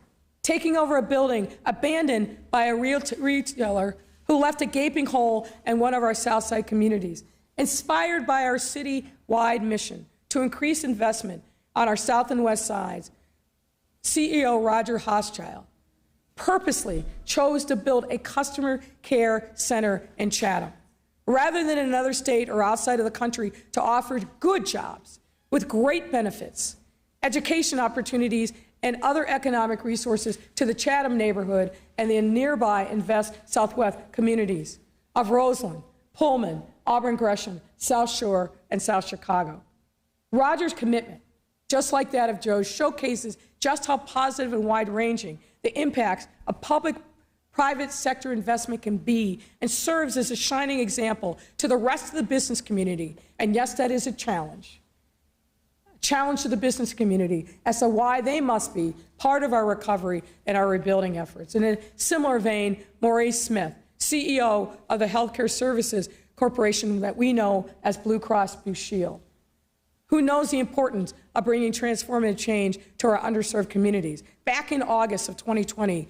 taking over a building abandoned by a retailer who left a gaping hole in one of our Southside communities, inspired by our city-wide mission to increase investment on our South and West sides. CEO Roger Hochschild purposely chose to build a customer care center in Chatham, rather than in another state or outside of the country, to offer good jobs with great benefits, education opportunities, and other economic resources to the Chatham neighborhood and the nearby Invest Southwest communities of Roseland, Pullman, Auburn Gresham, South Shore, and South Chicago. Roger's commitment, just like that of Joe's, showcases just how positive and wide-ranging the impacts of public-private sector investment can be, and serves as a shining example to the rest of the business community. And yes, that is a challenge to the business community as to why they must be part of our recovery and our rebuilding efforts. In a similar vein, Maurice Smith, CEO of the Healthcare Services Corporation that we know as Blue Cross Blue Shield, who knows the importance of bringing transformative change to our underserved communities. Back in August of 2020,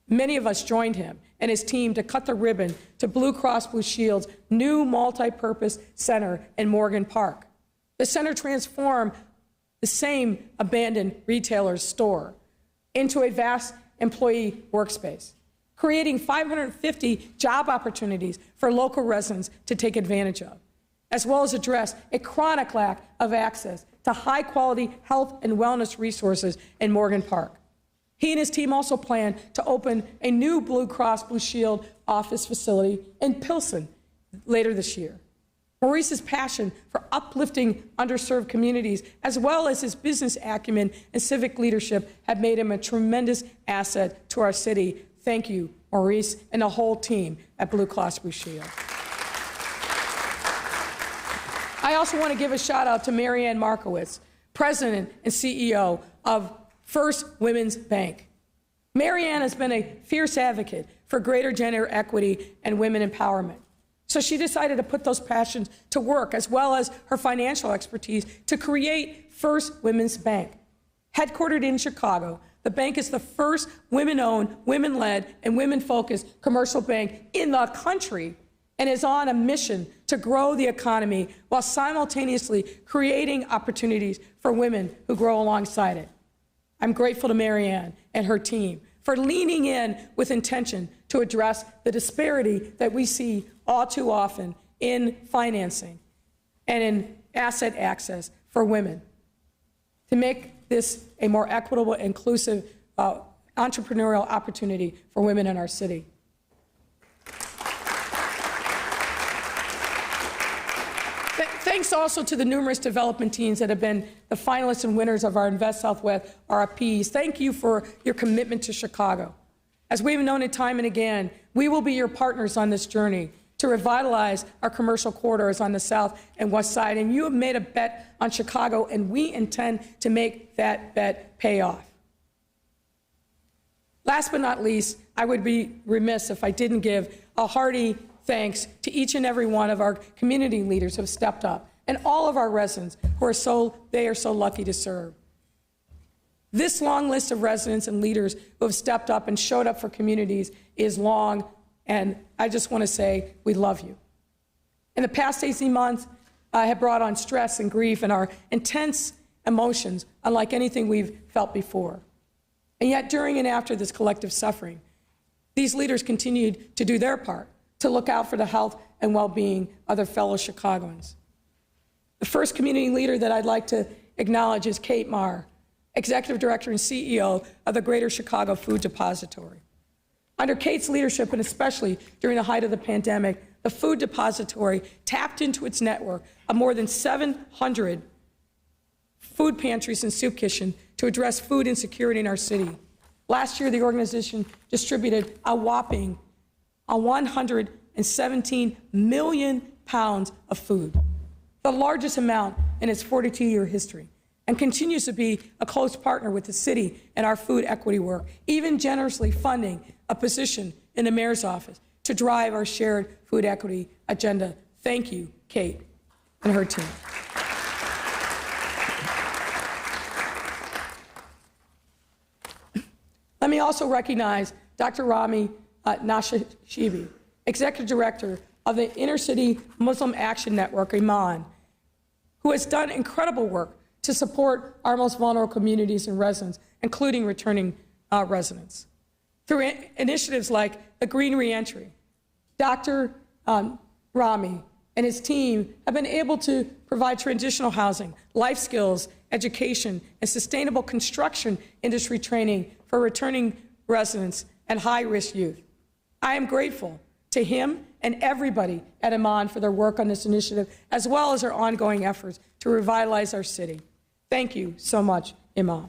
many of us joined him and his team to cut the ribbon to Blue Cross Blue Shield's new multi-purpose center in Morgan Park. The center transformed the same abandoned retailer's store into a vast employee workspace, creating 550 job opportunities for local residents to take advantage of, as well as address a chronic lack of access to high-quality health and wellness resources in Morgan Park. He and his team also plan to open a new Blue Cross Blue Shield office facility in Pilsen later this year. Maurice's passion for uplifting underserved communities, as well as his business acumen and civic leadership, have made him a tremendous asset to our city. Thank you, Maurice, and the whole team at Blue Cross Blue Shield. I also want to give a shout out to Marianne Markowitz, President and CEO of First Women's Bank. Marianne has been a fierce advocate for greater gender equity and women empowerment. So she decided to put those passions to work, as well as her financial expertise, to create First Women's Bank. Headquartered in Chicago, the bank is the first women-owned, women-led, and women-focused commercial bank in the country, and is on a mission to grow the economy while simultaneously creating opportunities for women who grow alongside it. I'm grateful to Marianne and her team for leaning in with intention to address the disparity that we see all too often in financing and in asset access for women, to make this a more equitable, inclusive entrepreneurial opportunity for women in our city. Thanks also to the numerous development teams that have been the finalists and winners of our Invest Southwest RFPs. Thank you for your commitment to Chicago. As we've known it time and again, we will be your partners on this journey to revitalize our commercial corridors on the south and west side. And you have made a bet on Chicago, and we intend to make that bet pay off. Last but not least, I would be remiss if I didn't give a hearty thanks to each and every one of our community leaders who have stepped up, and all of our residents who are so lucky to serve. This long list of residents and leaders who have stepped up and showed up for communities is long, and I just want to say we love you. In the past 18 months, I have brought on stress and grief and our intense emotions unlike anything we've felt before. And yet, during and after this collective suffering, these leaders continued to do their part to look out for the health and well-being of their fellow Chicagoans. The first community leader that I'd like to acknowledge is Kate Marr, Executive Director and CEO of the Greater Chicago Food Depository. Under Kate's leadership, and especially during the height of the pandemic, the Food Depository tapped into its network of more than 700 food pantries and soup kitchens to address food insecurity in our city. Last year, the organization distributed a whopping 117 million pounds of food, the largest amount in its 42-year history, and continues to be a close partner with the city in our food equity work, even generously funding a position in the mayor's office to drive our shared food equity agenda. Thank you, Kate and her team. Let me also recognize Dr. Rami Nashashibi, Executive Director of the Inner City Muslim Action Network, Iman, who has done incredible work to support our most vulnerable communities and residents, including returning residents. Through initiatives like the Green Reentry, Dr. Rami and his team have been able to provide transitional housing, life skills, education, and sustainable construction industry training for returning residents and high-risk youth. I am grateful to him and everybody at Iman for their work on this initiative, as well as their ongoing efforts to revitalize our city. Thank you so much, Iman.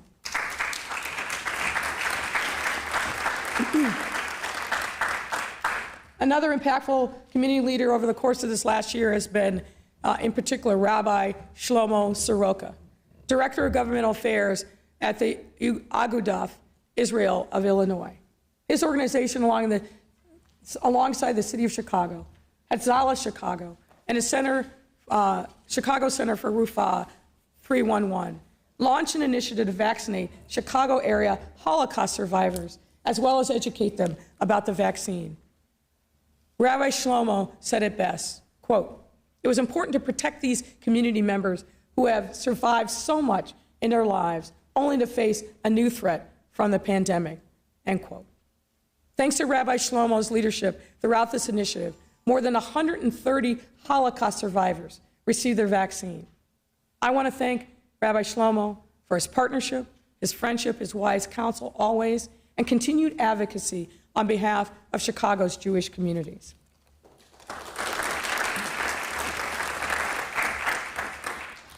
Another impactful community leader over the course of this last year has been, in particular, Rabbi Shlomo Soroka, Director of Governmental Affairs at the Agudath Israel of Illinois. His organization, alongside the City of Chicago, Hatzalah Chicago, and a Chicago Center for Rufah 311, launched an initiative to vaccinate Chicago area Holocaust survivors, as well as educate them about the vaccine. Rabbi Shlomo said it best, quote, "It was important to protect these community members who have survived so much in their lives, only to face a new threat from the pandemic," end quote. Thanks to Rabbi Shlomo's leadership throughout this initiative, more than 130 Holocaust survivors received their vaccine. I want to thank Rabbi Shlomo for his partnership, his friendship, his wise counsel always, and continued advocacy on behalf of Chicago's Jewish communities.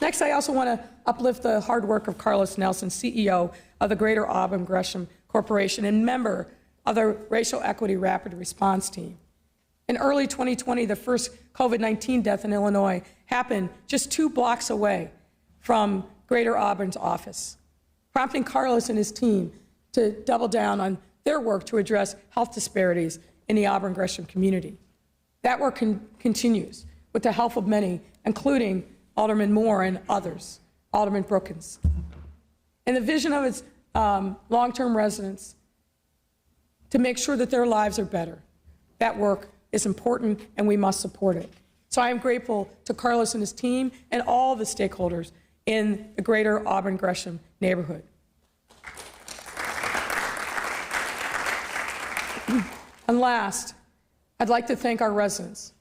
Next, I also want to uplift the hard work of Carlos Nelson, CEO of the Greater Auburn Gresham Corporation and member of the Racial Equity Rapid Response Team. In early 2020, the first COVID-19 death in Illinois happened just 2 blocks away from Greater Auburn's office, prompting Carlos and his team to double down on their work to address health disparities in the Auburn Gresham community. That work continues with the help of many, including Alderman Moore and others, Alderman Brookins. And the vision of its long-term residents to make sure that their lives are better. That work is important and we must support it. So I am grateful to Carlos and his team and all the stakeholders in the Greater Auburn Gresham neighborhood. And last, I'd like to thank our residents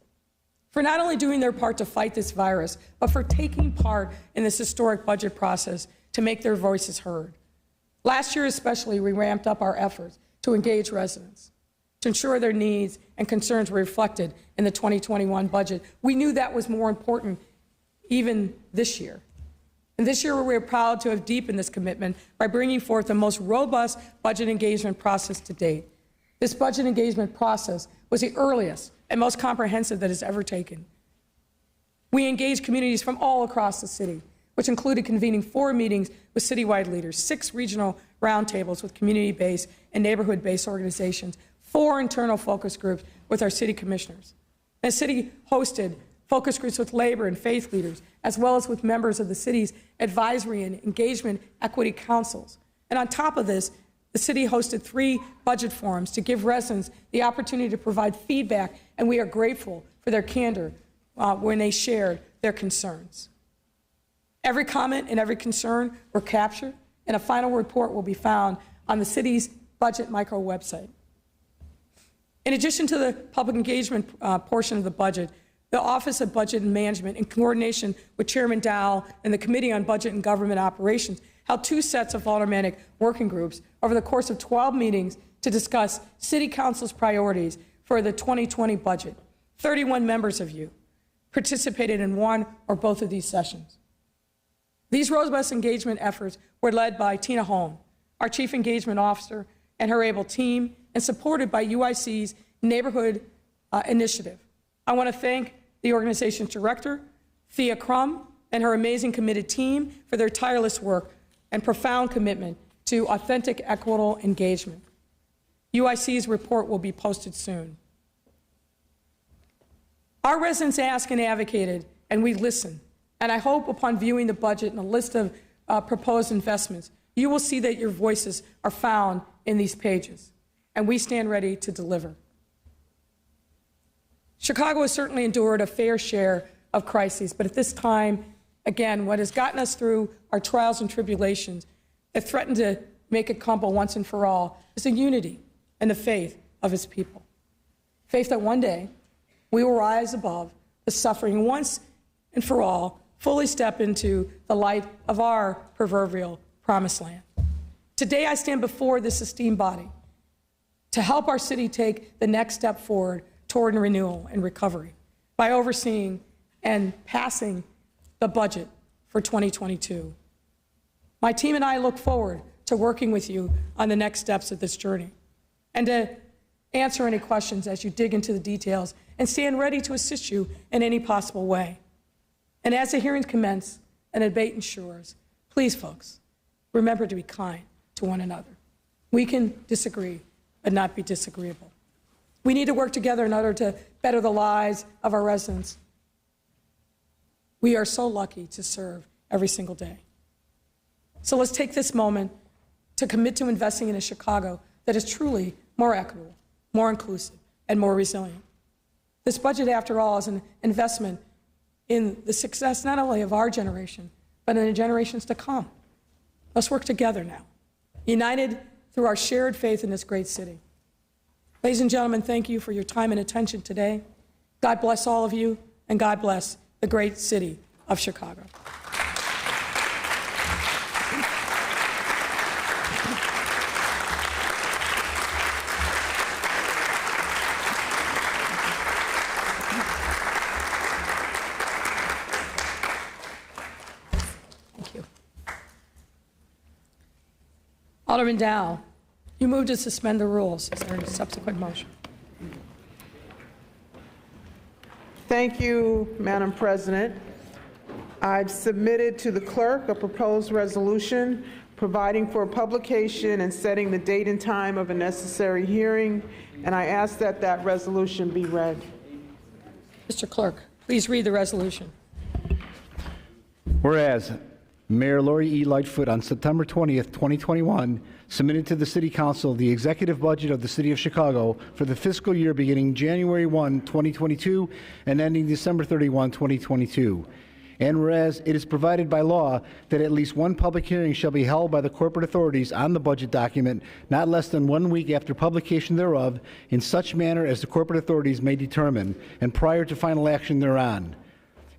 for not only doing their part to fight this virus, but for taking part in this historic budget process to make their voices heard. Last year especially, we ramped up our efforts to engage residents, to ensure their needs and concerns were reflected in the 2021 budget. We knew that was more important even this year. And this year, we are proud to have deepened this commitment by bringing forth the most robust budget engagement process to date. This budget engagement process was the earliest and most comprehensive that has ever taken. We engaged communities from all across the city, which included convening 4 meetings with citywide leaders, 6 regional roundtables with community-based and neighborhood-based organizations, 4 internal focus groups with our city commissioners. The city hosted focus groups with labor and faith leaders, as well as with members of the city's advisory and engagement equity councils. And on top of this, the city hosted 3 budget forums to give residents the opportunity to provide feedback, and we are grateful for their candor when they shared their concerns. Every comment and every concern were captured, and a final report will be found on the city's budget micro website. In addition to the public engagement portion of the budget, the Office of Budget and Management, in coordination with Chairman Dowell and the Committee on Budget and Government Operations, held 2 sets of aldermanic working groups over the course of 12 meetings to discuss City Council's priorities for the 2020 budget. 31 members of you participated in one or both of these sessions. These robust engagement efforts were led by Tina Holm, our Chief Engagement Officer, and her able team, and supported by UIC's Neighborhood Initiative. I want to thank the organization's director, Thea Crum, and her amazing committed team for their tireless work and profound commitment to authentic, equitable engagement. UIC's report will be posted soon. Our residents asked and advocated, and we listened. And I hope upon viewing the budget and a list of proposed investments, you will see that your voices are found in these pages, and we stand ready to deliver. Chicago has certainly endured a fair share of crises, but at this time, again, what has gotten us through our trials and tribulations that threaten to make it crumble once and for all is the unity and the faith of his people. Faith that one day we will rise above the suffering and once and for all fully step into the light of our proverbial promised land. Today I stand before this esteemed body to help our city take the next step forward toward renewal and recovery by overseeing and passing the budget for 2022. My team and I look forward to working with you on the next steps of this journey and to answer any questions as you dig into the details and stand ready to assist you in any possible way. And as the hearings commence and the debate ensures, please, folks, remember to be kind to one another. We can disagree, but not be disagreeable. We need to work together in order to better the lives of our residents. We are so lucky to serve every single day. So let's take this moment to commit to investing in a Chicago that is truly more equitable, more inclusive, and more resilient. This budget, after all, is an investment in the success not only of our generation, but in the generations to come. Let's work together now, united through our shared faith in this great city. Ladies and gentlemen, thank you for your time and attention today. God bless all of you, and God bless the great city of Chicago. Alderman Dow, you moved to suspend the rules. Is there a subsequent motion? Thank you, Madam President. I've submitted to the clerk a proposed resolution providing for publication and setting the date and time of a necessary hearing, and I ask that that resolution be read. Mr. Clerk, please read the resolution. Whereas Mayor Lori E. Lightfoot on September 20th, 2021, submitted to the City Council the executive budget of the City of Chicago for the fiscal year beginning January 1, 2022, and ending December 31, 2022. And whereas it is provided by law that at least one public hearing shall be held by the corporate authorities on the budget document not less than 1 week after publication thereof, in such manner as the corporate authorities may determine, and prior to final action thereon.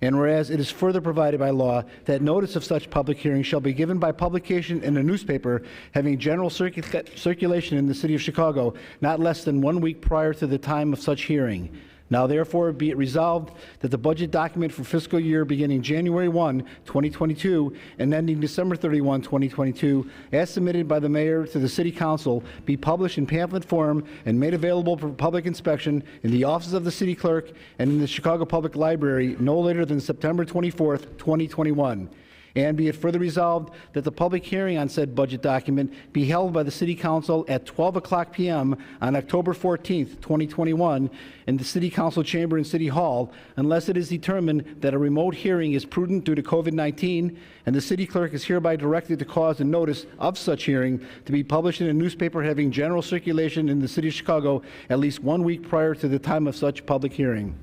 And whereas it is further provided by law that notice of such public hearing shall be given by publication in a newspaper having general circulation in the City of Chicago not less than 1 week prior to the time of such hearing. Now therefore be it resolved that the budget document for fiscal year beginning January 1, 2022 and ending December 31, 2022, as submitted by the mayor to the City Council, be published in pamphlet form and made available for public inspection in the office of the city clerk and in the Chicago Public Library no later than September 24th, 2021. And be it further resolved that the public hearing on said budget document be held by the City Council at 12:00 p.m. on October 14th, 2021, in the City Council chamber in City Hall, unless it is determined that a remote hearing is prudent due to COVID-19, and the city clerk is hereby directed to cause a notice of such hearing to be published in a newspaper having general circulation in the City of Chicago at least 1 week prior to the time of such public hearing.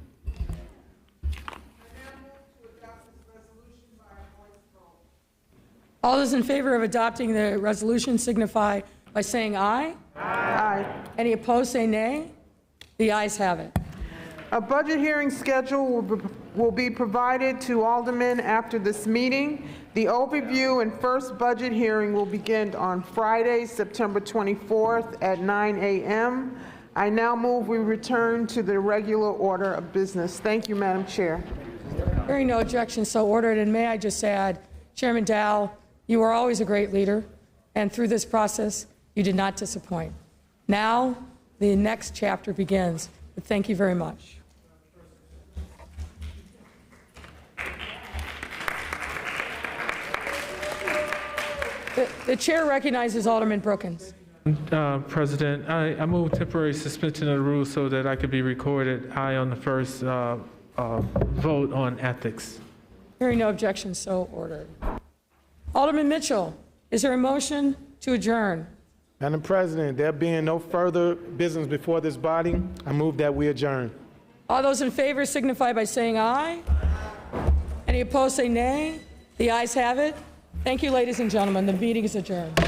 All those in favor of adopting the resolution signify by saying aye. Aye. Any opposed, say nay. The ayes have it. A budget hearing schedule will be provided to aldermen after this meeting. The overview and first budget hearing will begin on Friday, September 24th at 9 a.m. I now move we return to the regular order of business. Thank you, Madam Chair. Hearing no objection, so ordered. And may I just add, Chairman Dow, you are always a great leader, and through this process, you did not disappoint. Now, the next chapter begins, but thank you very much. The chair recognizes Alderman Brookins. President, I move temporary suspension of the rules so that I could be recorded aye on the first vote on ethics. Hearing no objection, so ordered. Alderman Mitchell, is there a motion to adjourn? Madam President, there being no further business before this body, I move that we adjourn. All those in favor signify by saying aye. Any opposed, say nay. The ayes have it. Thank you, ladies and gentlemen. The meeting is adjourned.